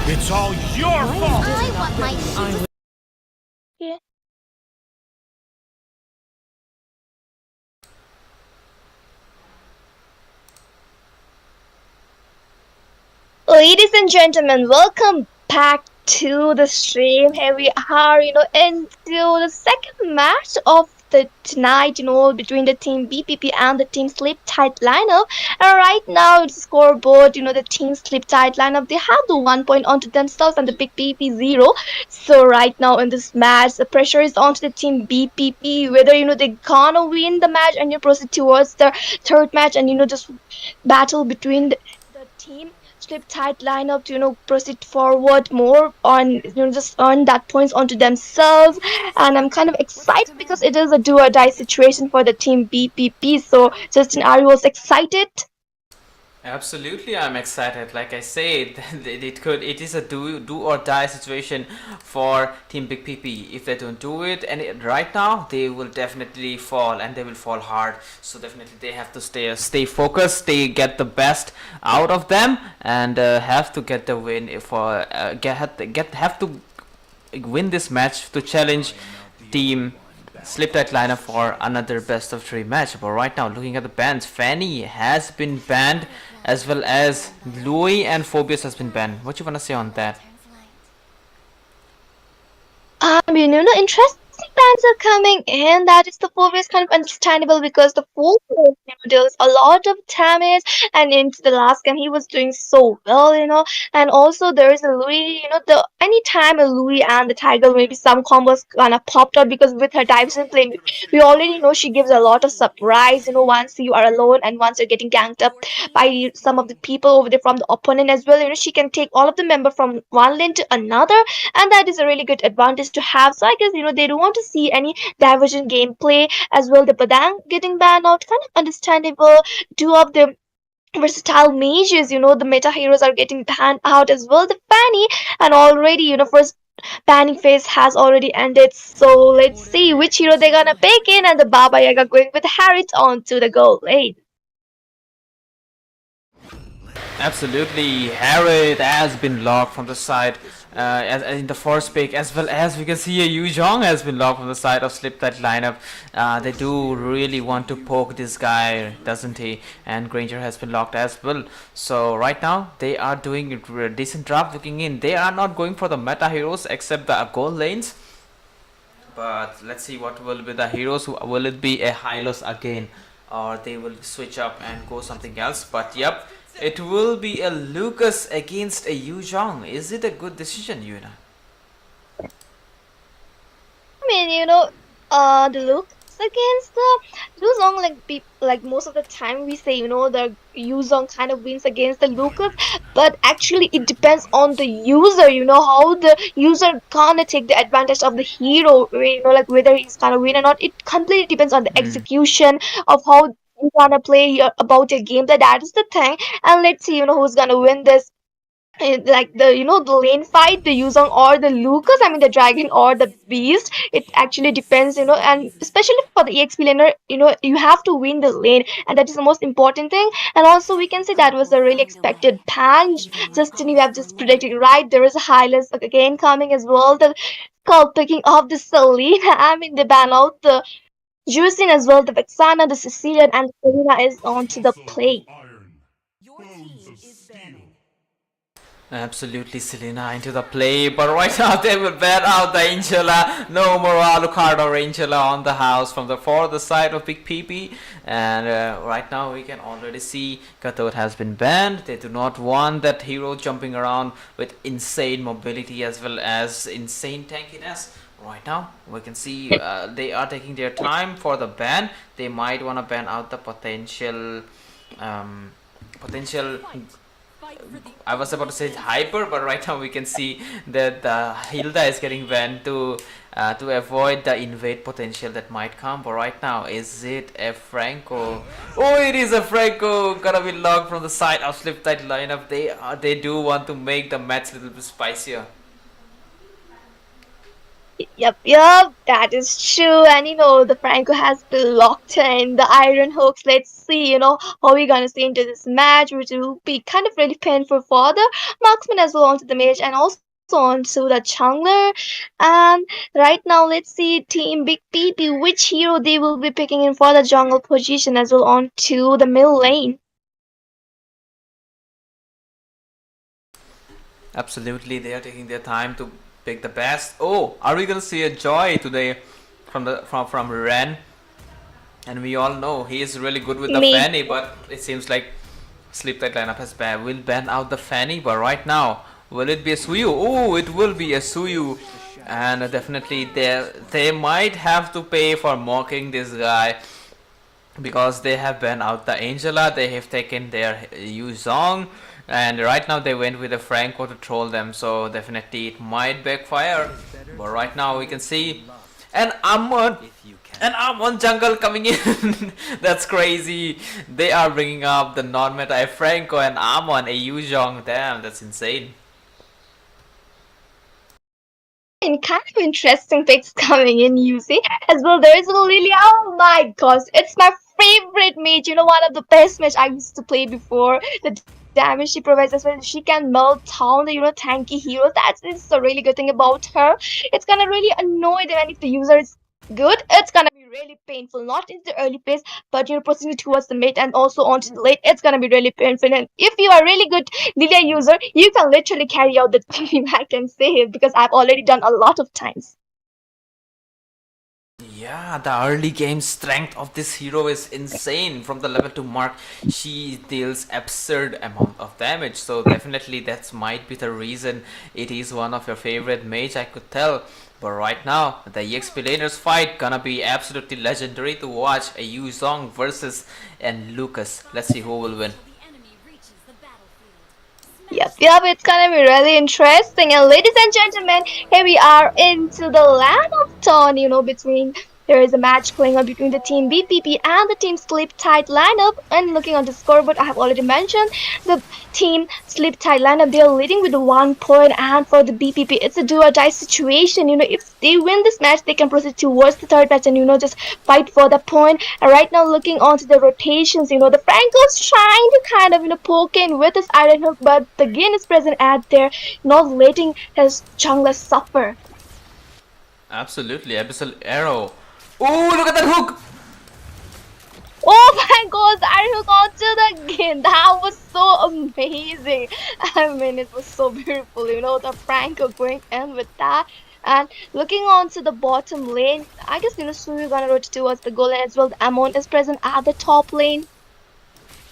It's all your fault! I want my yeah. Ladies and gentlemen, welcome back to the stream. Here we are, into the second match of the tonight, between the team BPP and the team Sleep Tight lineup. And right now, it's scoreboard, the team Sleep Tight lineup, they have the 1 point onto themselves and the Big PP 0. So right now in this match, the pressure is onto the team BPP, whether, they gonna win the match and you proceed towards the third match and, just battle between the team Sleep Tight lineup to proceed forward more on just earn that points onto themselves. And I'm kind of excited because it is a do or die situation for the team BPP. So Justin, are you also excited? Absolutely, I'm excited. Like I said, it is a do or die situation for Team Big PP. If they don't do it, and right now they will definitely fall, and they will fall hard. So definitely they have to stay focused, get the best out of them, and have to get the win. Have to win this match to challenge Team slip that lineup for another best of 3 match. But right now, looking at the bans, Fanny has been banned, as well as Louis and Phobius has been banned. What you wanna say on that? Interesting plans are coming in. That is the four ways kind of understandable because the four ways, deals a lot of damage, and into the last game he was doing so well. And also there is a Louis, the anytime a Louis and the Tiger maybe some combos kind of popped out because with her diversion play, we already know she gives a lot of surprise. Once you are alone and once you're getting ganked up by some of the people over there from the opponent as well, she can take all of the member from one lane to another, and that is a really good advantage to have. So I guess they don't want to see any diversion gameplay as well. The Padang getting banned out, kind of understandable. Two of the versatile mages, the meta heroes are getting banned out as well. The Fanny, and already first banning phase has already ended. So let's see which hero they're gonna pick in, and the Baba Yaga going with Harriet on to the goal lane. Absolutely, Harriet has been locked from the side as in the first pick, as well as we can see a Yu Zhong has been locked from the side of Slip That lineup. They do really want to poke this guy, doesn't he? And Granger has been locked as well. So right now they are doing a decent draft looking in. They are not going for the meta heroes except the gold lanes. But let's see what will be the heroes. Will it be a Hylos again, or they will switch up and go something else? But yep, it will be a Lucas against a Yu Zhong. Is it a good decision, Yuna? The Lucas against the Yuzong, like most of the time we say, the Yuzong kind of wins against the Lucas, but actually it depends on the user, how the user gonna take the advantage of the hero, like whether he's gonna win or not. It completely depends on the execution of how you gonna play about your game. That is the thing, and let's see, who's gonna win this. Like the lane fight, the Yuzong or the Lucas, the dragon or the beast. It actually depends, and especially for the EXP laner, you have to win the lane, and that is the most important thing. And also we can say that was a really expected ban. Justin, you have just predicted right. There is a Hylas again coming as well. The call picking of the Selena. They ban out the Juicin as well, the Vexana, the Sicilian, and the Selena is onto the play. Absolutely, Selena into the play, but right now they will ban out the Angela. No more Alucard or Angela on the house from for the side of Big PP. And right now we can already see Katot has been banned. They do not want that hero jumping around with insane mobility as well as insane tankiness. Right now we can see they are taking their time for the ban. They might want to ban out the potential I was about to say hyper, but right now we can see that Hilda is getting banned to avoid the invade potential that might come. But right now, is it a Franco? Oh, it is a Franco. Gonna be locked from the side of Slip That lineup. They do want to make the match a little bit spicier. Yep, that is true. And the Franco has been locked in the Iron Hooks. Let's see, how we're gonna see into this match, which will be kind of really painful for the marksman as well onto the mage and also onto the jungler. And right now, let's see Team Big PP, which hero they will be picking in for the jungle position as well onto the middle lane. Absolutely, they are taking their time to pick the best. Oh, are we gonna see a Joy today from Ren? And we all know he is really good with the Fanny, but it seems like Sleep That lineup will ban out the Fanny. But right now, will it be a Suyu? Oh, it will be a Suyu, and definitely they might have to pay for mocking this guy because they have banned out the Angela. They have taken their Yu Zhong. And right now they went with a Franco to troll them, so definitely it might backfire. But right now we can see an Amon jungle coming in. That's crazy. They are bringing up the non-meta Franco and Amon, a Yu Zhong. Damn, that's insane. And kind of interesting picks coming in, you see. As well, there is a Lilia. Oh my gosh, it's my favorite mage. One of the best mage I used to play before. The damage she provides as well, she can melt down the tanky heroes. That is a really good thing about her. It's gonna really annoy them, and if the user is good, it's gonna be really painful. Not in the early phase, but proceeding towards the mid and also onto the late, it's gonna be really painful. And if you are really good Lilia user, you can literally carry out the team. I can say it because I've already done a lot of times. Yeah, the early game strength of this hero is insane. From the level 2 mark, she deals absurd amount of damage. So definitely that might be the reason it is one of your favorite mage, I could tell. But right now, the EXP laners fight gonna be absolutely legendary to watch. A Yu Zhong versus and Lucas. Let's see who will win. Yep, it's gonna be really interesting. And ladies and gentlemen, here we are into the land of Dawn, between there is a match going on between the team BPP and the team Sleep Tight lineup. And looking on the scoreboard, I have already mentioned the team Sleep Tight lineup. They are leading with 1 point, and for the BPP, it's a do or die situation. If they win this match, they can proceed towards the third match and just fight for the point. And right now, looking onto the rotations, the Franco's trying to kind of poke in with his Iron Hook, but the Gin is present at there, not letting his jungler suffer. Absolutely, Abyssal Arrow. Oh, look at that hook! Oh my god, the Iron Hook onto the Gin. That was so amazing. I mean, it was so beautiful, the Franco going in with that. And looking onto the bottom lane, I guess Suyu gonna rotate towards the goal lane as well. The Amon is present at the top lane.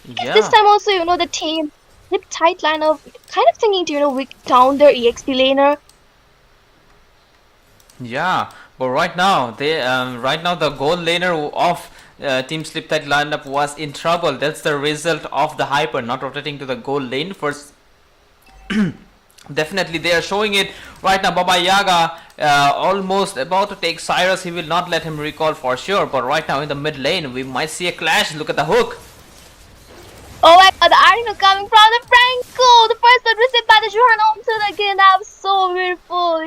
Yeah. This time also, the team Sleep Tight lineup kind of thinking to weak down their EXP laner. Yeah, but right now the gold laner of Team Sleep Tight lineup was in trouble. That's the result of the hyper not rotating to the gold lane first. Definitely they are showing it right now. Baba Yaga almost about to take Cyrus. He will not let him recall for sure, but right now in the mid lane we might see a clash. Look at the hook. Oh my god, the Iron Hook coming from the Franco! The first one received by the Johan onto the Gin. That was so beautiful,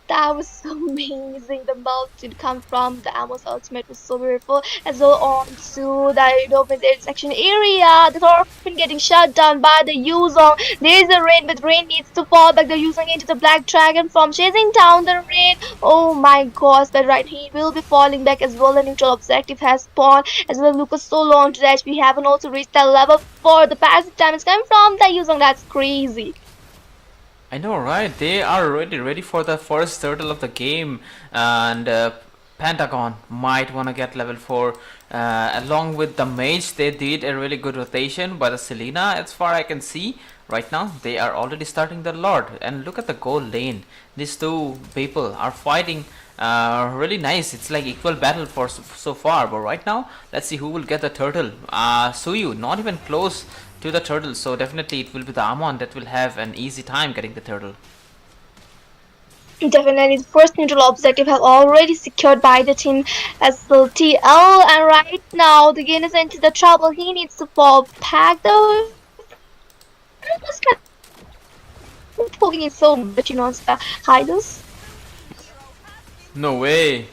That was so amazing. The mouth did come from the Amos ultimate was so beautiful. As well on to the mid-section area. The Thorfinn getting shut down by the Yuzong. There is a rain, but rain needs to fall back. The Yuzong into the Black Dragon from chasing down the rain. Oh my gosh, but right, he will be falling back as well. The neutral objective has spawned. As well, Lucas so long to the edge. We haven't also reached that level 4. The passive time is coming from the Yuzong. That's crazy. I know, right? They are already ready for the first turtle of the game, and Pentagon might want to get level 4 along with the mage. They did a really good rotation by the Selena. As far I can see right now, they are already starting the Lord. And look at the gold lane. These two people are fighting really nice. It's like equal battle for so far, but right now let's see who will get the turtle. Suyu not even close to the turtle, so definitely it will be the Amon that will have an easy time getting the turtle. Definitely, the first neutral objective have already secured by the team SLTL, and right now the Gin is into the trouble. He needs to fall back though. Poking it so much, it's the Hydus. No way.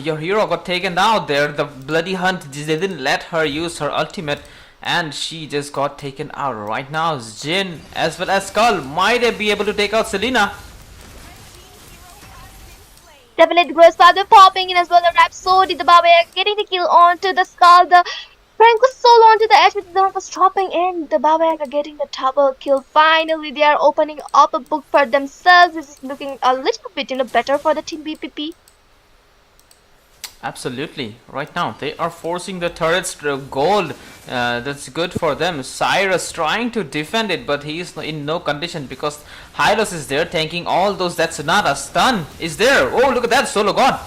Your hero got taken out there. The bloody hunt, they didn't let her use her ultimate, and she just got taken out. Right now Jin as well as Skull might be able to take out Selena. Definitely Gross Father popping in as well. The Rhapsody, the Baba getting the kill onto the Skull. The Frank was solo onto the edge with the was dropping in. The Baba Yaga getting the double kill. Finally, they are opening up a book for themselves. This is looking a little bit better for the team BPP. Absolutely. Right now they are forcing the turrets to gold. That's good for them. Cyrus trying to defend it, but he is in no condition because Hylos is there tanking all those. That's not a stun is there. Oh, look at that solo god.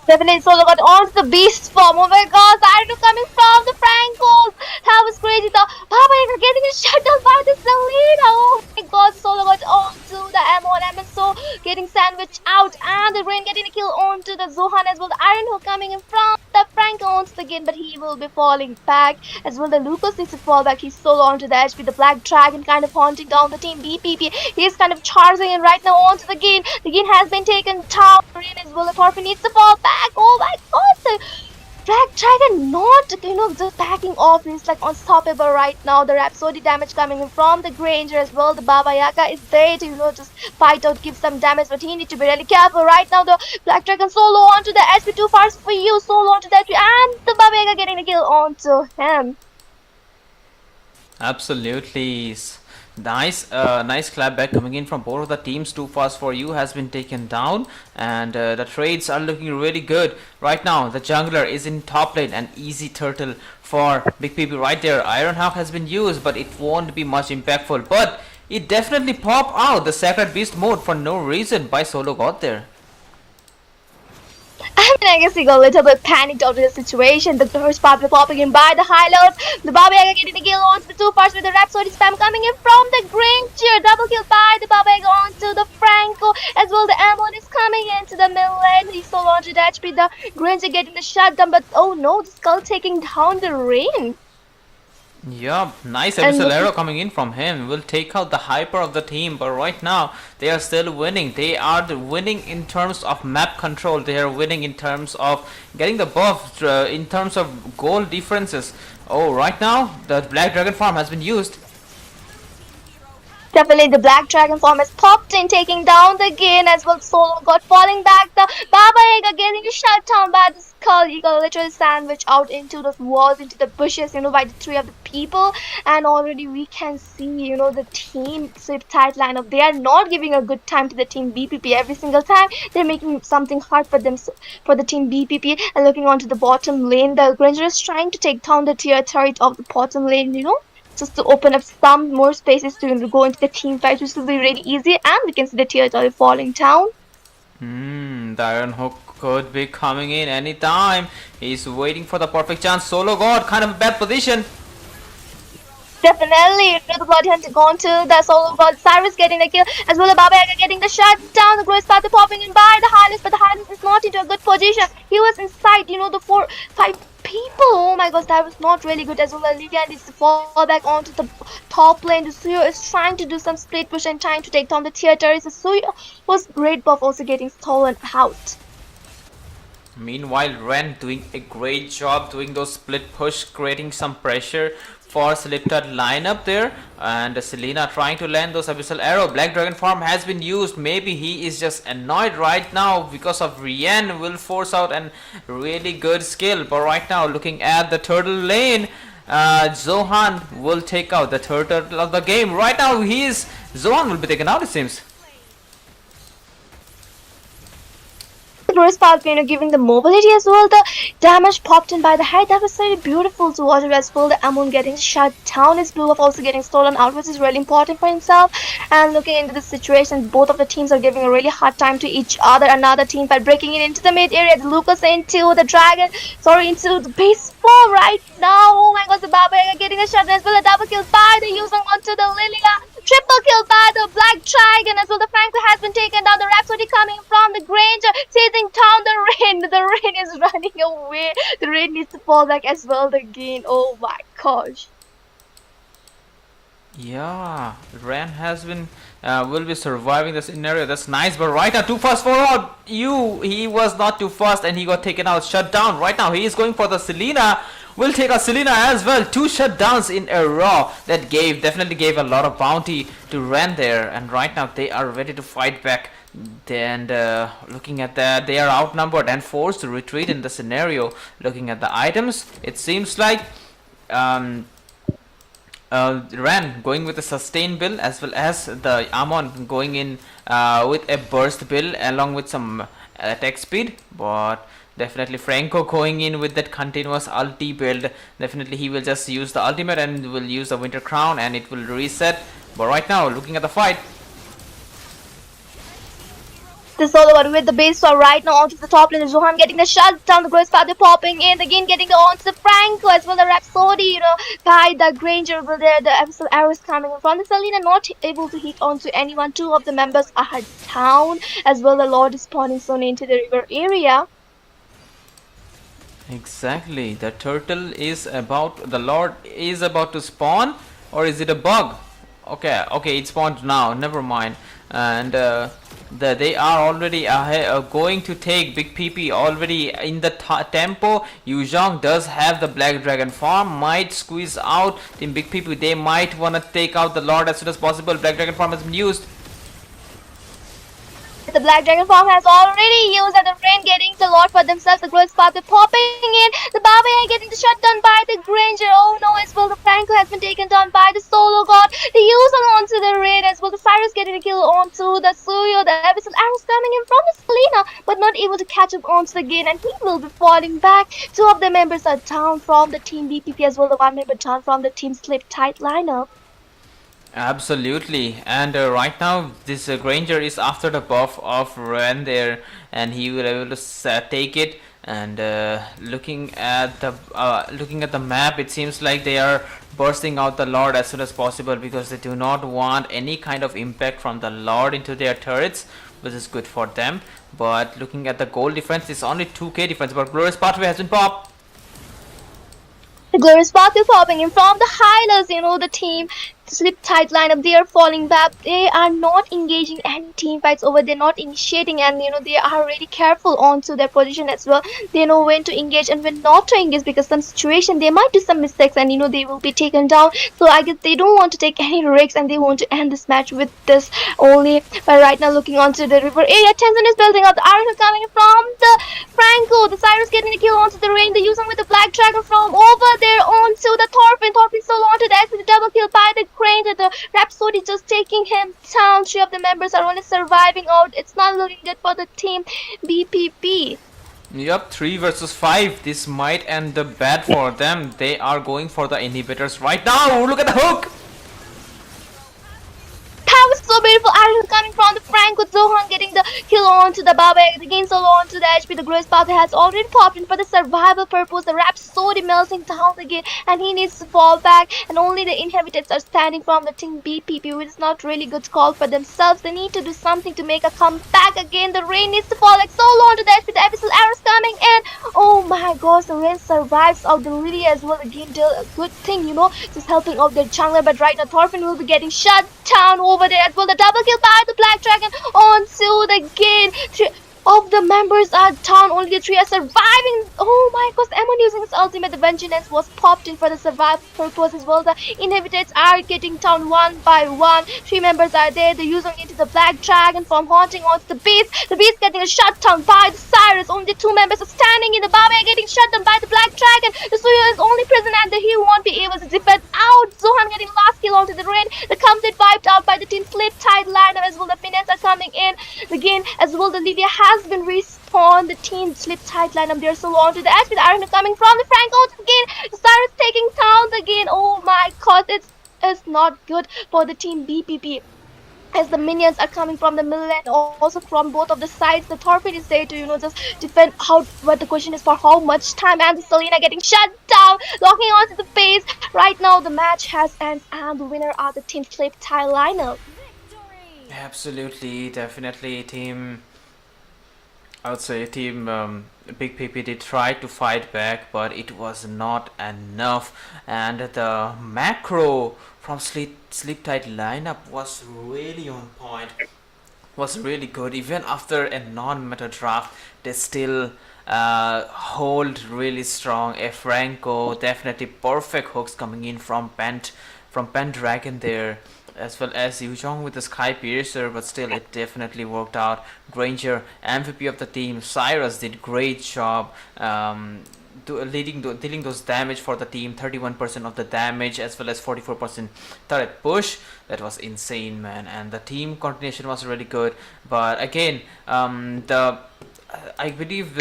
Definitely solo got onto the beast form. Oh my god, Iron coming from the Frankos. That was crazy. The Baba Yaga getting a shutdown by the Selena. Oh my god, solo got onto the Amon. So getting sandwiched out, and the Rain getting a kill onto the Zohan as well. The Iron Hook coming in from the Franco onto the Gin, but he will be falling back as well. The Lucas needs to fall back. He's solo onto the edge with the Black Dragon kind of haunting down the team BPP. He's kind of charging in right now onto the Gin. The Gin has been taken down. Rain as well. The Thorfinn needs to fall back. Oh my god. Black Dragon not, just backing off. He's like unstoppable right now. The Rhapsody damage coming in from the Granger as well. The Baba Yaga is there to, just fight out, give some damage, but he needs to be really careful. Right now, the Black Dragon so low onto the SP, too far for you, so low onto the SP, and the Baba Yaga getting a kill onto him. Absolutely. Nice clapback coming in from both of the teams. Too fast for you has been taken down, and the trades are looking really good right now. The jungler is in top lane, an easy turtle for Big PP right there. Ironhawk has been used, but it won't be much impactful, but it definitely pop out the Sacred Beast mode for no reason by Solo God there. I guess he got a little bit panicked out of the situation. The first Pablo popping in by the high lows. The Baba Yaga getting the kill onto the two parts with the Rhapsody spam coming in from the Granger. Double kill by the Baba Yaga onto the Franco. As well, the Amon is coming into the middle lane. He's so launched the HP. The Granger getting the shutdown, but oh no, the Skull taking down the Rain. Yeah, nice abyssal arrow coming in from him. Will take out the hyper of the team, but right now they are still winning. They are winning in terms of map control. They are winning in terms of getting the buff, in terms of goal differences. Oh, right now the Black Dragon farm has been used. Definitely the Black Dragon form has popped in, taking down the Gain as well. Solo got falling back. The Baba Yaga getting shut down by the Skull. He got literally sandwiched out into those walls, into the bushes, by the three of the people. And already we can see, the team Swift tight lineup. They are not giving a good time to the team BPP every single time. They're making something hard for them, for the team BPP. And looking onto the bottom lane, the Granger is trying to take down the tier turret of the bottom lane, just to open up some more spaces to go into the team fight, which will be really easy, and we can see the tier turret falling down. The Iron Hook could be coming in anytime. He's waiting for the perfect chance. Solo God, kind of a bad position. Definitely, the Blood Hunter gone to the Solo God. Cyrus getting the kill, as well as Baba Yaga getting the shot down. The Growth Path popping in by the Hylas, but the Hylas is not into a good position. He was inside, the 4-5 people. Oh my gosh, that was not really good as well. Lydia needs to fall back onto the top lane. The Suyo is trying to do some split push and trying to take down the tier turrets. The Suyo was great buff also getting stolen out. Meanwhile, Ren doing a great job doing those split push, creating some pressure for Sliptad lineup there, and Selena trying to land those abyssal arrow. Black Dragon farm has been used. Maybe he is just annoyed right now because of Rian will force out a really good skill, but right now looking at the turtle lane, Zohan will take out the turtle of the game. Right now Zohan will be taken out, it seems. Growth Path, giving the mobility as well. The damage popped in by the head. That was very beautiful to watch as well. The Amon getting shut down. His blue buff also getting stolen out, which is really important for himself. And looking into the situation, both of the teams are giving a really hard time to each other. Another team fight breaking into the mid area. The Lucas into the Dragon. Into the base 4 right now. Oh my god, the Baba Yaga getting a shot as well. A double kill by the user onto the Lilia. Triple kill by the Black Dragon as well. The Franco has been taken down. The Rhapsody coming from the Granger, chasing down the Rain. The Rain is running away. The Rain needs to fall back as well. The Gain. Oh my gosh. Yeah, Ren has been will be surviving the scenario. That's nice, but right now too fast forward. He was not too fast and he got taken out, shut down. Right now he is going for the Selena. Will take a Selena as well. 2 shutdowns in a row. That definitely gave a lot of bounty to Ren there. And right now they are ready to fight back. And looking at that, they are outnumbered and forced to retreat in the scenario. Looking at the items, it seems like Ren going with the sustain build, as well as the Amon going in with a burst build along with some attack speed. But definitely Franco going in with that continuous ulti build. Definitely he will just use the ultimate and will use the Winter Crown and it will reset. But right now, looking at the fight, This is all about with the base sword right now onto the top lane. Zohan getting the shut down. The Growth Path popping in. Again getting the onto the Franco as well. The Rhapsody, by the Granger over there. The abyssal arrows coming from the Selena, not able to hit onto anyone. 2 of the members are down as well. The Lord is spawning soon into the river area. exactly, the Lord is about to spawn, or is it a bug? Okay, it spawned now, never mind. And They are already going to take Big PP already in the tempo. Yuzhong does have the Black Dragon farm, might squeeze out Team Big PP. They might want to take out the Lord as soon as possible. Black Dragon farm has been used. The Black Dragon farm has already used and the Rain getting the lot for themselves. The Growth Path popping in. The Barbarian getting the shut down by the Granger. Oh no, as well the Franco has been taken down by the Solo God. The use onto the Rain as well. The Cyrus getting a kill onto the Suyo. The Abyssal arrows coming in from the Selena, but not able to catch up onto the Gain, and he will be falling back. Two of the members are down from the team BPP as well. The one member down from the team Slip Tight lineup. Absolutely, and right now this Granger is after the buff of Ren there, and he will be able to take it. And looking at the map, it seems like they are bursting out the Lord as soon as possible because they do not want any kind of impact from the Lord into their turrets, which is good for them. But looking at the gold difference, it's only 2k difference, but Glorious Pathway has been popped. The Glorious Path is popping in from the Hylas, the team Slip Tight lineup. They are falling back. They are not engaging any team fights over. They're not initiating, and they are really careful onto their position as well. They know when to engage and when not to engage, because some situation they might do some mistakes and they will be taken down. So I guess they don't want to take any risks and they want to end this match with this only. But right now, looking onto the river area, Tenzin is building up. The Iron is coming from the Franco. The Cyrus getting the kill onto the Rain. The using with the Black Dragon from over there onto the Thorfinn. Thorfinn solo onto the X with the double kill by the Crane. The Rhapsody just taking him down. Three of the members are only surviving out. It's not looking good for the team BPP. Yep, 3 versus 5. This might end up bad for them. They are going for the inhibitors right now. Look at the hook. That was so beautiful. Iron coming from the Franco. Zohan getting the kill onto the Babek. The gain solo onto the HP. The Grace Path has already popped in for the survival purpose. The Rhapsody melting down again, and he needs to fall back. And only the inhabitants are standing from the team BPP, which is not really good call for themselves. They need to do something to make a comeback again. The Rain needs to fall like solo onto the HP. The Abyssal arrows coming in. Oh my gosh, the Rain survives out the Lily as well. Again, a good thing, just helping out their jungler. But right now, Thorfinn will be getting shut down over there as well. The double kill by the Black Dragon onto the Gain. Three of the members are down. Only the 3 are surviving. Oh my gosh, Amon using his ultimate. The Vengeance was popped in for the survival purpose as well. The inhabitants are getting down one by one. 3 members are there. They're using into the Black Dragon from haunting onto the Beast. The Beast getting a shut down by the Cyrus. Only 2 members are standing in the Barbarian getting shut down by the Black Dragon. The Suyo is only present and he won't be able to defend out. Zohan getting last kill onto the Rain. The complete wiped out by the team Slip Tight lineup as well. The Finance are coming in. Again, as well, the Lydia has been respawned. The team Slip Tight lineup. They're so on to the edge with Iron coming from the Franco again. The Cyrus taking down again. Oh my god, it's not good for the team BPP. As the minions are coming from the middle and also from both of the sides. The Thorfinn is there to just defend out, but the question is for how much time. And the Selena getting shut down, locking onto the face. Right now the match has ended and the winner are the team Slip Tight lineup. Absolutely, definitely team. I would say team Big PP did try to fight back, but it was not enough. And the macro from Sleep Tight lineup was really on point. Was really good. Even after a non-meta draft, they still hold really strong. A Franco, definitely perfect hooks coming in from Pendragon there, as well as Yuzhong with the Sky Piercer, but still it definitely worked out. Granger, MVP of the team. Cyrus did great job dealing those damage for the team. 31% of the damage as well as 44% turret push. That was insane, man. And the team coordination was really good. But again, I believe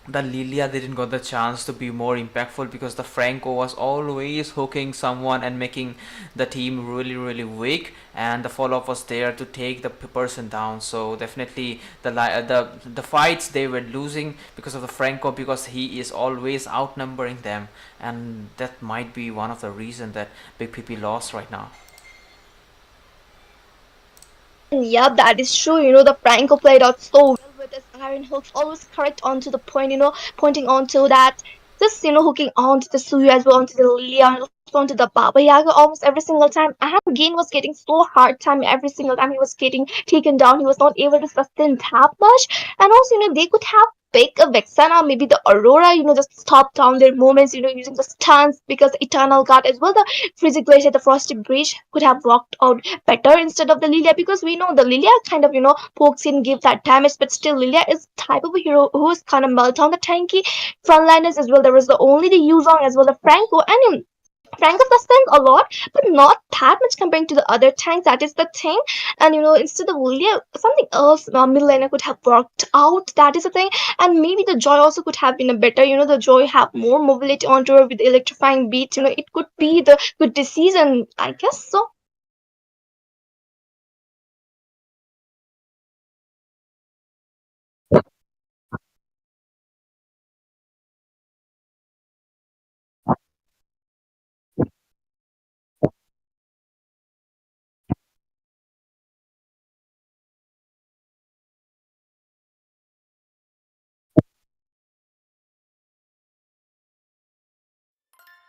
the Lilia didn't got the chance to be more impactful because the Franco was always hooking someone and making the team really weak, and the follow-up was there to take the person down. So definitely the fights they were losing because of the Franco, because he is always outnumbering them, and that might be one of the reasons that Big PP lost right now. Yeah, that is true. The Franco played out so well with his iron hooks, always correct onto the point, pointing onto that. Just, hooking onto the Suyu as well, onto the Lilia, onto the Baba Yaga almost every single time, and Gain was getting so hard time every single time he was getting taken down. He was not able to sustain that much. And also, they could have pick a Vexana, maybe the Aurora, just stop down their movements, using the stance, because the Eternal Guard as well, the Freezy Glacier, the Frosty Breach could have worked out better instead of the Lilia, because we know the Lilia kind of, pokes in, give that damage, but still Lilia is type of a hero who's kind of melt down the tanky frontliners as well. There was the only the Yuzong as well, the Franco, and Franco sustains a lot, but not that much comparing to the other tanks. That is the thing. And instead of Lilia, something else middle laner could have worked out. That is the thing. And maybe the Joy also could have been a better. The Joy have more mobility onto her with electrifying beats. It could be the good decision. I guess so.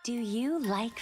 Do you like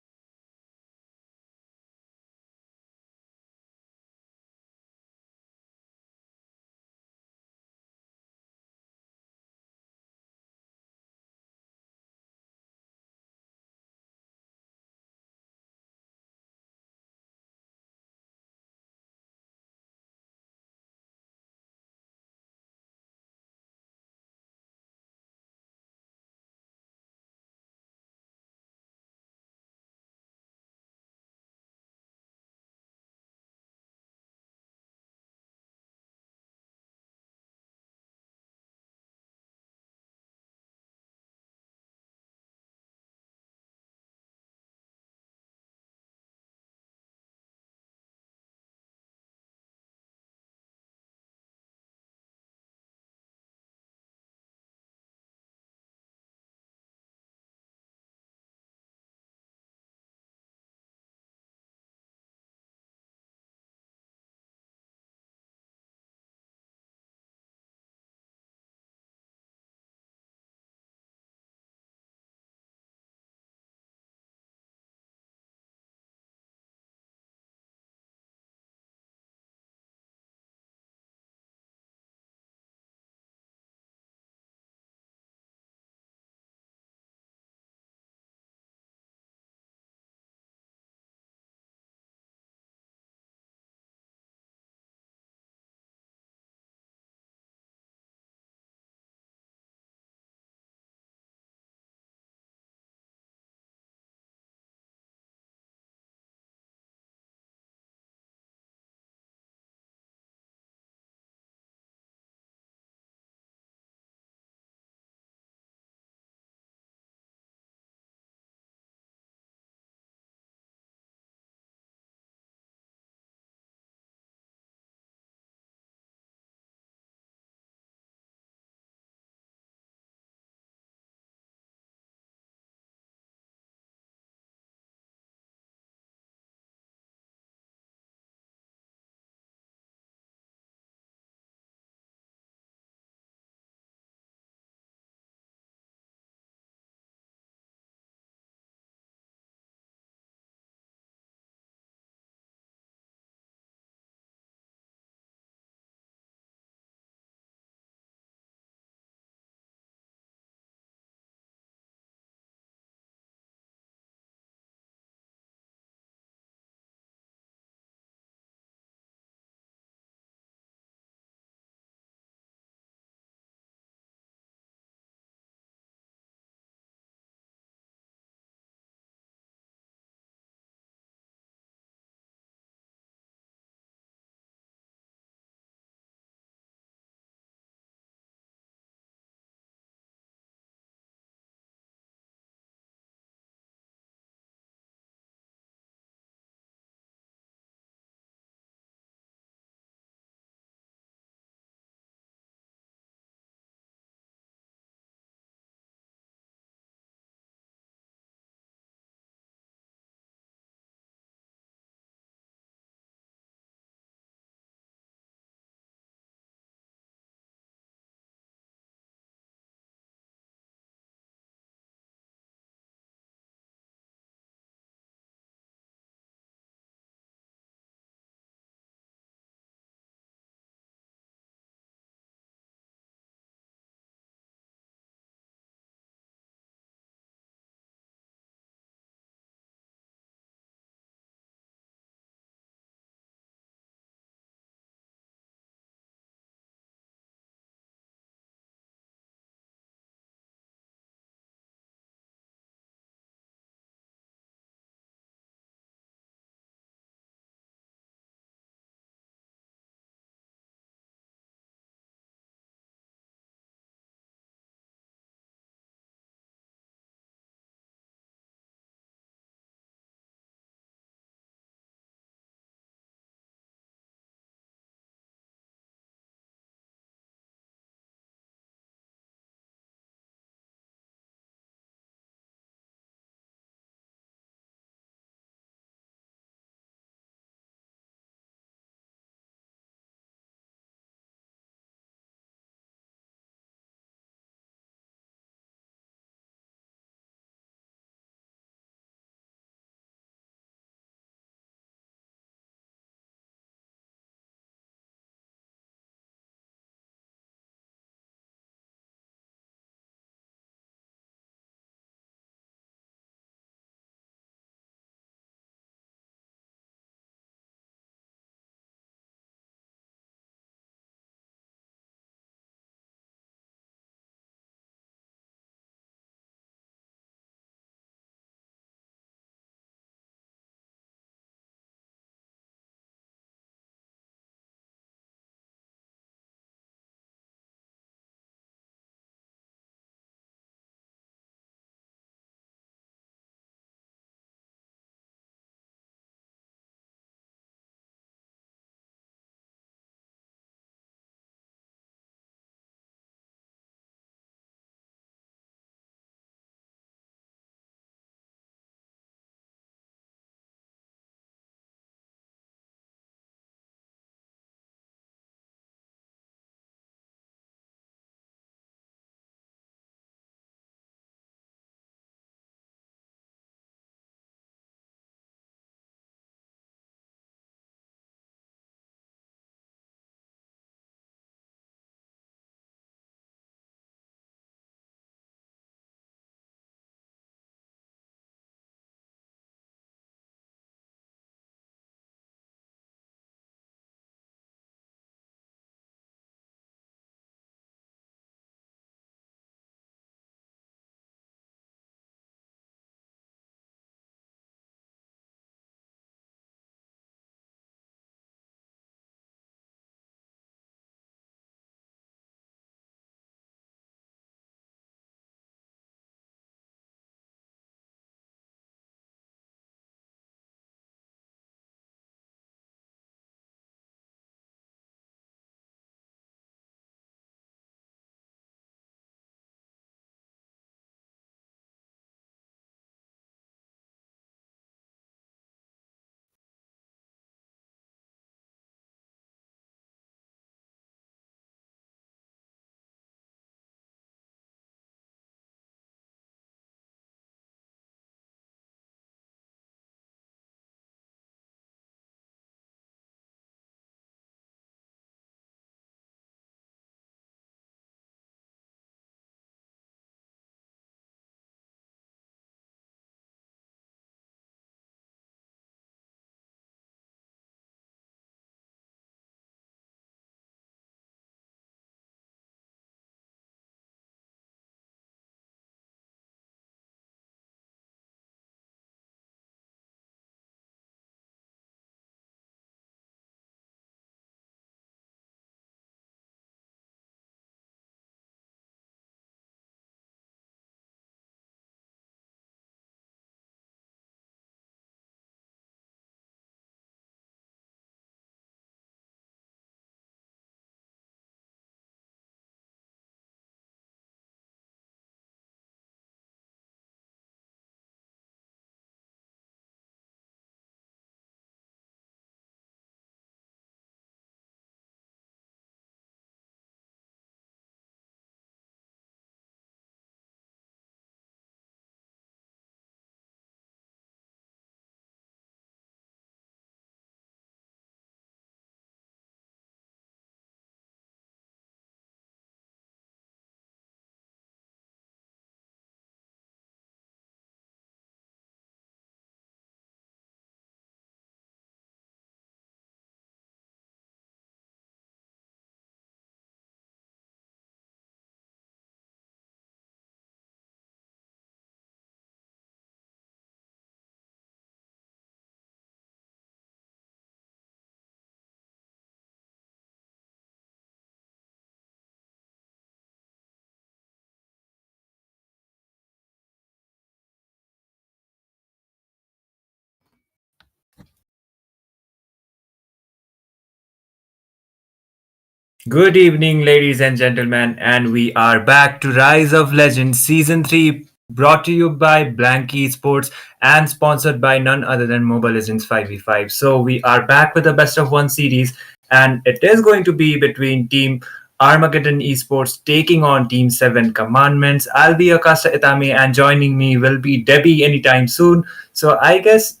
Good evening, ladies and gentlemen, and we are back to Rise of Legends Season 3, brought to you by Blanky Sports and sponsored by none other than Mobile Legends 5v5. So, we are back with the best of one series, and it is going to be between Team Armageddon Esports taking on Team 7 Commandments. I'll be Akasa Itami, and joining me will be Debbie anytime soon. So, I guess,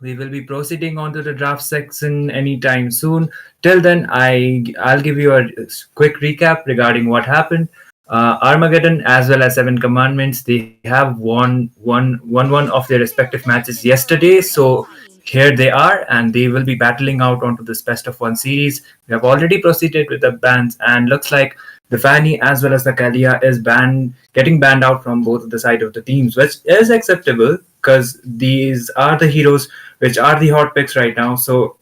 we will be proceeding on to the draft section anytime soon. Till then, I'll give you a quick recap regarding what happened. Armageddon as well as Seven Commandments, they have won one of their respective matches yesterday. So here they are, and they will be battling out onto this best of one series. We have already proceeded with the bans, and looks like the Fanny as well as the Kalia is getting banned out from both the side of the teams, which is acceptable because these are the heroes which are the hot picks right now. So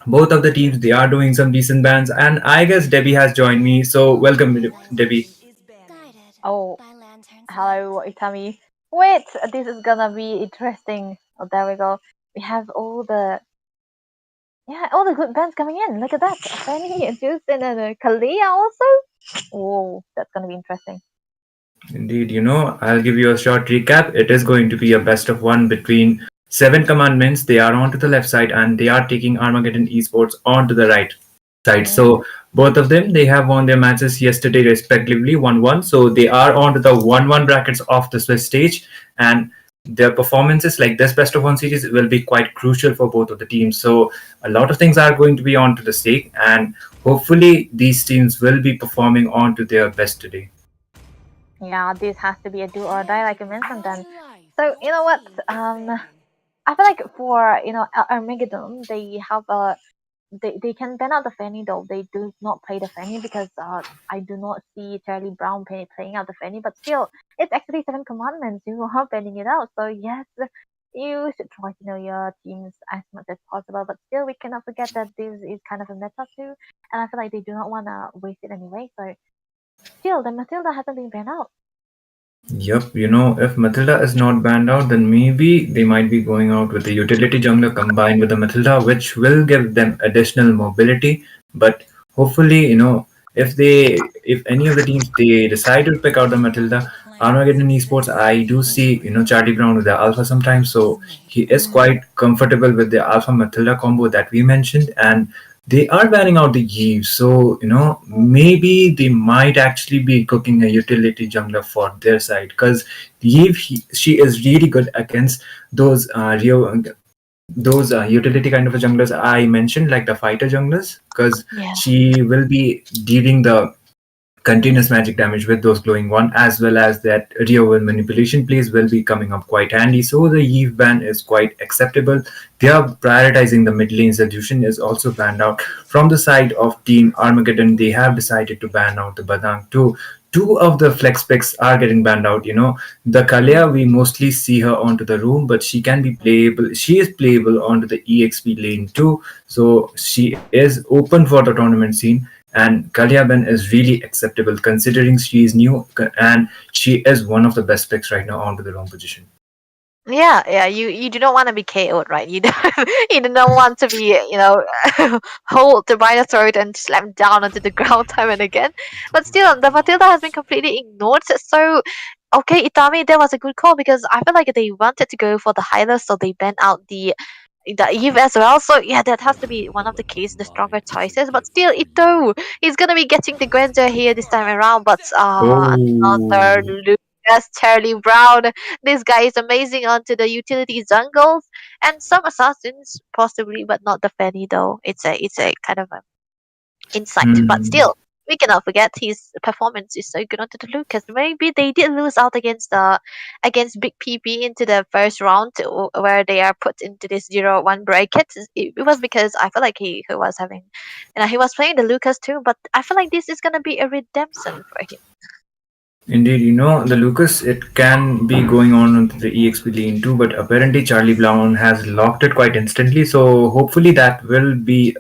both of the teams, they are doing some decent bans, and I guess Debbie has joined me. So welcome, Debbie. Oh, hello, Itami. Wait, this is gonna be interesting. Oh, there we go. We have all the good bands coming in. Look at that. Fanny and Houston and Kalia also. Oh, that's gonna be interesting. Indeed, I'll give you a short recap. It is going to be a best of one between Seven Commandments. They are onto the left side, and they are taking Armageddon Esports onto the right side. So both of them, they have won their matches yesterday respectively 1-1. So they are onto the 1-1 brackets of the Swiss stage, and their performances like this best of one series will be quite crucial for both of the teams. So a lot of things are going to be onto the stake, and hopefully these teams will be performing onto their best today. Yeah, this has to be a do or die, like you mentioned then. So you know what? I feel like for Armageddon, they have they can ban out the Fanny though. They do not play the Fanny because I do not see Charlie Brown playing out the Fanny. But still, it's actually Seven Commandments. You are banning it out. So yes, you should try to know your teams as much as possible. But still, we cannot forget that this is kind of a meta too, and I feel like they do not want to waste it anyway. So still, the Matilda hasn't been banned out. Yep, if Matilda is not banned out, then maybe they might be going out with the utility jungler combined with the Matilda, which will give them additional mobility. But hopefully, if any of the teams they decide to pick out the Matilda, Armageddon Esports, I do see, Charlie Brown with the Alpha sometimes, so he is quite comfortable with the Alpha Matilda combo that we mentioned, and they are banning out the Eve, so maybe they might actually be cooking a utility jungler for their side because Eve she is really good against those utility kind of a junglers I mentioned, like the fighter junglers, because she will be dealing the continuous magic damage with those glowing one, as well as that Rio and manipulation plays will be coming up quite handy. So the Eve ban is quite acceptable. They are prioritizing the mid lane solution is also banned out. From the side of Team Armageddon, they have decided to ban out the Badang too. Two of the flex picks are getting banned out. The Kalia, we mostly see her onto the room, but she can be playable. She is playable onto the EXP lane too. So she is open for the tournament scene. And Kalyaban is really acceptable considering she is new and she is one of the best picks right now onto the wrong position. Yeah. You do not want to be KO'd, right? You don't, you do not want to be, hold the by the throat and slam down onto the ground time and again. But still, the Matilda has been completely ignored. So, okay, Itami, that was a good call because I feel like they wanted to go for the Hyla, so they banned out the Eve as well. So yeah, that has to be one of the case, the stronger choices. But still, Ito, he's gonna be getting the Gwenzer here this time around. But another Oh. Lucas Charlie Brown. This guy is amazing onto the utility jungles and some assassins possibly, but not the Fanny though. It's a kind of a insight. But Hmm. still, we cannot forget his performance is so good onto the Lucas. Maybe they did lose out against Big PP into the first round where they are put into this 0-1 bracket. It was because I feel like he was having, he was playing the Lucas too. But I feel like this is gonna be a redemption for him. Indeed, the Lucas, it can be going on with the EXP lane too, but apparently Charlie Brown has locked it quite instantly. So hopefully that will be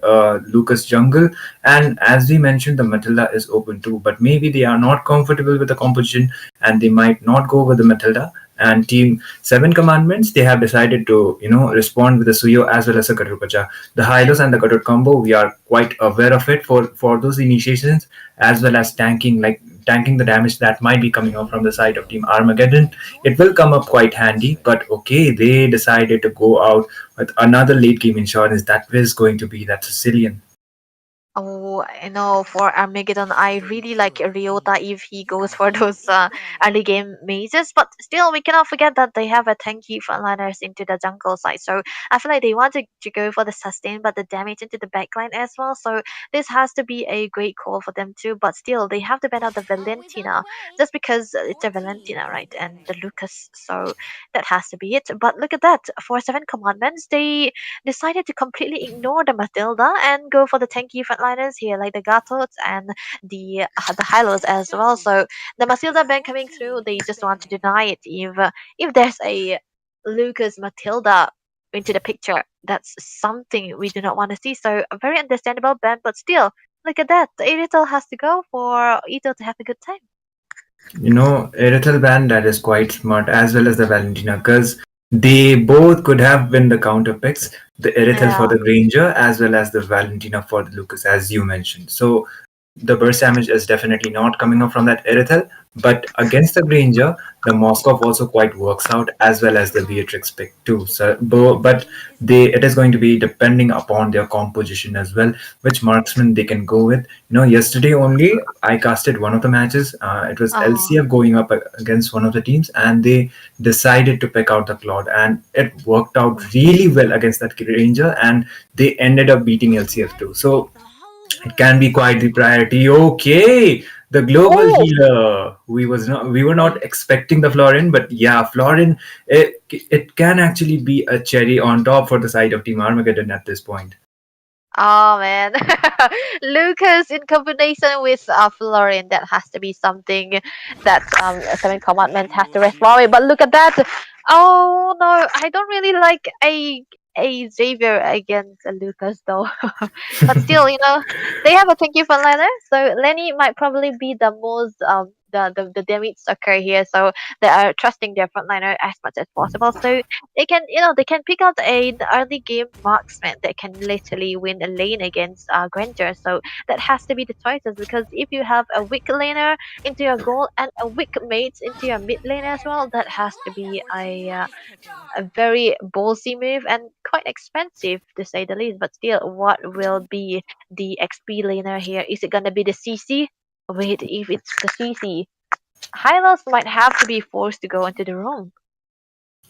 Lucas jungle. And as we mentioned, the Matilda is open too, but maybe they are not comfortable with the composition and they might not go with the Matilda. And Team Seven Commandments, they have decided to, respond with the Suyo as well as a Karupacha. The Hylos and the Kadut combo, we are quite aware of it for those initiations, as well as tanking the damage that might be coming up from the side of Team Armageddon. It will come up quite handy, but okay, they decided to go out with another late game insurance that is going to be that Sicilian. Oh, for Armageddon, I really like Ryota if he goes for those early game mazes. But still, we cannot forget that they have a tanky frontliners into the jungle side. So I feel like they want to go for the sustain, but the damage into the backline as well. So this has to be a great call for them too. But still, they have to ban out the Valentina just because it's a Valentina, right? And the Lucas. So that has to be it. But look at that. For Seven Commandments, they decided to completely ignore the Matilda and go for the tanky frontliners here, like the Gatos and the Hylos as well. So the Matilda ban coming through, they just want to deny it. If there's a Lucas Matilda into the picture, that's something we do not want to see. So a very understandable ban, but still, look at that. Irithel has to go for Ito to have a good time. Erythel band, that is quite smart, as well as the Valentina, because they both could have been the counter picks, the Erythel for Yeah. the Granger, as well as the Valentina for the Lucas, as you mentioned. So the burst damage is definitely not coming up from that Erythel, but against the Granger, the Moskov also quite works out, as well as the Beatrix pick too. So, but it is going to be depending upon their composition as well, which marksman they can go with. Yesterday only I casted one of the matches. It was Oh. LCF going up against one of the teams, and they decided to pick out the Claude, and it worked out really well against that Ranger, and they ended up beating LCF too. So it can be quite the priority. Okay, the global Oh, healer. We were not expecting the Florin, but yeah, Florin. It can actually be a cherry on top for the side of Team Armageddon at this point. oh man, Lucas in combination with Florian, that has to be something that Seven Commandments has to respond with. But look at that! Oh no, I don't really like a Xavier against Lucas though. But still, they have a thank you for Lena, so Lenny might probably be the most the damage sucker here. So they are trusting their frontliner as much as possible. So they can pick out an early game marksman that can literally win a lane against Granger. So that has to be the choices, because if you have a weak laner into your goal and a weak mate into your mid lane as well, that has to be a very ballsy move and quite expensive to say the least. But still, what will be the XP laner here? Is it gonna be the CC? Wait, if it's the CC, Hylos might have to be forced to go into the room.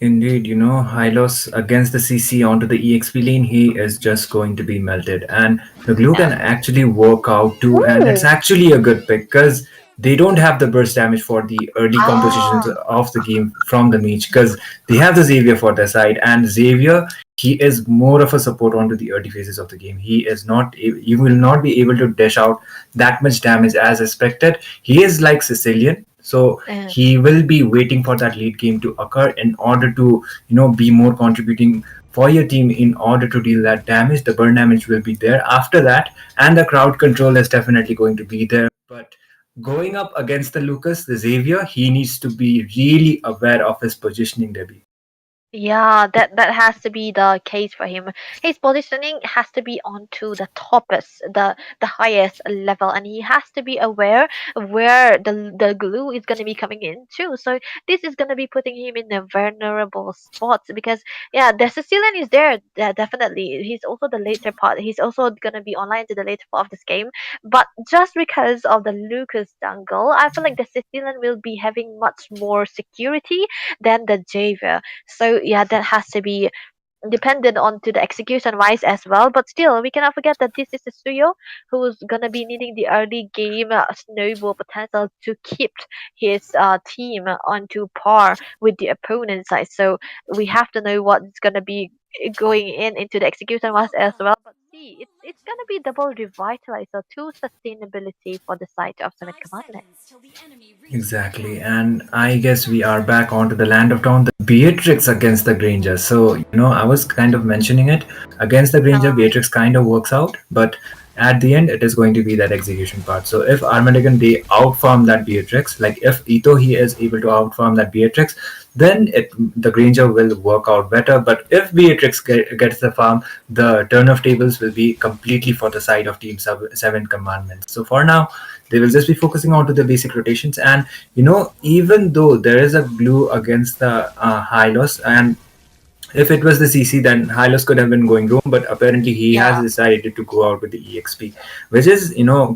Indeed, Hylos against the CC onto the EXP lane, he is just going to be melted. And the glue Yeah. can actually work out too, and it's Ooh. actually a good pick because they don't have the burst damage for the early compositions Ah. of the game from the mage because they have the Xavier for their side. And Xavier, he is more of a support onto the early phases of the game. He is not, you will not be able to dish out that much damage as expected. He is like Sicilian. So he will be waiting for that late game to occur in order to be more contributing for your team in order to deal that damage. The burn damage will be there after that, and the crowd control is definitely going to be there. But going up against the Lucas, the Xavier, he needs to be really aware of his positioning, Debbie. Yeah, that has to be the case for him. His positioning has to be onto the toppest, the highest level, and he has to be aware of where the glue is gonna be coming in too. So this is gonna be putting him in a vulnerable spot, because yeah, the Sicilian is there, definitely. He's also the later part. He's also gonna be online to the later part of this game. But just because of the Lucas jungle, I feel like the Sicilian will be having much more security than the Javier. So yeah, that has to be dependent on to the execution wise as well. But still, we cannot forget that this is a Suyo who's gonna be needing the early game snowball potential to keep his team onto par with the opponent side. So we have to know what's gonna be going into the execution wise as well. But see, it's gonna be double revitalize, so two sustainability for the side of Seven Commandments. Exactly, and I guess we are back onto the land of Dawn, the Beatrix against the Granger. So, I was kind of mentioning it. Against the Granger, Beatrix kind of works out, but at the end, it is going to be that execution part. So, if Armageddon they outfarm that Beatrix, like if Ito he is able to outfarm that Beatrix, then the Granger will work out better. But if Beatrix gets the farm, the turn of tables will be completely for the side of Team Seven Commandments. So, for now, they will just be focusing on to the basic rotations, and even though there is a glue against the Hylos, and if it was the CC, then Hylos could have been going roam, but apparently he has decided to go out with the EXP, which is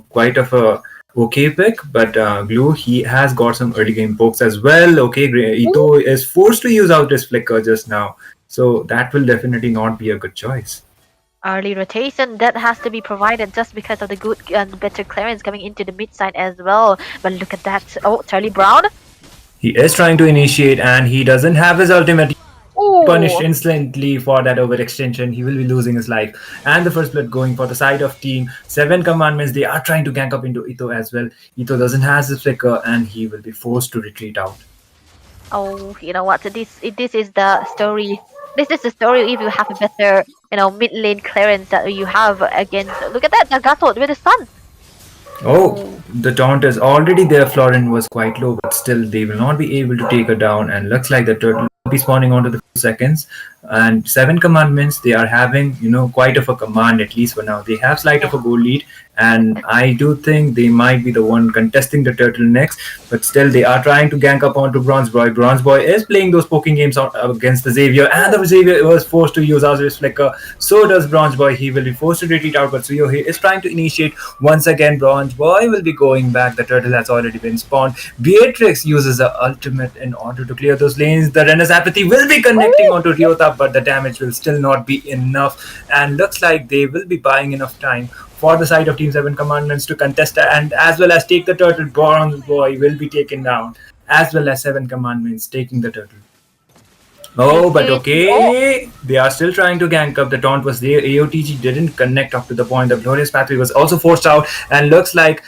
quite of a okay pick. But glue, he has got some early game pokes as well. Okay, Ito is forced to use out his flicker just now, so that will definitely not be a good choice. Early rotation that has to be provided just because of the good and better clearance coming into the mid side as well. But look at that! Oh, Charlie Brown. He is trying to initiate, and he doesn't have his ultimate. Punished instantly for that overextension. He will be losing his life. And the first blood going for the side of Team Seven Commandments. They are trying to gank up into Ito as well. Ito doesn't have his flicker, and he will be forced to retreat out. Oh, you know what? This is the story. This is the story if you have a better, mid lane clearance that you have against. Look at that, Nagato with the stun. Oh, the taunt is already there. Florin was quite low, but still they will not be able to take her down. And looks like the turtle will be spawning onto the few seconds. And Seven Commandments, they are having, quite of a command, at least for now. They have slight of a goal lead, and I do think they might be the one contesting the turtle next. But still, they are trying to gank up onto Bronze Boy. Bronze Boy is playing those poking games against the Xavier, and the Xavier was forced to use Azur's flicker. So does Bronze Boy. He will be forced to retreat out, but Suyo is trying to initiate once again. Bronze Boy will be going back. The turtle has already been spawned. Beatrix uses the ultimate in order to clear those lanes. The Renner's Apathy will be connecting onto Ryota, but the damage will still not be enough, and looks like they will be buying enough time for the side of Team 7 Commandments to contest and as well as take the turtle. Bronze Boy will be taken down, as well as 7 Commandments taking the turtle. Oh, but okay, they are still trying to gank up. The taunt was there. AOTG didn't connect up to the point. The Glorious Pathway was also forced out, and looks like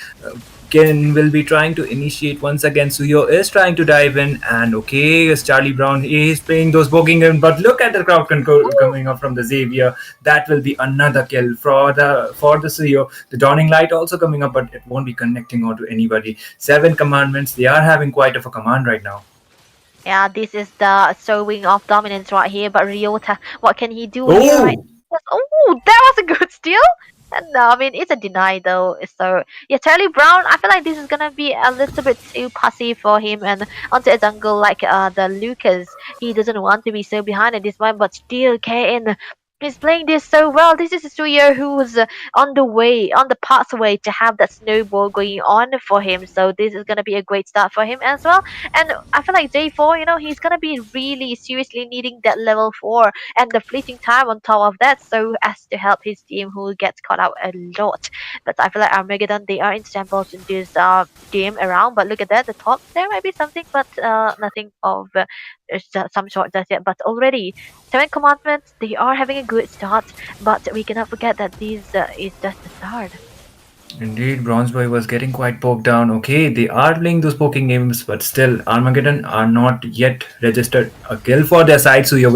Ken will be trying to initiate once again. Suyo is trying to dive in, and okay, it's Charlie Brown. He is playing those poking in, but look at the crowd control coming up from the Xavier. That will be another kill for the Suyo. The Dawning Light also coming up, but it won't be connecting onto anybody. 7 Commandments, they are having quite of a command right now. Yeah, this is the showing of dominance right here. But Ryota, what can he do here? Right? Oh, that was a good steal. No, I mean, it's a deny though. So, yeah, Charlie Brown, I feel like this is gonna be a little bit too passive for him. And onto a jungle like the Lucas, he doesn't want to be so behind at this point, but still, KN is playing this so well. This is a Suyo who's on the pathway to have that snowball going on for him. So this is gonna be a great start for him as well. And I feel like J4, he's gonna be really seriously needing that level 4 and the fleeting time on top of that, so as to help his team who gets caught out a lot. But I feel like Armageddon, they are in shambles in this game around. But look at that, the top there might be something, but nothing of some sort just yet. But already 7 Commandments, they are having a good start, but we cannot forget that this is just the start. Indeed, Bronze Boy was getting quite poked down. Okay, they are playing those poking games, but still, Armageddon are not yet registered a kill for their side. So he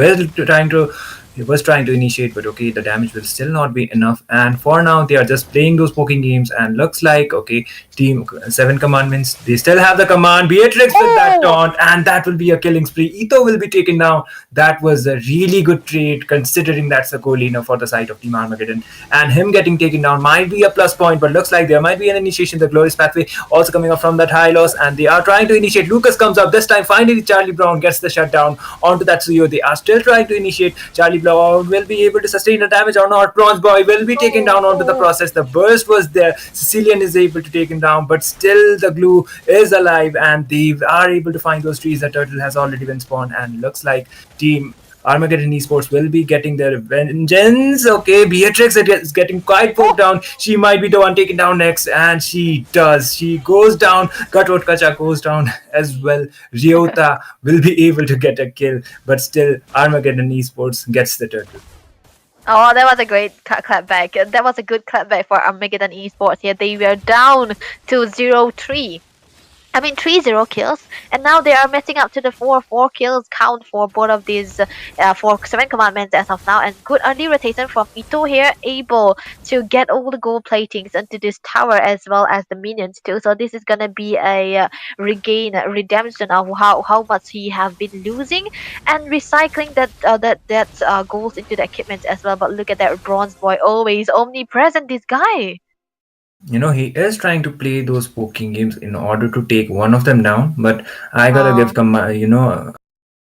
was trying to initiate, but okay, the damage will still not be enough. And for now, they are just playing those poking games, and looks like, okay, Team 7 Commandments, they still have the command. Beatrix with that taunt, and that will be a killing spree. Ito will be taken down. That was a really good trade, considering that's a co-leader for the side of Team Armageddon. And him getting taken down might be a plus point, but looks like there might be an initiation. The Glorious Pathway also coming up from that high loss, and they are trying to initiate. Lucas comes up. This time, finally, Charlie Brown gets the shutdown onto that Suyo. They are still trying to initiate. Charlie Brown will be able to sustain the damage or not. Bronze Boy will be taken down onto the process. The burst was there. Sicilian is able to take him down, but still the glue is alive, and they are able to find those trees. The turtle has already been spawned, and looks like Team Armageddon Esports will be getting their vengeance. Okay, Beatrix is getting quite poked down. She might be the one taken down next, and she does. She goes down. Cutthroat Kacha goes down as well. Ryota will be able to get a kill, but still Armageddon Esports gets the turtle. Oh, that was a great clapback. That was a good clapback for Armageddon Esports here. They were down to 0-3. I mean 3-0 kills, and now they are messing up to the 4-4 kills count for both of these for 7 commandments as of now. And good early rotation from Ito here, able to get all the gold platings into this tower as well as the minions too. So this is gonna be a redemption of how much he have been losing, and recycling that goals into the equipment as well. But look at that bronze boy, always omnipresent. This guy. He is trying to play those poking games in order to take one of them down, but I gotta give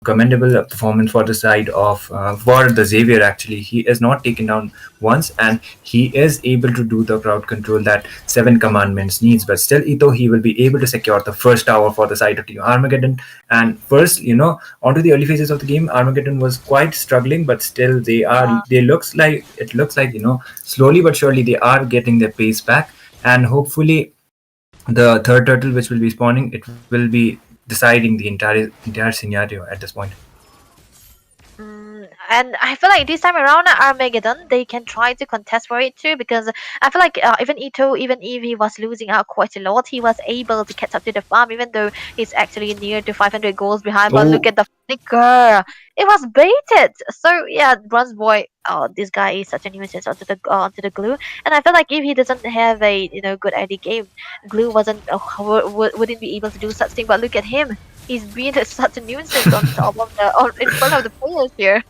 commendable performance for the side of for the Xavier. Actually, he is not taken down once, and he is able to do the crowd control that 7 commandments needs. But still, Ito, he will be able to secure the first tower for the side of Team Armageddon. And first, onto the early phases of the game, Armageddon was quite struggling, but still they looks like slowly but surely they are getting their pace back, and hopefully the third turtle which will be spawning, it will be deciding the entire scenario at this point. And I feel like this time around Armageddon, they can try to contest for it too, because I feel like even Ito, even if he was losing out quite a lot, he was able to catch up to the farm, even though he's actually near to 500 goals behind. But look at the flicker, it was baited. So yeah, Bronze Boy, this guy is such a nuisance onto the glue. And I feel like if he doesn't have a good early game, glue wouldn't be able to do such thing. But look at him. He's being such a nuisance on top of in front of the players here.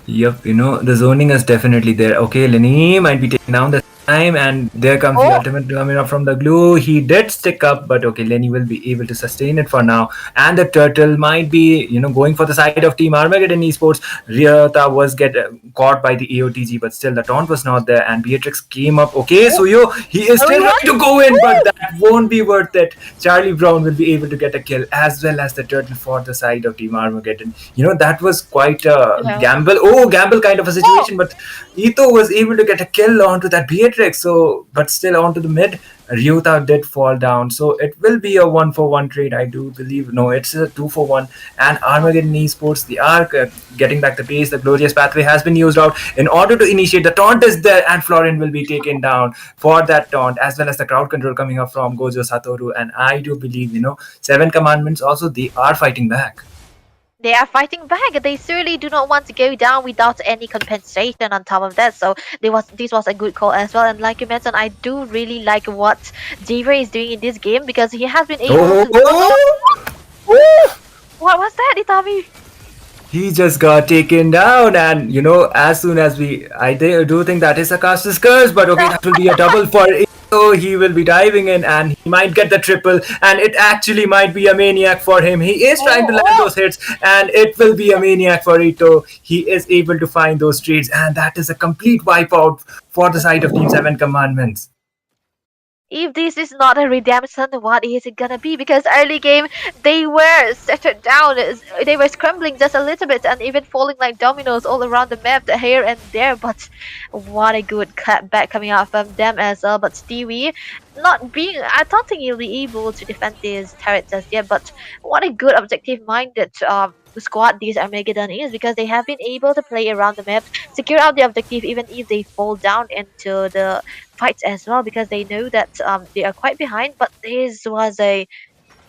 Yep, the zoning is definitely there. Okay, Lenny might be taking down the time, and there comes the ultimate coming up from the glue. He did stick up, but okay, Lenny will be able to sustain it for now. And the turtle might be, going for the side of Team Armageddon Esports. Ryota was caught by the AOTG, but still the taunt was not there, and Beatrix came up. Okay, so he is still ready to go in, but that won't be worth it. Charlie Brown will be able to get a kill, as well as the turtle for the side of Team Armageddon. That was quite a gamble kind of a situation, but Ito was able to get a kill onto that Beatrix. But still onto the mid, Ryota did fall down. So it will be a 1-for-1 trade, I do believe. No, it's a 2-for-1. And Armageddon Esports, they are getting back the pace. The Glorious Pathway has been used out in order to initiate. The taunt is there, and Florian will be taken down for that taunt, as well as the crowd control coming up from Gojo Satoru. And I do believe, 7 commandments also, they are fighting back. They are fighting back. They surely do not want to go down without any compensation on top of that. So this was a good call as well. And like you mentioned, I do really like what Xavier is doing in this game, because he has been able to... What was that, Itami? He just got taken down, and as soon as I do think that is a caster's curse, but okay, that will be a double for Ito. He will be diving in, and he might get the triple, and it actually might be a maniac for him. He is trying to land those hits, and it will be a maniac for Ito. He is able to find those trades, and that is a complete wipeout for the side of Team 7 Commandments. If this is not a redemption, what is it gonna be? Because early game, they were settled down. They were scrambling just a little bit and even falling like dominoes all around the map here and there. But what a good cutback coming out from them as well. But Stewie, I don't think he'll be able to defend this turret just yet. But what a good objective-minded squad this Armageddon is, because they have been able to play around the map, secure out the objective even if they fall down into the fights as well, because they know that they are quite behind. But this was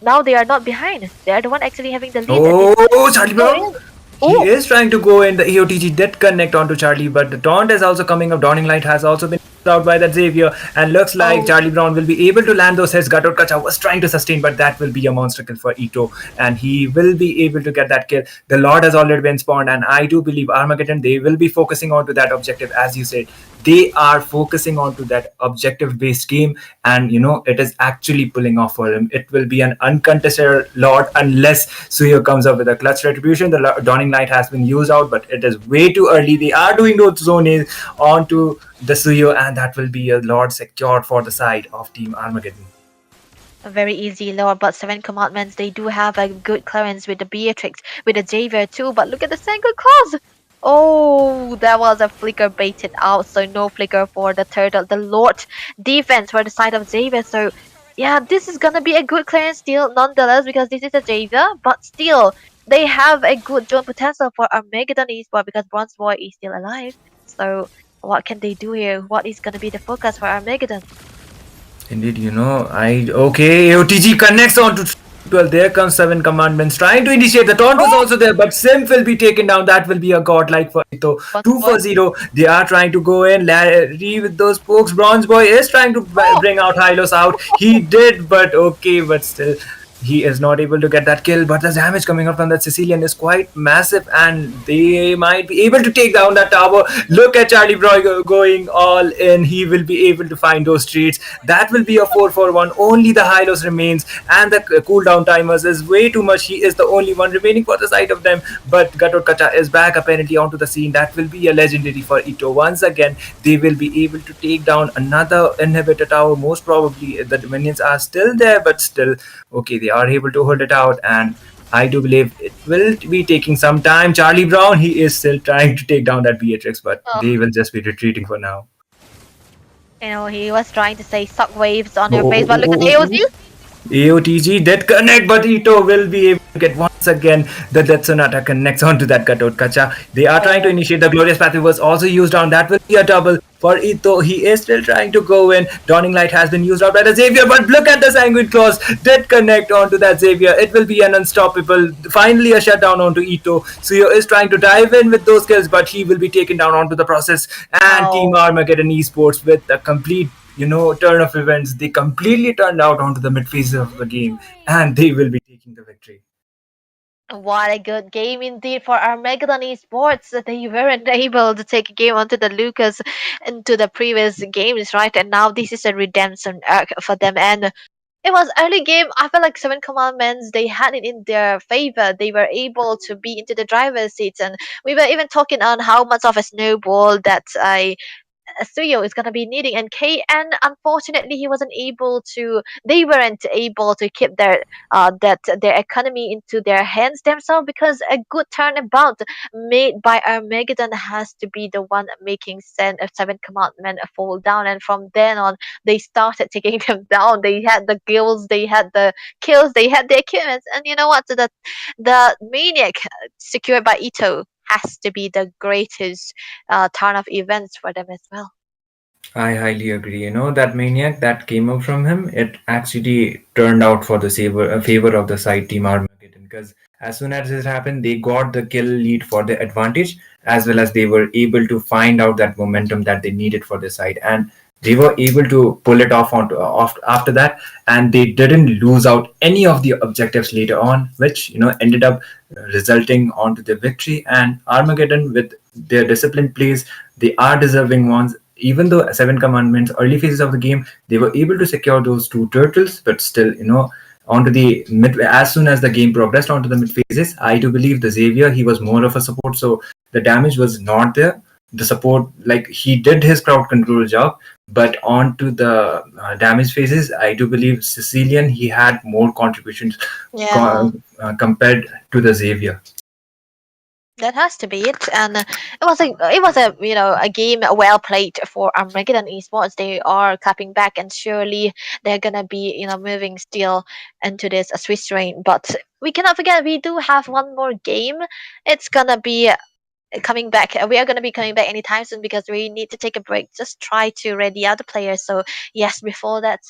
now they are not behind, they are the one actually having the lead. Charlie Brown! He is trying to go in. The EOTG did connect onto Charlie, but the taunt is also coming up. Dawning Light has also been out by that Xavier, and looks like Charlie Brown will be able to land those hits. Gatot Kacha was trying to sustain, but that will be a monster kill for Ito, and he will be able to get that kill. The Lord has already been spawned, and I do believe Armageddon, they will be focusing on to that objective. As you said, they are focusing on to that objective based game, and it is actually pulling off for him. It will be an uncontested Lord unless Suyo comes up with a clutch retribution. The Dawning Light has been used out, but it is way too early. They are doing those zones onto the Suyo, and that will be a Lord secured for the side of Team Armageddon. A very easy Lord, but 7 commandments, they do have a good clearance with the Beatrix, with the Xavier too. But look at the single clause. Oh, that was a flicker baited out, so no flicker for the turtle. The Lord defense for the side of Xavier. So yeah, this is gonna be a good clearance still nonetheless, because this is a Xavier, but still they have a good joint potential for Armageddon Esport because Bronze Boy is still alive. So what can they do here? What is gonna be the focus for Armageddon? Indeed, okay. OTG connects on to 12. There comes Seven Commandments trying to initiate. The taunt was also there, but Sim will be taken down. That will be a godlike for Ito. Bronze 2 Boy. for 0. They are trying to go in. Larry with those pokes. Bronze Boy is trying to bring out Hylos out. He did, but okay, but still. He is not able to get that kill, but the damage coming out from that Sicilian is quite massive, and they might be able to take down that tower. Look at Charlie Broy going all in. He will be able to find those streets. That will be a 4 for 1. Only the Hylos remains, and the cooldown timers is way too much. He is the only one remaining for the side of them, but Gatot Kacha is back apparently onto the scene. That will be a legendary for Ito. Once again, they will be able to take down another inhibitor tower. Most probably, the minions are still there, but still, okay, they are able to hold it out, and I do believe it will be taking some time. Charlie Brown, he is still trying to take down that Beatrix, but Oh, they will just be retreating for now. he was trying to say suck waves on your Oh, face, oh, but look oh, at oh, oh, AOZ. oh. AOTG did connect, but Ito will be able to get once again the Death Sonata connects onto that Gatot Kacha. They are trying to initiate. The Glorious Pathway was also used on. That will be a double for Ito. He is still trying to go in. Dawning Light has been used out by the Xavier, but look at the Sanguine Claws. Did connect onto that Xavier. It will be an unstoppable. Finally, a shutdown onto Ito. Suyo is trying to dive in with those kills, but he will be taken down onto the process. And Team Armageddon Esports with a complete turn of events. They completely turned out onto the mid phase of the game, and they will be taking the victory. What a good game indeed for Armageddon Esports. They weren't able to take a game onto the Lucas into the previous games, right? And now this is a redemption arc for them. And it was early game. I feel like Seven Commandments, they had it in their favor. They were able to be into the driver's seats. And we were even talking on how much of a snowball that Suyo is gonna be needing. And KN, unfortunately, they weren't able to keep their economy into their hands themselves, because a good turnabout made by Armageddon has to be the one making Seven Commandment fall down. And from then on, they started taking them down. They had the guilds, they had the kills, they had the equipment. And you know what? The maniac secured by Ito has to be the greatest turn of events for them as well. I highly agree. That maniac that came up from him, it actually turned out for the favor of the side Team Armageddon, because as soon as this happened, they got the kill lead for the advantage, as well as they were able to find out that momentum that they needed for the side, and they were able to pull it off after that, and they didn't lose out any of the objectives later on, which ended up resulting onto the victory. And Armageddon, with their disciplined plays, they are deserving ones. Even though Seven Commandments early phases of the game, they were able to secure those two turtles, but still, onto the mid, as soon as the game progressed onto the mid phases, I do believe the Xavier, he was more of a support, so the damage was not there. The support, like, he did his crowd control job, but onto the damage phases, I do believe Sicilian, he had more contributions Yeah. compared to the Xavier. That has to be it, and it was a a game well played for Armageddon Esports. They are clapping back, and surely they're gonna be moving still into this Swiss reign. But we cannot forget we do have one more game. It's gonna be coming back. We are gonna be coming back anytime soon because we need to take a break. Just try to ready other players. So yes, before that,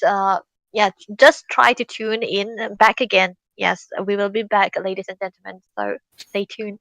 yeah, just try to tune in back again. Yes, we will be back, ladies and gentlemen. So stay tuned.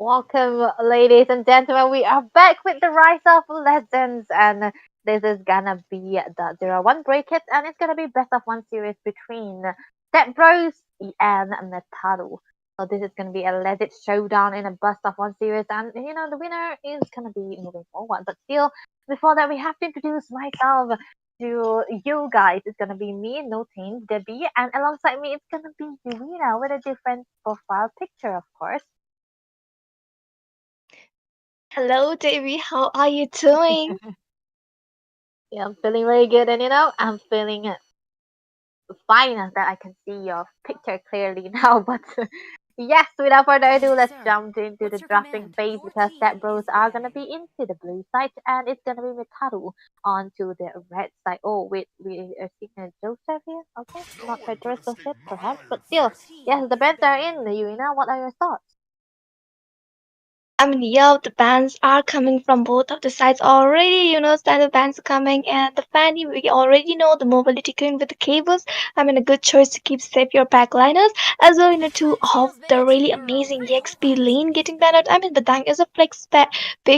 Welcome, ladies and gentlemen. We are back with the Rise of Legends, and this is gonna be the 0-1 break it, and it's gonna be best of one series between Step Bros and Metaru. So this is gonna be a legit showdown in a best of one series, and the winner is gonna be moving forward. But still, before that, we have to introduce myself to you guys. It's gonna be me, No Team, Debbie, and alongside me, it's gonna be Irina with a different profile picture, of course. Hello, Davy. How are you doing? Yeah, I'm feeling very good, and I'm feeling fine that I can see your picture clearly now. But yes, without further ado, let's jump into the drafting phase because Step Bros are gonna be into the blue side, and it's gonna be Mitaru onto the red side. Oh, wait, we are seeing a Joseph here. Okay, not traitorous Joseph, perhaps, but still, yes, the bands are in. Yuna, what are your thoughts? I mean, yeah, the bands are coming from both of the sides already. Standard bands are coming, and the Fanny, we already know the mobility queen with the cables. I mean, a good choice to keep safe your backliners, as well, to have the really amazing EXP lane getting banned out. I mean, the Dang is a pick.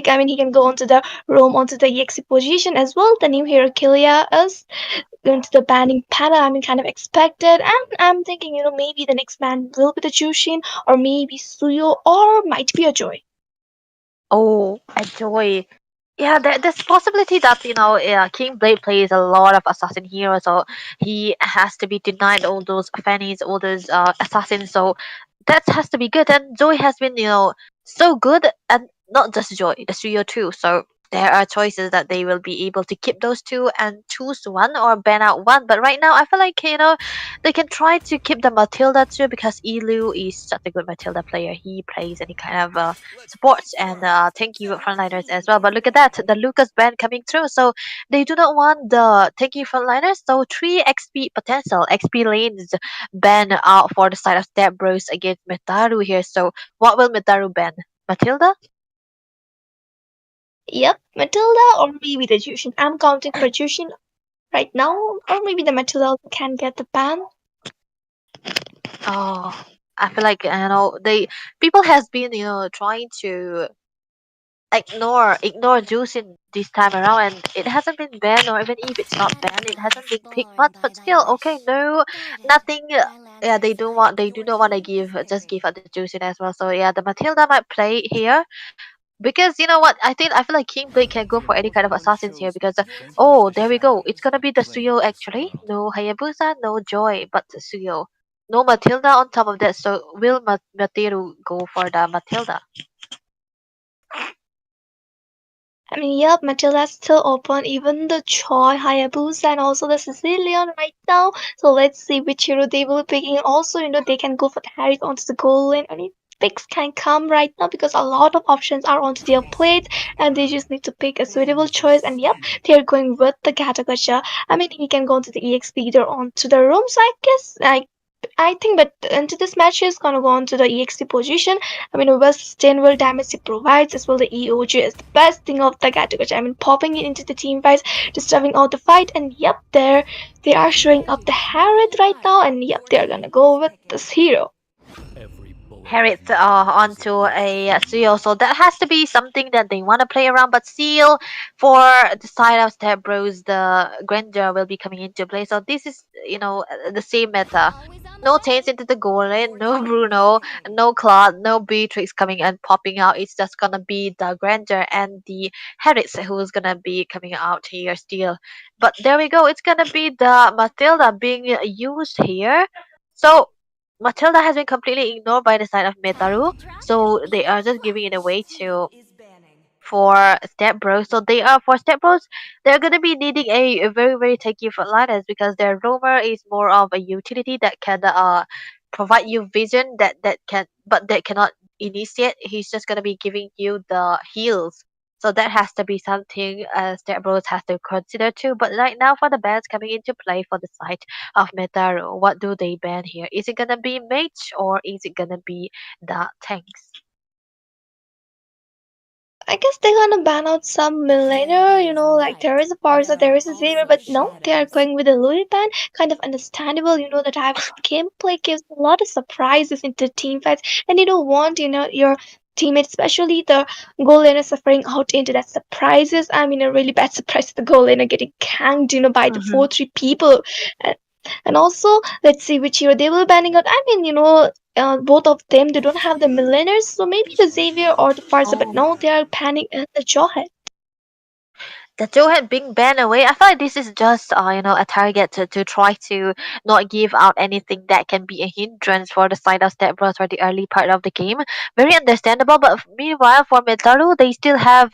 I mean, he can go onto the roam onto the EXP position as well. The new hero Kilia is going to the banning pattern. I mean, kind of expected, and I'm thinking, maybe the next ban will be the Jushin, or maybe Suyo, or might be a Joy. Oh, enjoy. Yeah, there's possibility that King Blade plays a lot of assassin heroes, so he has to be denied all those fannies, all those assassins. So that has to be good. And Joy has been so good, and not just Joy, the studio too. So there are choices that they will be able to keep those two and choose one or ban out one. But right now, I feel like they can try to keep the Matilda too because Elu is such a good Matilda player. He plays any kind of supports and thank you frontliners as well. But look at that, the Lucas band coming through. So they do not want the thank you frontliners. So 3 XP potential XP lanes ban out for the side of Step Bros against Metaru here. So what will Metaru ban? Matilda? Yep, Matilda or maybe the Jushin. I'm counting for Jushin right now, or maybe the Matilda can get the ban. Oh, I feel like they people has been trying to ignore juicing this time around, and it hasn't been banned, or even if it's not banned, it hasn't been picked much. But still, okay, no, nothing. Yeah, they do not want to give out the juicing as well. So yeah, the Matilda might play here because you know what, I feel like King Blade can go for any kind of assassins here because oh, there we go, it's gonna be the Suyo actually. No Hayabusa, no Joy, but Suyo. No Matilda on top of that. So will Materu go for the Matilda? I mean, yep, Matilda's still open, even the Choi, Hayabusa, and also the Sicilian right now. So let's see which hero they will be picking. Also, they can go for the Harry onto the goal lane. I mean, picks can come right now because a lot of options are onto their plate, and they just need to pick a suitable choice. And yep, they're going with the Gatagacha. I mean, he can go into the EXP either onto the room, so I guess I think, but into this match, he's gonna go on to the EXT position. I mean, with sustainable damage he provides, as well the EOG is the best thing of the category. I mean, popping it into the team fights, disturbing out the fight, and yep, there they are showing up the Harriet right now, and yep, they are gonna go with this hero. Harriet onto a seal. So that has to be something that they want to play around. But still, for the side of Step Bros, the Grandeur will be coming into play. So this is, the same meta. No change into the goal lane, no Bruno, no Claude, no Beatrix coming and popping out. It's just gonna be the Grandeur and the Harriet who's gonna be coming out here still. But there we go. It's gonna be the Matilda being used here. So Matilda has been completely ignored by the side of Metaru, so they are just giving it away to for Step Bros. So they are for Step Bros, they're gonna be needing a very very tanky frontliners because their roamer is more of a utility that can provide you vision that cannot initiate. He's just gonna be giving you the heals. So that has to be something Step Bros has to consider too. But right now for the bans coming into play for the side of Metaru, what do they ban here? Is it gonna be mage or is it gonna be the tanks? I guess they're gonna ban out some millionaire, like there is a Parsa, there is a Xavier, but no, they are going with a Louis ban. Kind of understandable, the type of gameplay gives a lot of surprises into team fights, and you don't want, your teammates, especially the goal laner suffering out into that surprises. I mean, a really bad surprise, the goal laner getting canked, by the Mhm. 4-3 people. And, and also, let's see which hero they will banning out. I mean, both of them, they don't have the millennials, so maybe the Xavier or the Farsa, but Oh. no, they are panning at the Jawhead. The Joe had been banned away. I feel like this is just a target to try to not give out anything that can be a hindrance for the side of Step Bros for the early part of the game. Very understandable, but meanwhile for Metaru, they still have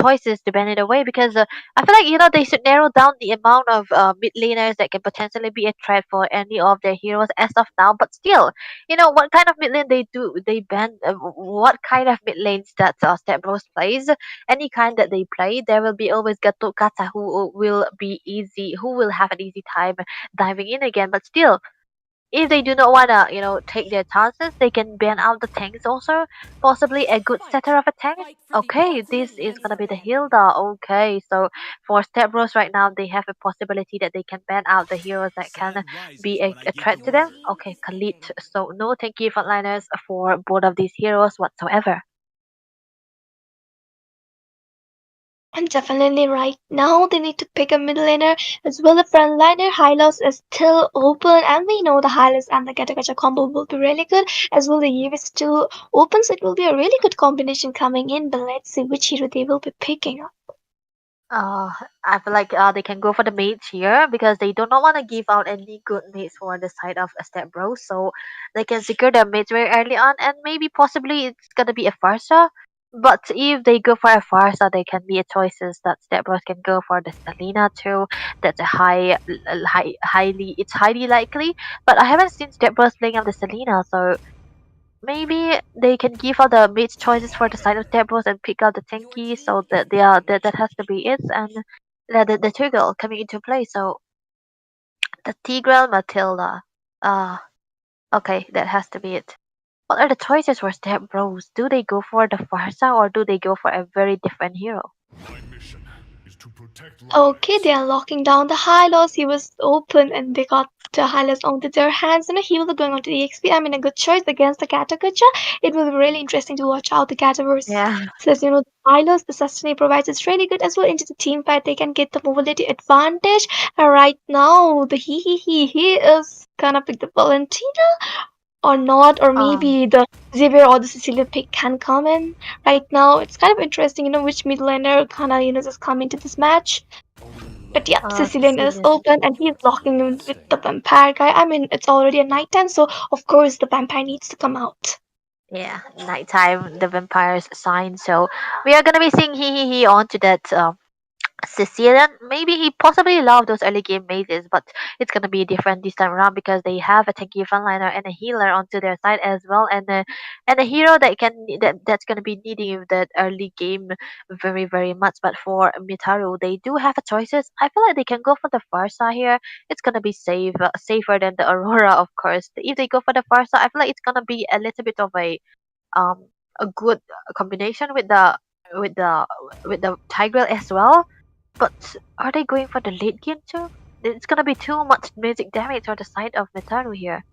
choices to ban it away because I feel like they should narrow down the amount of mid laners that can potentially be a threat for any of their heroes as of now. But still, what kind of mid lane they do? They ban what kind of mid lanes that Step Bros plays? Any kind that they play, there will be always Gatot Kaca who will be easy, who will have an easy time diving in again. But still, if they do not wanna, take their chances, they can ban out the tanks also. Possibly a good setter of a tank. Okay, this is gonna be the Hilda. Okay, so for Step Bros right now, they have a possibility that they can ban out the heroes that can be a threat to them. Okay, Khalid. So no thank you frontliners for both of these heroes whatsoever. And definitely right now they need to pick a middle laner as well. The front liner Hylos is still open, and we know the Hylos and the Gatagacha combo will be really good as well. The Eve is still open, so it will be a really good combination coming in. But let's see which hero they will be picking up. Uh, I feel like they can go for the mates here because they do not want to give out any good mates for the side of a Step Bros, so they can secure their mates very early on, and maybe possibly it's gonna be a Farsa. But if they go for a Farsa, they can be a choices that Step Bros can go for the Selena too. That's a highly likely. But I haven't seen Step Bros playing up the Selena, so maybe they can give out the mid choices for the side of tables and pick out the tanky, so that they are that has to be it. And the Turgle coming into play, so the Tigreal Matilda. uh okay, that has to be it. What are the choices for Step Bros? Do they go for the Farsa or do they go for a very different hero? Okay, they are locking down the Hylos. He was open and they got the Hylos onto their hands. He will be going on to the EXP. I mean, a good choice against the Katakacha. It will be really interesting to watch how the Kataverse Yeah. says, the Hylos, the Sustainate provides is really good as well into the team fight. They can get the mobility advantage. And right now, the he is gonna pick the Valentina or not, or um maybe the Xavier or the Cecilia pick can come in. Right now, it's kind of interesting, which mid laner kind of, just come into this match. But yeah, Sicilian is Cecilia. open and he's locking in with the vampire guy. I mean, it's already a nighttime, so of course the vampire needs to come out. Yeah, nighttime, the vampires sign. So we are gonna be seeing he onto that Sicilian. Maybe he possibly loved those early game mazes, but it's gonna be different this time around because they have a tanky frontliner and a healer onto their side as well, and a hero that's gonna be needing that early game very very much. But for Mitaru, they do have a choices. I feel like they can go for the Farsa here. It's gonna be safer than the Aurora, of course. If they go for the Farsa, I feel like it's gonna be a little bit of um a good combination with the with the Tigreal as well. But are they going for the late game too? It's gonna be too much magic damage on the side of Metaru here.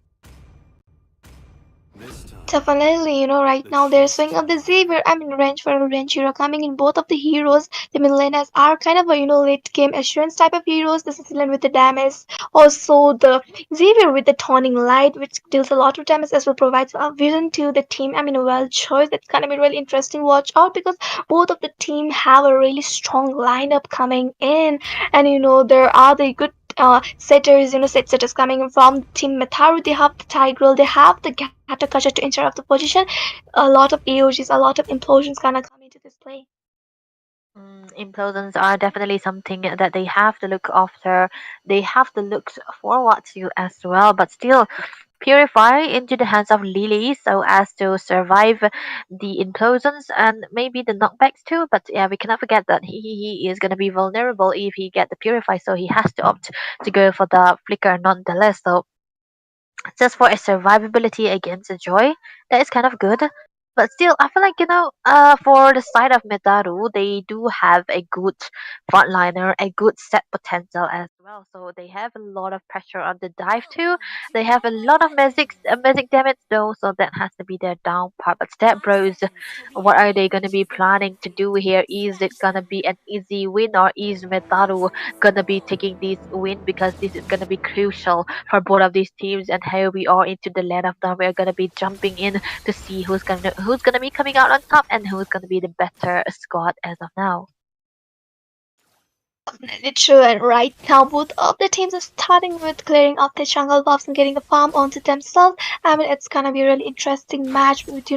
Definitely, right now they're swinging up the Xavier. I mean, range for a range hero coming in. Both of the heroes, the Milenas, are kind of a, late game assurance type of heroes. The Sicilian with the damage, also the Xavier with the Tawning Light, which deals a lot of damage as well, provides a vision to the team. I mean, a well choice. That's gonna be really interesting. Watch out because both of the team have a really strong lineup coming in, and there are the good setters, set setters coming from Team Mataru. They have the Tigreal, they have the Gatakacha to interrupt the position. A lot of AOGs, a lot of implosions gonna come into this play. Implosions are definitely something that they have to look after. They have to look forward to as well. But still, Purify into the hands of Lily so as to survive the implosions and maybe the knockbacks too. But yeah, we cannot forget that he is gonna be vulnerable if he get the Purify, so he has to opt to go for the Flicker nonetheless. So just for a survivability against the Joy, that is kind of good. But still, I feel like for the side of Metaru, they do have a good frontliner, a good set potential as well. So they have a lot of pressure on the dive too. They have a lot of magic damage though, so that has to be their down part. But Step Bros, what are they gonna be planning to do here? Is it gonna be an easy win, or is Metaru gonna be taking this win? Because this is gonna be crucial for both of these teams. And here we are into the land of dawn. We're gonna be jumping in to see who's gonna be coming out on top and who's gonna be the better squad as of now. Definitely true, and right now both of the teams are starting with clearing off their jungle buffs and getting the farm onto themselves. I mean, it's gonna be a really interesting match with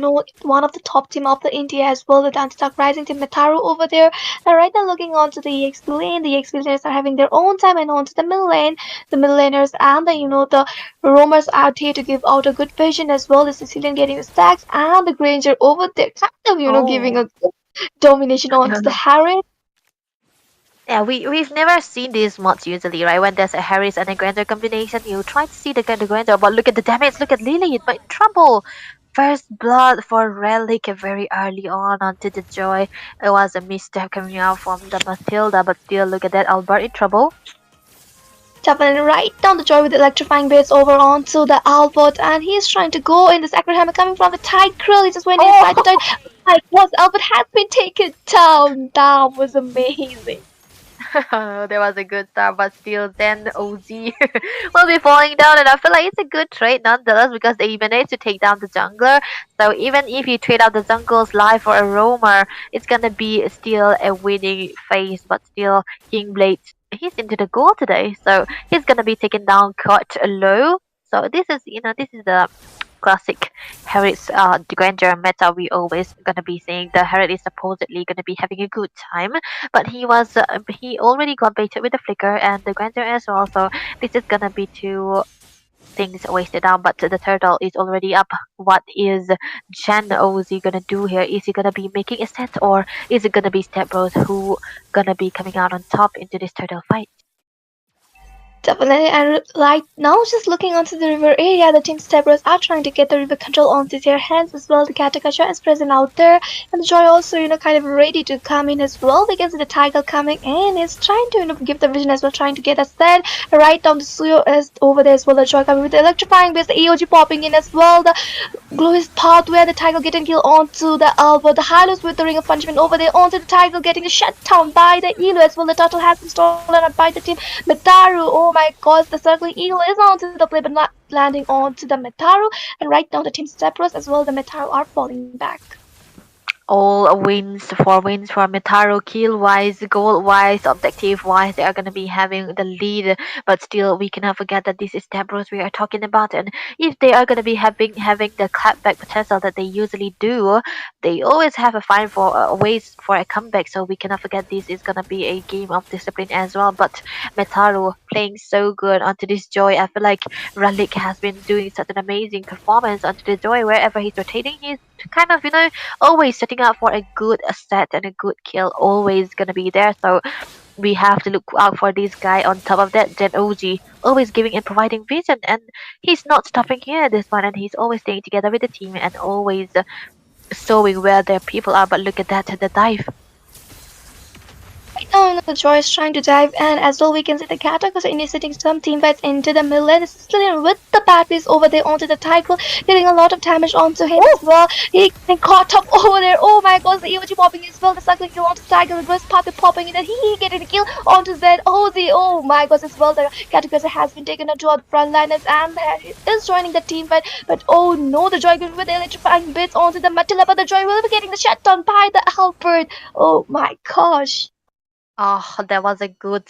one of the top team of the India as well, the Underdog Rising team Metaru over there. And right now looking onto the EXP lane, the EXP laners are having their own time, and onto the middle lane, the middle laners and the roamers out here to give out a good vision as well. The Sicilian getting the stacks and the Granger over there, kind of giving a Oh. good domination onto the Harry. Yeah, we've never seen these mods usually, right? When there's a Harris and a Grander combination, you try to see the Grander, but look at the damage, look at Lily, but in trouble. First blood for Relic very early on onto the Joy. It was a misstep coming out from the Matilda, but still look at that, Albert in trouble. Definitely right down the joy with the electrifying bits over onto the Albert, and he's trying to go in the Sacred Hammer coming from the tight krill. He just went inside the tight. My God, Albert has been taken down. That was amazing. There was a good start, but still, then OZ will be falling down, and I feel like it's a good trade nonetheless because they managed to take down the jungler. So even if you trade out the jungle's life for a roamer, it's gonna be still a winning phase. But still, Kingblade, he's into the goal today, so he's gonna be taken down quite low. So this is the classic Harris the Granger meta. We always gonna be saying the Harris is supposedly gonna be having a good time, but he already got baited with the flicker and the Granger as well. So this is gonna be two things wasted down. But the turtle is already up. What is Jen Oz gonna do here? Is he gonna be making a set, or is it gonna be Step Bros who gonna be coming out on top into this turtle fight? Definitely, and right now, just looking onto the river area, the team Steppers are trying to get the river control onto their hands as well. The Katakasha is present out there, and the Joy also, kind of ready to come in as well. We can see the Tiger coming in, is trying to, give the vision as well, trying to get us set. Right down the Suyo is over there as well. The Joy coming with the electrifying base, the AOG popping in as well. The Glowist pathway, the Tiger getting killed onto the Alba. The Hylos with the Ring of Punishment over there onto the Tiger getting shut down by the Elo as well. The turtle has been stolen up by the team Metaru. Oh my God, the circling eagle is onto the play but not landing onto the Metaru. And right now the team Stepros as well, the Metaru are falling back. All wins for Metaru, kill wise, goal wise, objective wise, they are gonna be having the lead. But still, we cannot forget that this is Tabros we are talking about, and if they are gonna be having the clapback potential that they usually do, they always have a find for ways for a comeback. So we cannot forget this is gonna be a game of discipline as well. But Metaru playing so good onto this Joy. I feel like Relic has been doing such an amazing performance onto the Joy. Wherever he's rotating, he's kind of always setting up for a good set and a good kill, always gonna be there. So we have to look out for this guy. On top of that, Gen OG always giving and providing vision, and he's not stopping here this one, and he's always staying together with the team and always showing where their people are. But look at that, the dive. Right now, the Joy is trying to dive, and as well, we can see the Katakos initiating some team fights into the middle lane. Sicilian with the bad piece over there onto the Tycho, getting a lot of damage onto him as well. He getting caught up over there. Oh my God, the EOG popping as well. The circling kill onto Tiger, the reverse puppy popping in, and he getting the kill onto Zed. Oh my God, as well, the Katakos has been taken onto our front liners, and Harry is joining the team fight. But oh no, the Joy going with the electrifying bits onto the Matilla, but the Joy will be getting the shutdown by the Albert. Oh my gosh. Oh, that was a good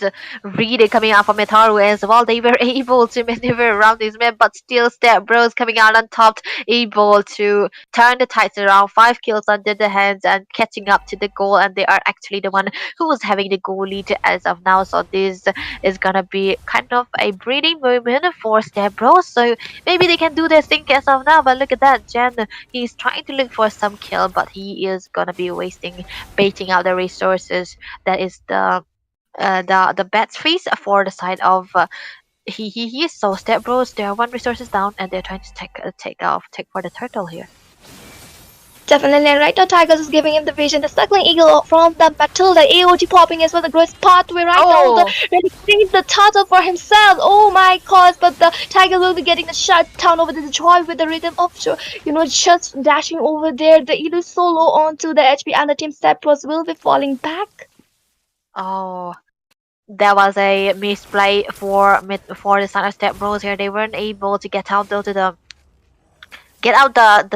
read coming out from Metaru as well. They were able to maneuver around this map, but still Step Bros coming out on top, able to turn the tides around. 5 kills under the hands and catching up to the goal, and they are actually the one who was having the goal lead as of now. So this is gonna be kind of a breathing moment for Step Bros. So maybe they can do their thing as of now. But look at that, Jen. He's trying to look for some kill, but he is gonna be baiting out the resources. That is the bats freeze for the side of he so Step Bros, they are 1 resources down, and they're trying to take for the turtle here. Definitely, and right now Tigers is giving him the vision. The circling eagle from the Matilda, AOT popping as well. The gross pathway right now. The really creates the turtle for himself. Oh my god! But the Tiger will be getting the shutdown over the Joy with the rhythm of just dashing over there. The Elu solo onto the HP, and the team Step Pros will be falling back. Oh, there was a misplay for the Sun Step Bros here. They weren't able to get out though to the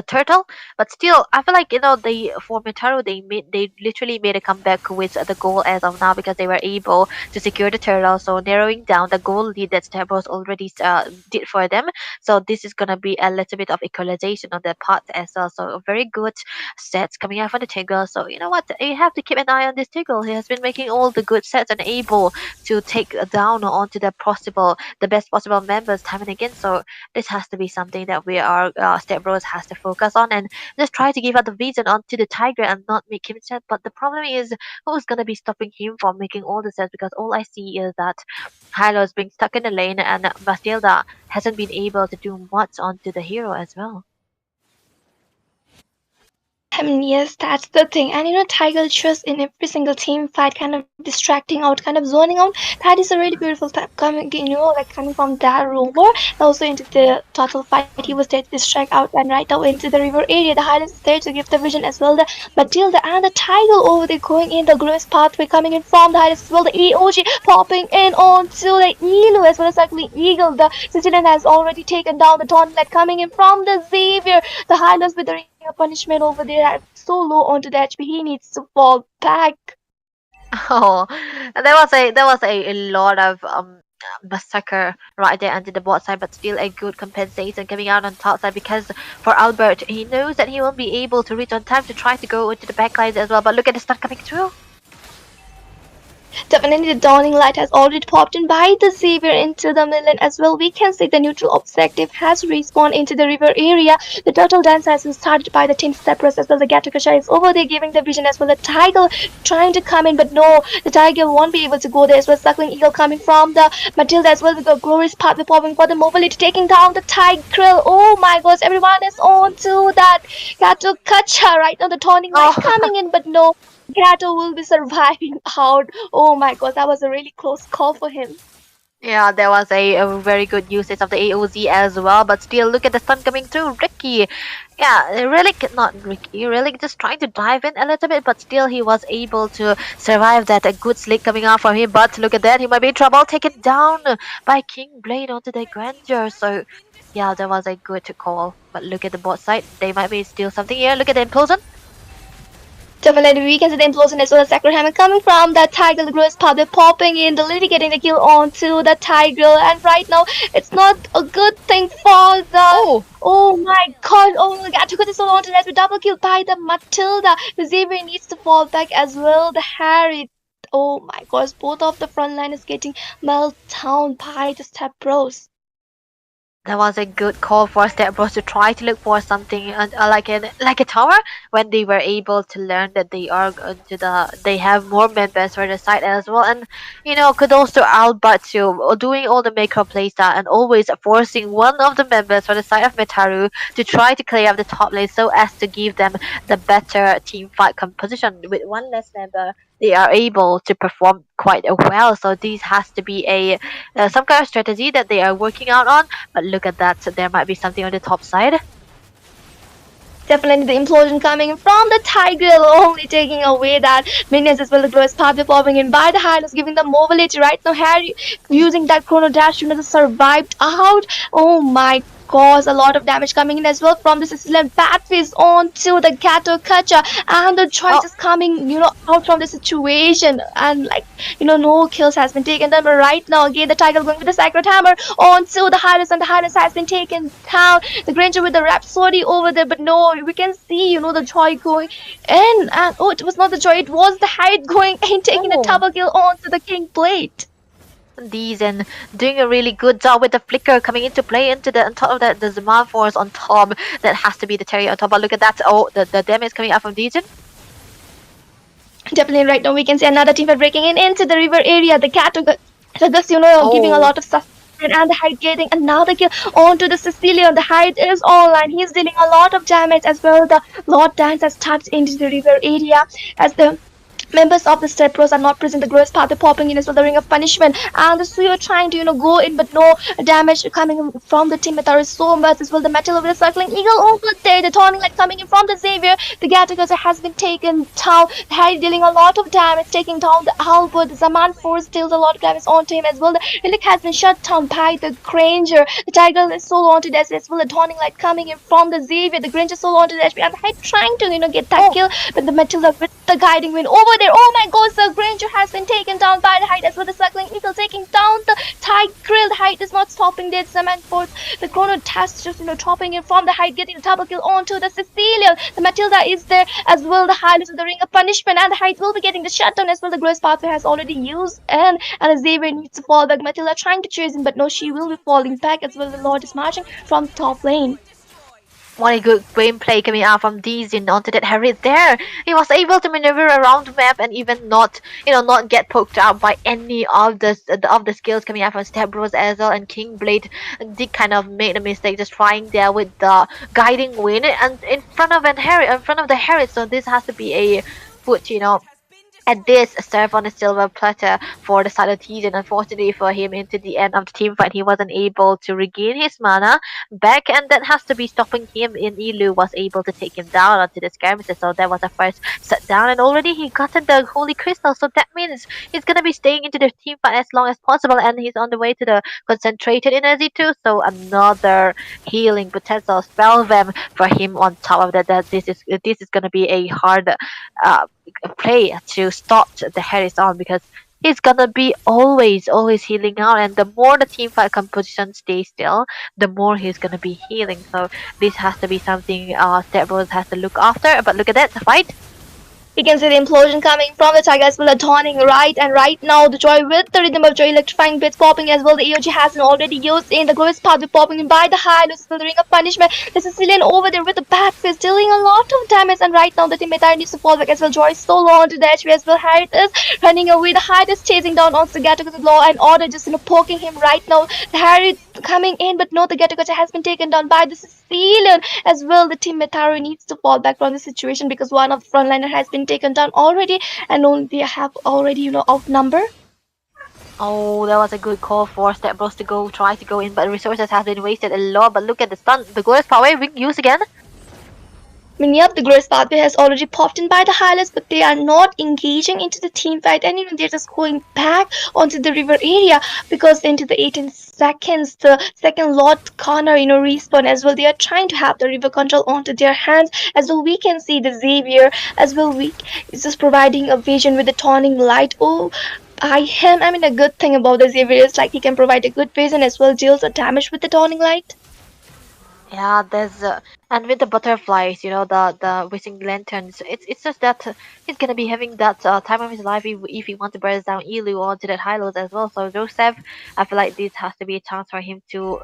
turtle, but still I feel like they for Mitaru they literally made a comeback with the goal as of now because they were able to secure the turtle, so narrowing down the goal lead that Stavros already did for them. So this is gonna be a little bit of equalization on their part as well, so a very good sets coming out for the Tiggle. So you know what, you have to keep an eye on this Tiggle. He has been making all the good sets and able to take down onto the best possible members time and again. So this has to be something that we are Step Bros has to focus on and just try to give out the vision onto the Tiger and not make him sad. But the problem is who's gonna be stopping him from making all the sets, because all I see is that Hilo is being stuck in the lane and Bastilda hasn't been able to do much onto the hero as well. I mean, yes, that's the thing. And Tiger just in every single team fight, kind of distracting out, kind of zoning out. That is a really beautiful type coming, like coming from that rumor. Also into the total fight, he was there to distract out, and right now into the river area. The Highlands is there to give the vision as well. The Matilda and the Tiger over there going in the gross pathway coming in from the Highlands as well. The EOG popping in onto the Elu as well as actually Eagle. The Sicilian has already taken down the Tauntlet coming in from the Xavier. The Highlands with the punishment over there so low onto the HP, he needs to fall back. Oh, there was a lot of massacre right there onto the bot side, but still a good compensation coming out on top side, because for Albert, he knows that he won't be able to reach on time to try to go into the backlines as well. But look at the stun coming through. Definitely the dawning light has already popped in by the Xavier into the middle as well. We can see the neutral objective has respawned into the river area. The turtle dance has been started by the team Cyprus as well. The Gatakasha is over there giving the vision as well. The Tiger trying to come in, but no, the Tiger won't be able to go there as well. Suckling Eagle coming from the Matilda as well. The glorious pathway popping for the mobility, taking down the Tigrel. Oh my gosh, everyone is on to that Gatakasha right now. The dawning light coming in, but no, Gato will be surviving out. Oh my god, that was a really close call for him. Yeah, there was a very good usage of the AOZ as well, but still, look at the stun coming through. Ricky, yeah, really not Ricky, really just trying to dive in a little bit, but still he was able to survive that. A good slick coming out from him, but look at that, he might be in trouble, taken down by King Blade onto the Grandeur. So yeah, that was a good call, but look at the bot side, they might be still something here. Look at the implosion. Definitely, we can see the implosion as well as Sacred Hammer coming from that Tiger. The gross power popping in, the lady getting the kill onto the Tiger, and right now it's not a good thing for the. Oh my god! Oh my god! Took it so long to be double killed by the Matilda. The Xavier needs to fall back as well. The Harry. Oh my gosh! Both of the front line is getting melted down by the Step Bros. That was a good call for Step Bros to try to look for something like a tower when they were able to learn that they have more members for the side as well. And kudos to Albert to doing all the macro playstyle and always forcing one of the members for the side of Metaru to try to clear up the top lane so as to give them the better team fight composition. With one less member, they are able to perform quite well. So this has to be a some kind of strategy that they are working out on. But look at that, so there might be something on the top side. Definitely the implosion coming from the Tiger, only taking away that minions as well. The glorious pathway popping in by the Highlands, giving them mobility right now. Harry using that chrono dash to survived out. Oh my gosh, a lot of damage coming in as well from the Sicilian pathways onto the Gato Kacha, and the choice is coming out from the situation, and no kills has been taken down. But right now again the Tiger going with the Sacred Hammer onto the Highlands, and the Highlands has been taken down. The Granger with the Rhapsody over there, but no, we can see the Joy going in, and it was not the Joy, it was the Hyde going in, taking a double kill onto the King Blade. These and doing a really good job with the flicker coming into play into the on top of that, the Zaman Force on top. That has to be the Terry on top. But look at that, the damage coming out from Dejan. Definitely right now we can see another team fight breaking in into the river area. The cat just giving a lot of stuff and the Hyde getting another kill onto the Sicilian. The Hyde is online. He's dealing a lot of damage as well. The Lord Dance has tapped into the river area as the members of the Step Bros are not present. The gross path, they're popping in as well, the Ring of Punishment. And the Suyo trying to, go in, but no damage coming from the team. There is so much as well. The Metal over the Circling Eagle over there. The Turning Light coming in from the Xavier. The Gatagaza has been taken down. Harry dealing a lot of damage, taking down the Albert. The Zaman Force deals a lot of damage onto him as well. The Relic has been shut down by the Granger. The Tiger is solo onto this as well. The Turning Light coming in from the Xavier. The Granger solo onto the HP. And Hyde trying to, get that kill. But the Matilda with the guiding wind over there. Oh my god, the Granger has been taken down by the Hyde as well. The Circling Eagle taking down the Tigrill. The Hyde is not stopping there. Cement Force. The Chrono Test just, dropping in from the Hyde, getting the double kill onto the Cecilia. The Matilda is there as well. The Highness with the Ring of Punishment. And the Hyde will be getting the shutdown as well. The Gross Pathway has already used and the Xavier needs to fall back. Matilda trying to chase him, but no, she will be falling back as well. The Lord is marching from top lane. What a good gameplay coming out from Dizin onto that Harry there. He was able to maneuver around the map and even not get poked out by any of the skills coming out from Step Bros as well. And King Blade did kind of make a mistake just trying there with the guiding wind and in front of the Harry. So this has to be a foot, at this serve on a silver platter for the side of Tijan. Unfortunately for him, into the end of the team fight, he wasn't able to regain his mana back, and that has to be stopping him. In Ilu was able to take him down onto the skirmishes, so that was the first set down, and already he gotten the Holy Crystal, so that means he's gonna be staying into the team fight as long as possible, and he's on the way to the concentrated energy too, so another healing potential spell them for him on top of that. This is gonna be a hard play to stop the Harris on, because he's gonna be always healing out, and the more the team fight composition stays still, the more he's gonna be healing. So this has to be something Step Bros has to look after. But look at that, the fight. You can see the implosion coming from the Tiger as well, dawning right now. The Joy with the Rhythm of Joy, electrifying bits popping as well. The EOG has been already used in the Glorious Path with popping in by the Highness, the Ring of Punishment. The Sicilian over there with the Bat Fist dealing a lot of damage, and right now the team needs to fall back as well. Joy is so low onto the HP as well. Harriet is running away. The Hyde is chasing down on the Gattaca with Law and Order, just poking him right now. The Harriet coming in, but no, the Gattaca has been taken down by the Sicilian as well. The team Metaru needs to fall back from the situation because one of the frontliner has been taken down already, and only they have already outnumber. Oh, that was a good call for Step Bros to try to go in, but resources have been wasted a lot. But look at the stun, the Glorious Power being used again. I mean, yep, the Glorious Pathway has already popped in by the Hylas, but they are not engaging into the team fight, and they're just going back onto the river area because into the 18 seconds, the second Lord Connor, respawn as well. They are trying to have the river control onto their hands as well. We can see the Xavier as well. It's just providing a vision with the Tawning Light. Oh, I mean, a good thing about the Xavier is like he can provide a good vision as well, deals a damage with the Tawning Light. Yeah, there's and with the butterflies, the whistling lanterns, it's just that he's gonna be having that time of his life if he wants to burst down Ilu onto that high lows as well. So Joseph, I feel like this has to be a chance for him to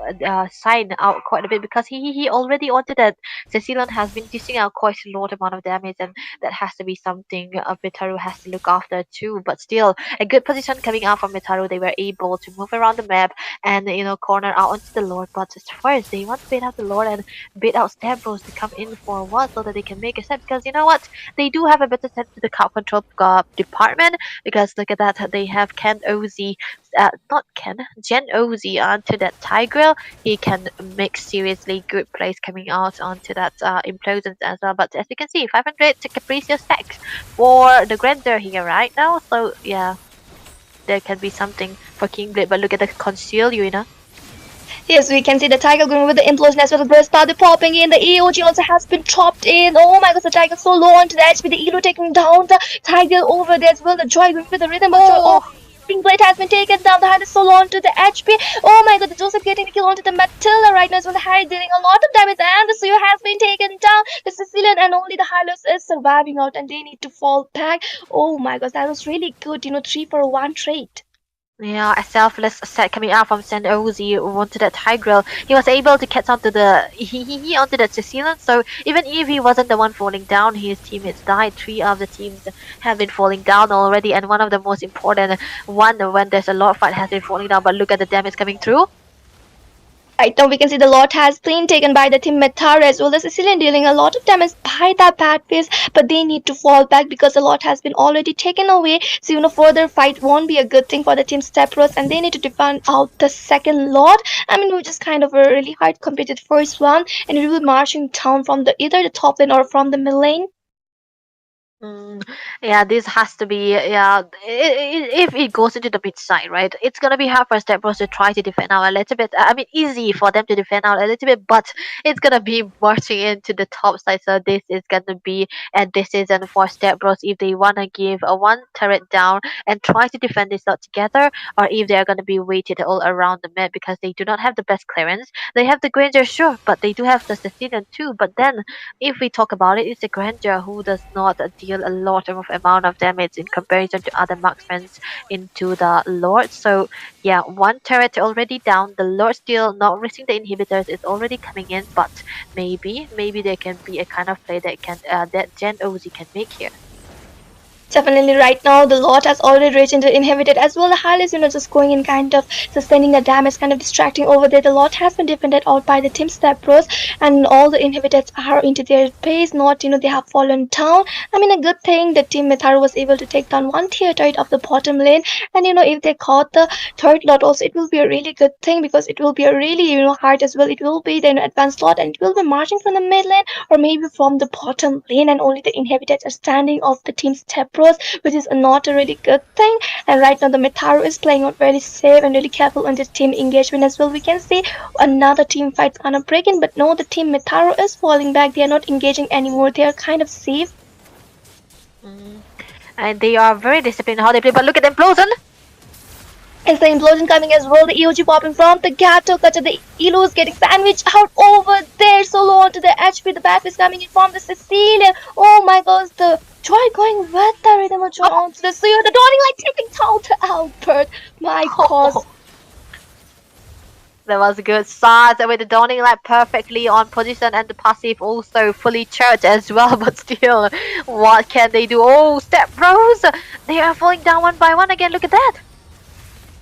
sign out quite a bit, because he already wanted that. Cecilian has been dishing out quite a lot amount of damage, and that has to be something Mitaru has to look after too. But still, a good position coming out from Mitaru. They were able to move around the map and corner out onto the Lord. But first, they want to bait out the Lord and bait out Step Bros to come in for a while so that they can make a set, because you know what, they do have a better set to the crowd control department, because look at that, they have Jen Ozzy onto that Tigreal. He can make seriously good plays coming out onto that implosions as well. But as you can see, 500 to Capricious stacks for the Grandeur here right now. So yeah, there can be something for Kingblade, but look at the conceal Yes, we can see the Tiger going with the implosion as well. The burst powder popping in. The EOG also has been chopped in. Oh my god, the Tiger so low onto the HP. The Elo taking down the Tiger over there as well. The Joy going with the Rhythm of Joy. Oh, Blade has been taken down. The hand is so low onto the HP. Oh my god, the Joseph getting the kill onto the Matilda right now as well. The Harry dealing a lot of damage, and the Suyo has been taken down. The Sicilian and only the Hylos is surviving out, and they need to fall back. Oh my god, that was really good. 3-for-1 trade. Yeah, a selfless set coming out from San Ozi onto that Tigreal. He was able to catch onto the onto that Sicilian, so even if he wasn't the one falling down, his teammates died. 3 of the teams have been falling down already, and one of the most important one when there's a lot of fight has been falling down. But look at the damage coming through. Right now we can see the lot has been taken by the team Metara as well. The Sicilian dealing a lot of damage by that bad phase, but they need to fall back because the lot has been already taken away. So further fight won't be a good thing for the team Stepros, and they need to defend out the second lot. I mean, which is kind of a really hard competed first one, and we will be marching down from the either the top lane or from the mid lane. Yeah, this has to be, yeah. If it goes into the mid side, right, it's gonna be hard for Step Bros to try to defend out a little bit. I mean, easy for them to defend out a little bit, but it's gonna be marching into the top side. So this is gonna be a decision for Step Bros if they wanna give a one turret down and try to defend this out together, or if they're gonna be weighted all around the map because they do not have the best clearance. They have the Granger, sure, but they do have the Sicilian too. But then if we talk about it, it's a Granger who does not deal a lot of amount of damage in comparison to other marksmen into the Lord. So yeah, one turret already down. The Lord still not reaching the inhibitors is already coming in, but maybe there can be a kind of play that can that Gen OZ can make here. Definitely right now the lot has already reached into inhibited as well. The Hylian just going in kind of sustaining the damage, kind of distracting over there. The lot has been defended out by the team Stepros, and all the inhibitors are into their base, not they have fallen down. I mean, a good thing the team Metaru was able to take down one tier turret of the bottom lane, and if they caught the third lot also, it will be a really good thing because it will be a really hard as well. It will be the advanced lot, and it will be marching from the mid lane or maybe from the bottom lane, and only the inhibitors are standing off the team Stepros, which is not a really good thing. And right now the Metaru is playing out very safe and really careful on this team engagement as well. We can see another team fight's gonna break in, but no, the team Metaru is falling back. They are not engaging anymore. They are kind of safe. And they are very disciplined how they play, but look at the implosion. Is the implosion coming as well? The EOG popping from the Gato Cutter. The Elo is getting sandwiched out over there. So low onto the HP. The back is coming in from the Sicilian. Oh my gosh, the Joy going with the rhythm of Joy onto the Seer. The Dawning Light taking down the Albert. My gosh. That was a good start with the Dawning Light perfectly on position and the passive also fully charged as well, but still, what can they do? Oh, Step Bros! They are falling down one by one again, look at that!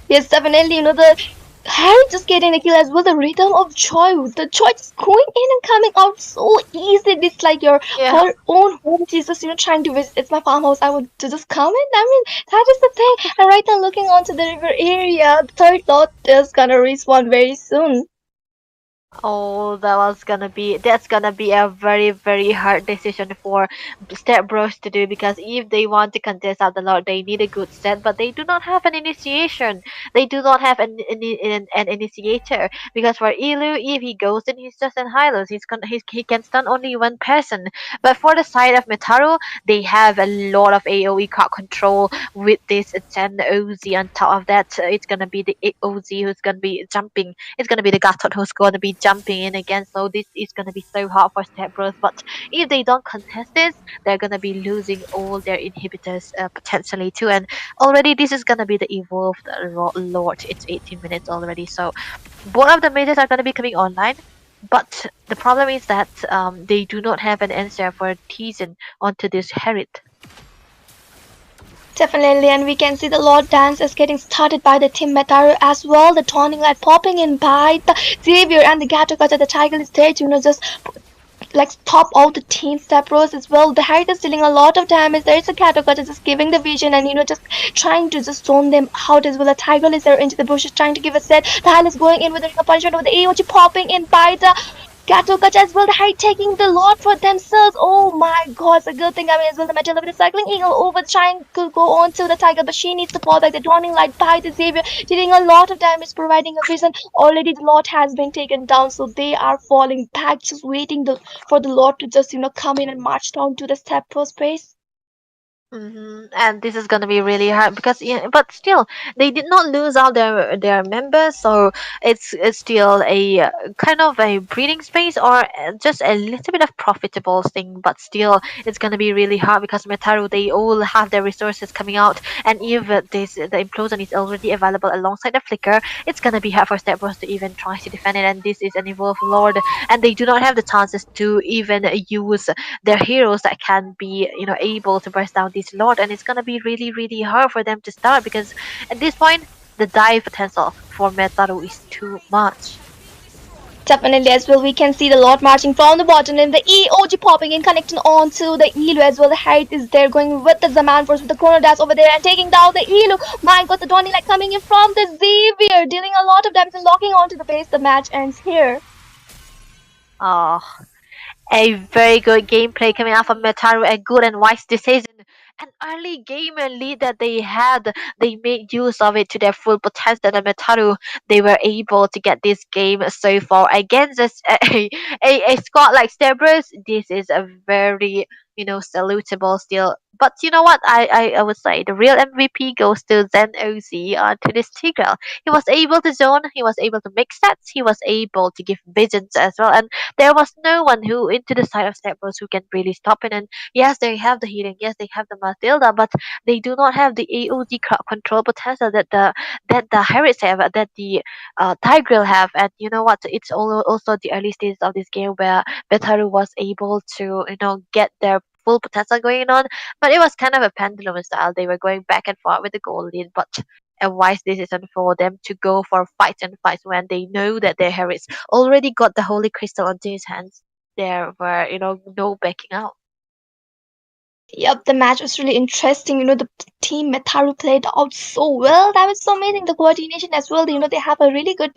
Yes, definitely, the Harry just getting a kill as well. The rhythm of Joy, the Joy just going in and coming out so easy. It's like your her own home. She's just trying to visit. It's my farmhouse. I would just come in. I mean, that is the thing. And right now, looking onto the river area, the third lot is gonna respawn very soon. Oh, that's gonna be a very hard decision for Step Bros to do, because if they want to contest out the Lord, they need a good set, but they do not have an initiation. They do not have an initiator, because for Ilu, if he goes in, he's just in Hylos. He can stun only one person. But for the side of Metaru, they have a lot of AoE card control with this Gen OZ. On top of that, it's gonna be the OZ who's gonna be jumping. It's gonna be the Gatot who's gonna be jumping in again, so this is gonna be so hard for Step Bros. But if they don't contest this, they're gonna be losing all their inhibitors potentially too. And already this is gonna be the evolved Lord. It's 18 minutes already, so both of the mages are gonna be coming online. But the problem is that they do not have an answer for Teasen onto this Herit. Definitely, and we can see the Lord Dance is getting started by the team Metaru as well. The Dawning Light popping in by the Xavier and the Gato Cutter. The Tiger is there to just like stop out the team Stepros as well. The Harry is dealing a lot of damage. There is a Gato Cutter just giving the vision and just trying to just zone them out as well. The Tiger is there into the bushes trying to give a set. The Hylian is going in with a punishment with the AOG popping in by the Gato Cutter as well. The Harry taking the lot for themselves. Oh my god, it's a good thing. I mean, as well, the Metal with the Cycling Eagle over trying to go on to the Tiger, but she needs to fall back. The Dawning Light by the Xavier, dealing a lot of damage, providing a vision. Already the lot has been taken down, so they are falling back, just waiting for the lot to just come in and march down to the step first base. And this is gonna be really hard because, but still, they did not lose all their members, so it's still a kind of a breathing space or just a little bit of profitable thing. But still, it's gonna be really hard because Metaru, they all have their resources coming out, and if the implosion is already available alongside the flicker, it's gonna be hard for Step Bros to even try to defend it. And this is an evolved Lord, and they do not have the chances to even use their heroes that can be able to burst down this Lord, and it's gonna be really hard for them to start because at this point the dive potential for Metaru is too much. Definitely as well, we can see the lot marching from the bottom and the EOG popping in, connecting on to the Elu as well. The height is there, going with the Zaman Force with the Chrono Dash over there and taking down the Elu. My god, the Donny like coming in from the Xavier, dealing a lot of damage and locking onto the base. The match ends here. Oh, a very good gameplay coming out from Metaru, a good and wise decision. An early game and lead that they had, they made use of it to their full potential. And Metaru, they were able to get this game so far against a squad like Cerberus. This is a very salutable still. But you know what? I would say the real MVP goes to Zen OZ to this Tigreal. He was able to zone, he was able to make sets, he was able to give visions as well. And there was no one who into the side of Cerberus who can really stop it. And yes, they have the healing, yes, they have the Matilda, but they do not have the AOD crowd control potential that the Harris have, that the Tigreal have. And you know what? It's also the early stages of this game where Betaru was able to get their full potential going on, but it was kind of a pendulum style. They were going back and forth with the goal lead, but a wise decision for them to go for fights and fights when they know that their Harris already got the holy crystal onto his hands. There were no backing out. Yep, the match was really interesting. The team Metaru played out so well. That was so amazing. The coordination as well. They have a really good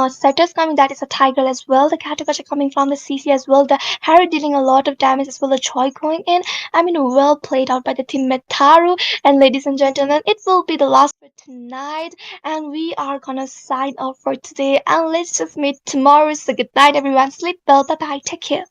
setters coming. That is a Tiger as well. The Katakacha coming from the CC as well. The Harry dealing a lot of damage as well. The Choi going in. I mean, well played out by the team Metaru. And ladies and gentlemen, it will be the last for tonight. And we are gonna sign off for today. And let's just meet tomorrow. So good night, everyone. Sleep well. Bye bye. Take care.